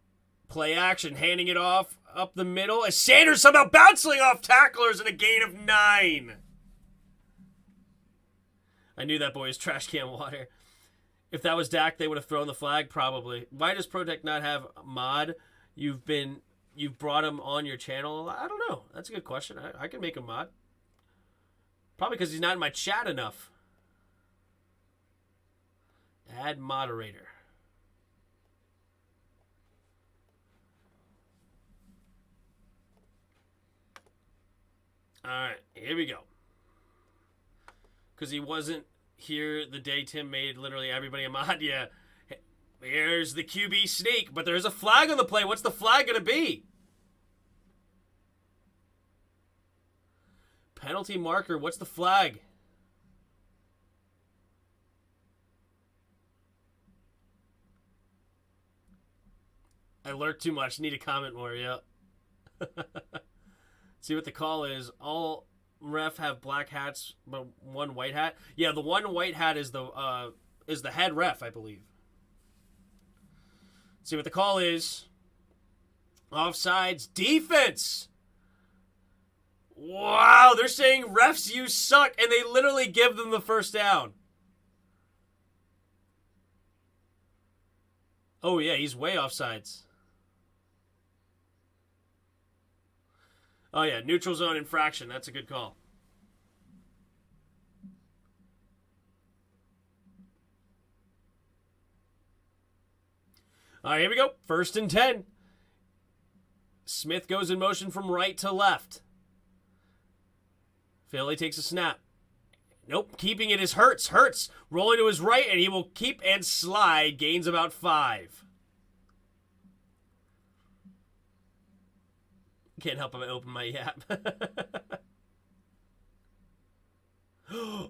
play action, handing it off up the middle as Sanders somehow bouncing off tacklers in a gain of 9. I knew that boy was trash can water. If that was Dak, they would have thrown the flag probably. Why does ProTech not have mod? You've brought him on your channel. I don't know. That's a good question. I can make him mod. Probably because he's not in my chat enough. Add moderator. All right, here we go. Because he wasn't here the day Tim made literally everybody a mod. Yeah. Here's the QB sneak, but there's a flag on the play. What's the flag going to be? Penalty marker. What's the flag? I lurk too much. Need to comment more, yeah. See what the call is. All ref have black hats, but one white hat. Yeah, the one white hat is the head ref, I believe. See what the call is. Offsides. Defense. Wow, they're saying refs, you suck, and they literally give them the first down. Oh, yeah, he's way offsides. Oh, yeah, neutral zone infraction. That's a good call. All right, here we go. 1st and 10. Smith goes in motion from right to left. Philly takes a snap. Nope, keeping it is Hurts. Hurts rolling to his right, and he will keep and slide. Gains about 5. Can't help but open my app.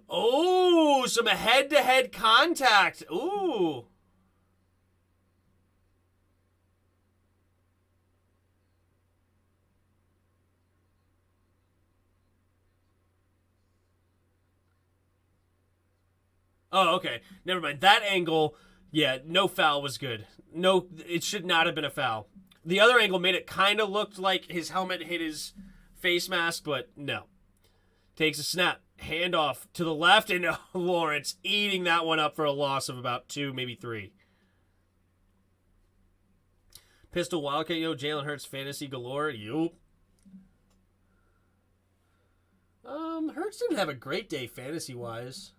Oh, some head-to-head contact. Ooh. Oh, okay. Never mind. That angle, yeah, no foul was good. No, it should not have been a foul. The other angle made it kind of looked like his helmet hit his face mask, but no. Takes a snap. Handoff to the left, and Lawrence eating that one up for a loss of about 2, maybe 3. Pistol Wildcat, yo, Jalen Hurts fantasy galore. Yup. Hurts didn't have a great day fantasy-wise.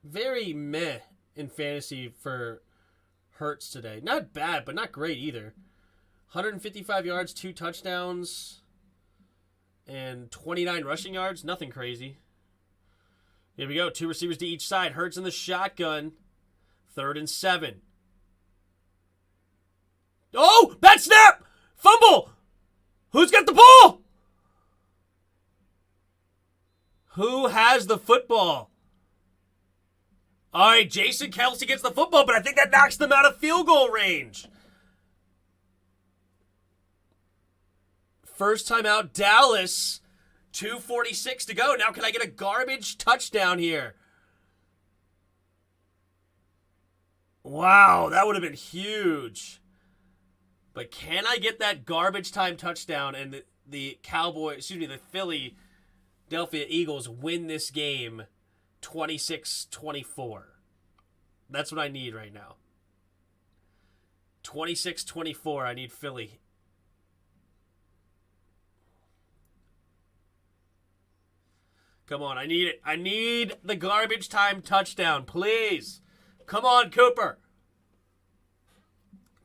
Very meh in fantasy for Hurts today. Not bad, but not great either. 155 yards, 2 touchdowns, and 29 rushing yards. Nothing crazy. Here we go. 2 receivers to each side. Hurts in the shotgun. 3rd and 7. Oh, bad snap! Fumble! Who's got the ball? Who has the football? All right, Jason Kelce gets the football, but I think that knocks them out of field goal range. First time out, Dallas. 2:46 to go. Now can I get a garbage touchdown here? Wow, that would have been huge. But can I get that garbage time touchdown and the Philadelphia Eagles win this game 26-24? That's what I need right now. 26-24, I need Philly. Come on, I need it. I need the garbage time touchdown, please. Come on, Cooper.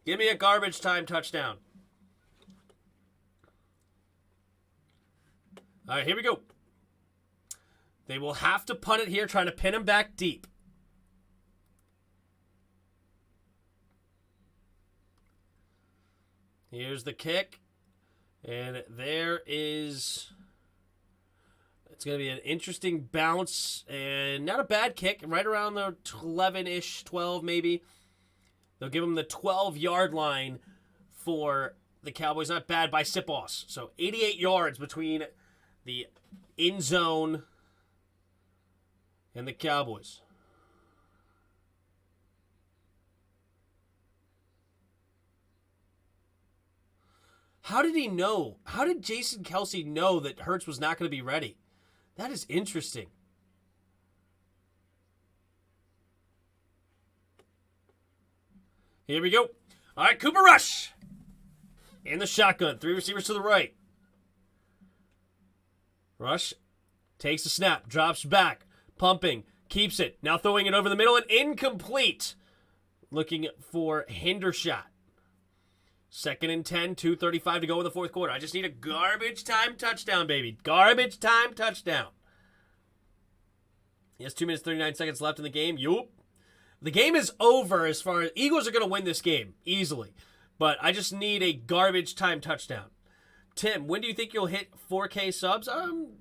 Give me a garbage time touchdown. All right, here we go. They will have to punt it here, trying to pin him back deep. Here's the kick. And there is... It's going to be an interesting bounce and not a bad kick. Right around the 11-ish, 12 maybe. They'll give him the 12-yard line for the Cowboys. Not bad by Sipos. So 88 yards between the end zone and the Cowboys. How did he know? How did Jason Kelce know that Hurts was not going to be ready? That is interesting. Here we go. All right, Cooper Rush. In the shotgun. 3 receivers to the right. Rush takes the snap. Drops back. Pumping. Keeps it. Now throwing it over the middle and incomplete. Looking for Hendershot. 2nd and 10, 2:35 to go in the 4th quarter. I just need a garbage time touchdown, baby. Garbage time touchdown. Yes, 2 minutes, 39 seconds left in the game. Yup. The game is over as far as... Eagles are going to win this game easily. But I just need a garbage time touchdown. Tim, when do you think you'll hit 4K subs?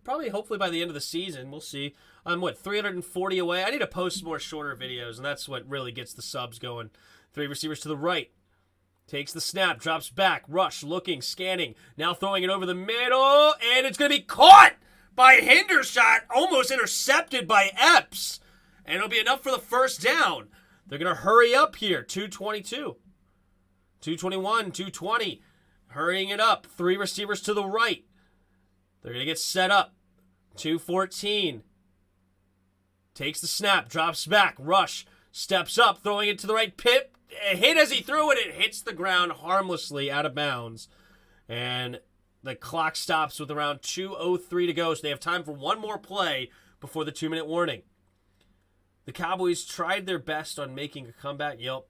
Probably, hopefully by the end of the season. We'll see. I'm, 340 away? I need to post more shorter videos, and that's what really gets the subs going. 3 receivers to the right. Takes the snap, drops back, Rush looking, scanning, now throwing it over the middle, and it's going to be caught by Hendershot, almost intercepted by Epps, and it'll be enough for the first down. They're going to hurry up here, 2:22, 2:21, 2:20, hurrying it up. 3 receivers to the right. They're going to get set up. 2-14. Takes the snap, drops back, rush, steps up, throwing it to the right. Pip, hit as he threw it. It hits the ground harmlessly out of bounds. And the clock stops with around 2:03 to go, so they have time for one more play before the 2-minute warning. The Cowboys tried their best on making a comeback. Yep.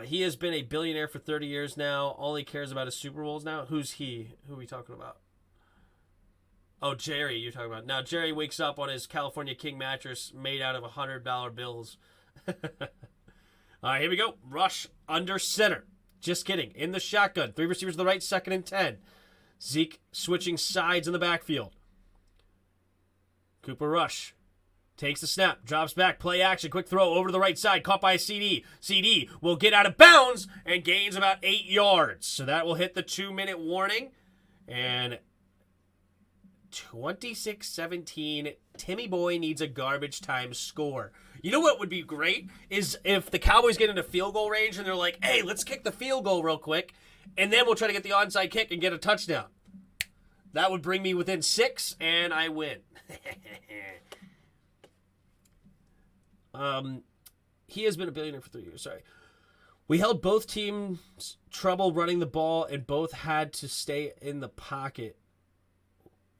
He has been a billionaire for 30 years now. All he cares about is Super Bowls now. Who's he? Who are we talking about? Oh, Jerry, you're talking about. Now, Jerry wakes up on his California King mattress made out of $100 bills. All right, here we go. Rush under center. Just kidding. In the shotgun. 3 receivers to the right, 2nd and 10. Zeke switching sides in the backfield. Cooper Rush takes the snap, drops back, play action, quick throw over to the right side, caught by CD. CD will get out of bounds and gains about 8 yards. So that will hit the 2-minute warning. And 26-17, Timmy Boy needs a garbage time score. You know what would be great is if the Cowboys get into field goal range and they're like, hey, let's kick the field goal real quick, and then we'll try to get the onside kick and get a touchdown. That would bring me within 6, and I win. He has been a billionaire for 3 years. Sorry. We held both teams trouble running the ball, and both had to stay in the pocket.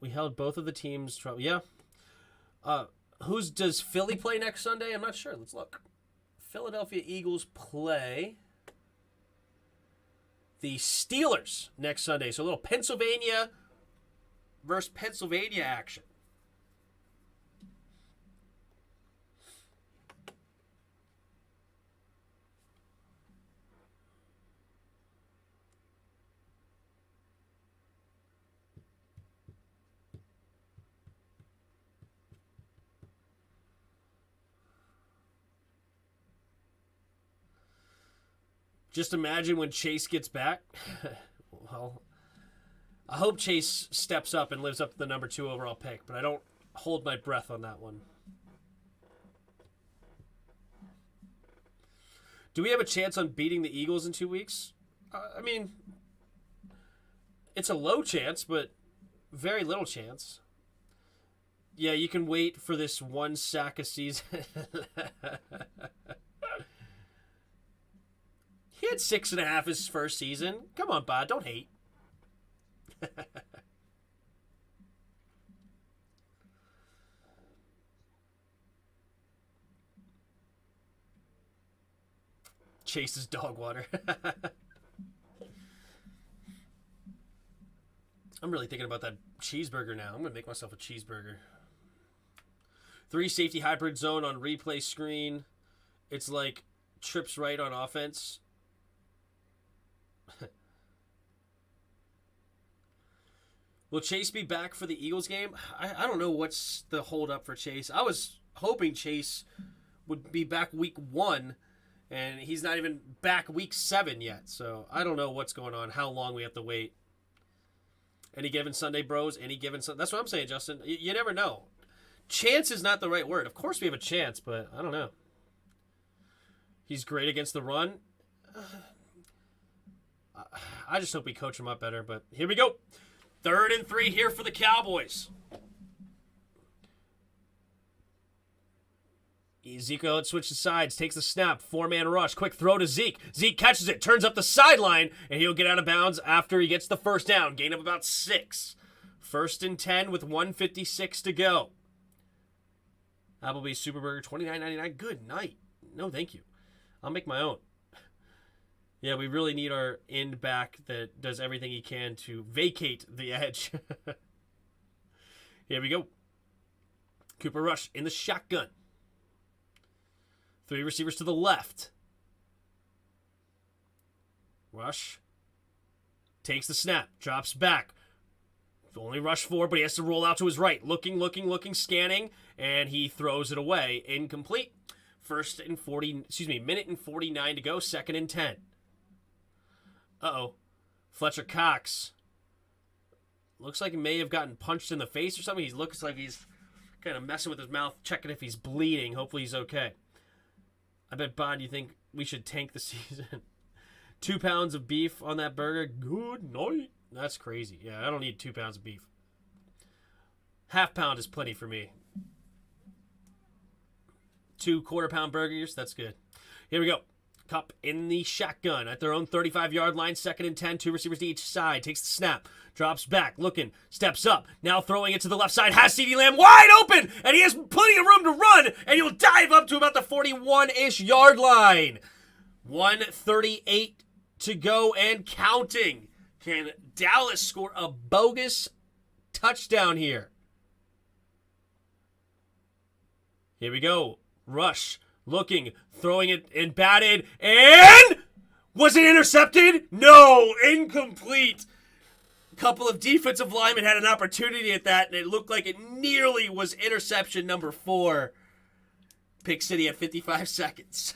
We held both of the teams trouble. Yeah. Does Philly play next Sunday? I'm not sure. Let's look. Philadelphia Eagles play the Steelers next Sunday. So a little Pennsylvania versus Pennsylvania action. Just imagine when Chase gets back. Well, I hope Chase steps up and lives up to the number 2 overall pick, but I don't hold my breath on that one. Do we have a chance on beating the Eagles in 2 weeks? I mean, it's a low chance, but very little chance. Yeah, you can wait for this 1 sack a season. He had 6.5 his first season. Come on, Bod, don't hate. Chase's dog water. I'm really thinking about that cheeseburger now. I'm going to make myself a cheeseburger. 3 safety hybrid zone on replay screen. It's like trips right on offense. Will Chase be back for the Eagles game? I don't know what's the hold up for Chase. I was hoping Chase would be back week 1, and he's not even back week 7 yet. So I don't know what's going on, how long we have to wait. Any given Sunday, bros. Any given Sunday. That's what I'm saying, Justin. You never know. Chance is not the right word. Of course we have a chance, but I don't know. He's great against the run. I just hope we coach him up better, but here we go. 3rd and 3 here for the Cowboys. Ezekiel switches sides, takes the snap, 4-man rush, quick throw to Zeke. Zeke catches it, turns up the sideline, and he'll get out of bounds after he gets the first down. Gain of about 6. 1st and 10 with 1:56 to go. Applebee's Superburger, $29.99. Good night. No, thank you. I'll make my own. Yeah, we really need our end back that does everything he can to vacate the edge. Here we go. Cooper Rush in the shotgun. 3 receivers to the left. Rush takes the snap, drops back. Only rush 4, but he has to roll out to his right. Looking, scanning, and he throws it away. Incomplete. Minute and 49 to go. 2nd and 10. Uh-oh. Fletcher Cox. Looks like he may have gotten punched in the face or something. He looks like he's kind of messing with his mouth, checking if he's bleeding. Hopefully he's okay. I bet, Bod, you think we should tank the season. 2 pounds of beef on that burger. Good night. That's crazy. Yeah, I don't need 2 pounds of beef. Half pound is plenty for me. 2 quarter-pound burgers, that's good. Here we go. Cup in the shotgun at their own 35-yard line. 2nd and 10. 2 receivers to each side. Takes the snap. Drops back. Looking. Steps up. Now throwing it to the left side. Has CeeDee Lamb wide open. And he has plenty of room to run. And he'll dive up to about the 41-ish yard line. 1:38 to go and counting. Can Dallas score a bogus touchdown here? Here we go. Rush. Looking, throwing it and batted, and was it intercepted? No, incomplete. A couple of defensive linemen had an opportunity at that, and it looked like it nearly was interception number 4. Pick City at 55 seconds.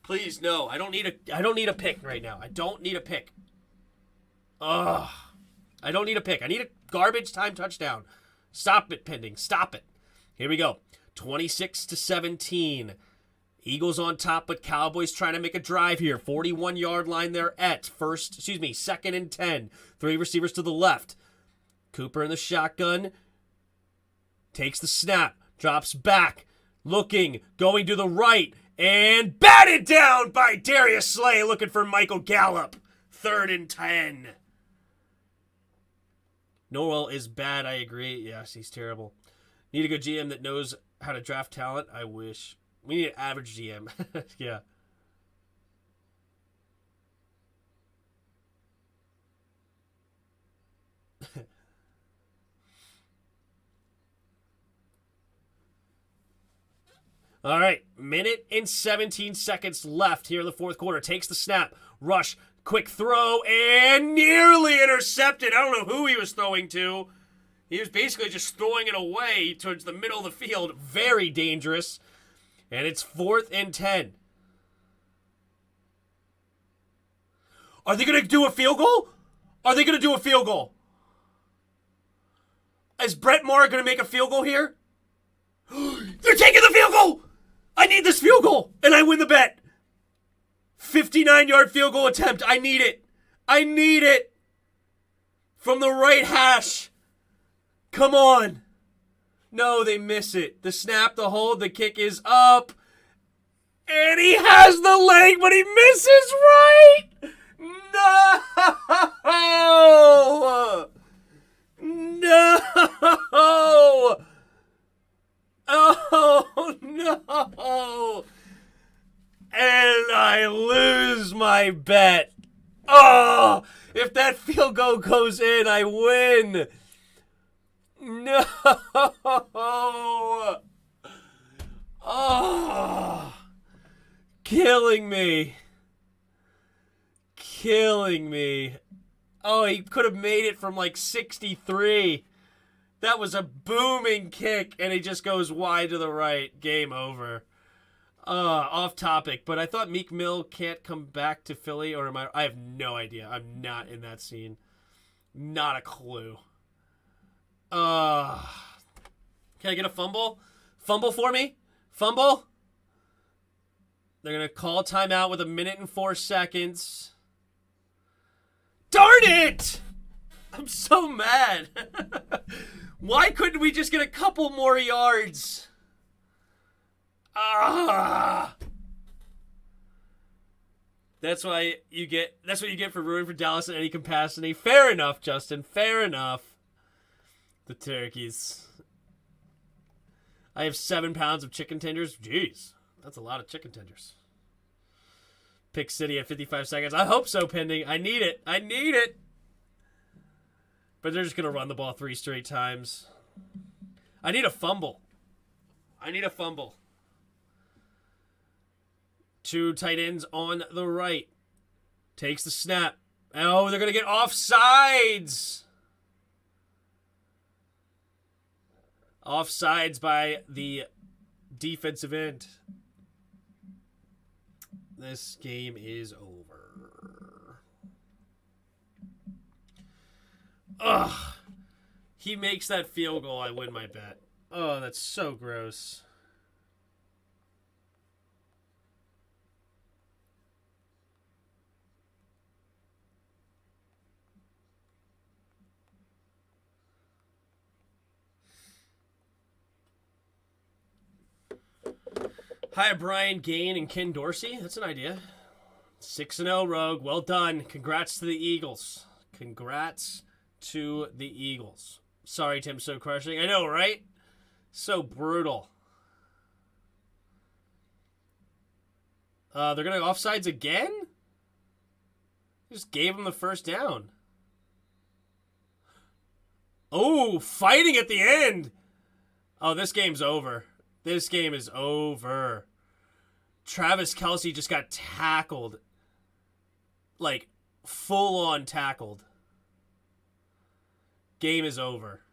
Please, no. I don't need a pick right now. I don't need a pick. Ugh. I don't need a pick. I need a garbage time touchdown. Stop it, pending. Stop it. Here we go. 26-17. Eagles on top, but Cowboys trying to make a drive here. 41-yard line they're at. 2nd and 10. 3 receivers to the left. Cooper in the shotgun. Takes the snap. Drops back. Looking. Going to the right. And batted down by Darius Slay looking for Michael Gallup. 3rd and 10. Norwell is bad, I agree. Yes, he's terrible. Need a good GM that knows how to draft talent. I wish. We need an average GM. Yeah. All right. Minute and 17 seconds left here in the 4th quarter. Takes the snap. Rush. Quick throw. And nearly intercepted. I don't know who he was throwing to. He was basically just throwing it away towards the middle of the field. Very dangerous. And it's 4th and 10. Are they going to do a field goal? Are they going to do a field goal? Is Brett Maher going to make a field goal here? They're taking the field goal! I need this field goal, and I win the bet. 59-yard field goal attempt. I need it. I need it. From the right hash. Come on. No, they miss it. The snap, the hold, the kick is up. And he has the leg, but he misses right. No. No. Oh, no. And I lose my bet. Oh, if that field goal goes in, I win. No! Oh! Killing me. Killing me. Oh, he could have made it from like 63. That was a booming kick, and he just goes wide to the right. Game over. Off topic, but I thought Meek Mill can't come back to Philly, or am I have no idea. I'm not in that scene. Not a clue. Can I get a fumble? Fumble for me? Fumble? They're going to call timeout with 1 minute and 4 seconds. Darn it! I'm so mad. Why couldn't we just get a couple more yards? That's what you get for rooting for Dallas in any capacity. Fair enough, Justin. Fair enough. The turkeys. I have 7 pounds of chicken tenders. Jeez, that's a lot of chicken tenders. Pick City at 55 seconds. I hope so, pending. I need it. I need it. But they're just going to run the ball 3 straight times. I need a fumble. I need a fumble. 2 tight ends on the right. Takes the snap. Oh, they're going to get offsides. Offsides by the defensive end. This game is over. Ugh. He makes that field goal, I win my bet. Oh, that's so gross. Hi, Brian Gain and Ken Dorsey. That's an idea. 6-0, Rogue. Well done. Congrats to the Eagles. Congrats to the Eagles. Sorry, Tim, so crushing. I know, right? So brutal. They're going to offsides again? Just gave him the first down. Oh, fighting at the end. Oh, this game's over. This game is over. Travis Kelce just got tackled. Like, full-on tackled. Game is over.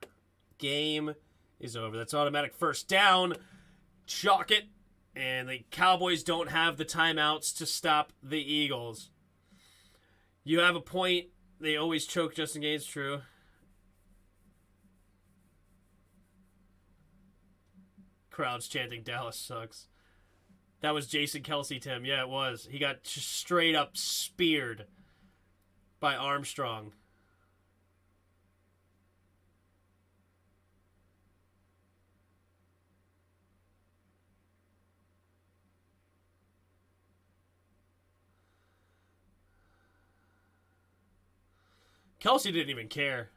Game is over. That's automatic first down. Chalk it. And the Cowboys don't have the timeouts to stop the Eagles. You have a point. They always choke just in case. True. Crowds chanting Dallas sucks. That was Jason Kelce, Tim. Yeah, it was. He got straight up speared by Armstrong. Kelce didn't even care.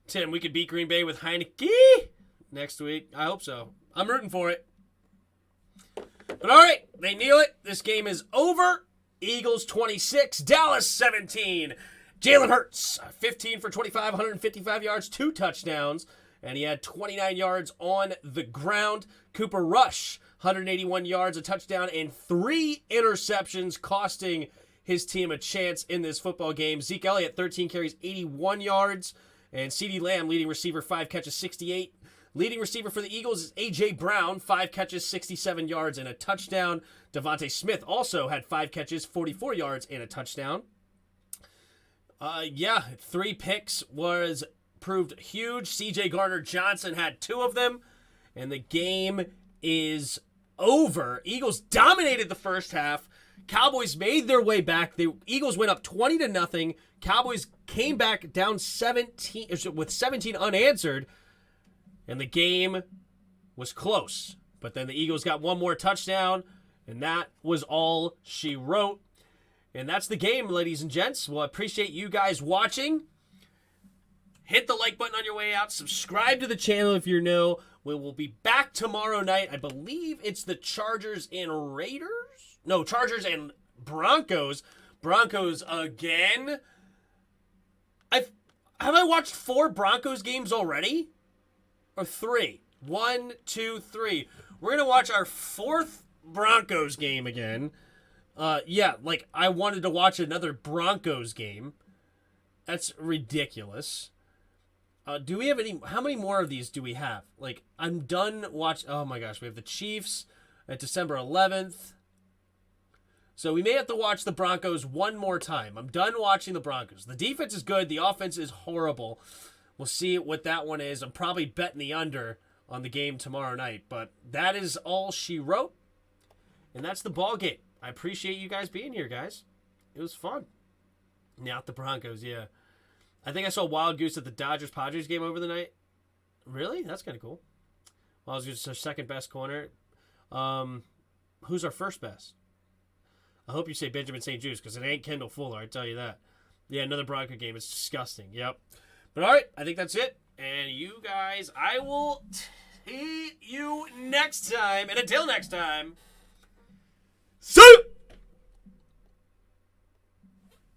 Tim, we could beat Green Bay with Heineke next week. I hope so. I'm rooting for it. But all right, they kneel it. This game is over. Eagles 26, Dallas 17. Jalen Hurts, 15 for 25, 155 yards, 2 touchdowns. And he had 29 yards on the ground. Cooper Rush, 181 yards, a touchdown, and 3 interceptions, costing his team a chance in this football game. Zeke Elliott, 13 carries, 81 yards. And CeeDee Lamb, leading receiver, 5 catches, 68. Leading receiver for the Eagles is A.J. Brown, 5 catches, 67 yards, and a touchdown. Devontae Smith also had 5 catches, 44 yards, and a touchdown. 3 picks was proved huge. C.J. Gardner-Johnson had 2 of them, and the game is over. Eagles dominated the first half. Cowboys made their way back. The Eagles went up 20-0. Cowboys came back down 17 with 17 unanswered, and the game was close. But then the Eagles got one more touchdown, and that was all she wrote. And that's the game, ladies and gents. Well, I appreciate you guys watching. Hit the like button on your way out. Subscribe to the channel if you're new. We will be back tomorrow night. I believe it's the Chargers and Raiders. No, Chargers and Broncos. Broncos again. Have I watched 4 Broncos games already? Or 3? 1, 2, 3. We're going to watch our 4th Broncos game again. I wanted to watch another Broncos game. That's ridiculous. Do we have any... How many more of these do we have? I'm done watching... Oh my gosh, we have the Chiefs at December 11th. So we may have to watch the Broncos one more time. I'm done watching the Broncos. The defense is good. The offense is horrible. We'll see what that one is. I'm probably betting the under on the game tomorrow night. But that is all she wrote. And that's the ball game. I appreciate you guys being here, guys. It was fun. Not the Broncos, yeah. I think I saw Wild Goose at the Dodgers-Padres game over the night. Really? That's kind of cool. Wild Goose is our second best corner. Who's our first best? I hope you say Benjamin St. Juste, because it ain't Kendall Fuller, I tell you that. Yeah, another Bronco game. It's disgusting. Yep. But all right, I think that's it. And you guys, I will see you next time. And until next time, see you!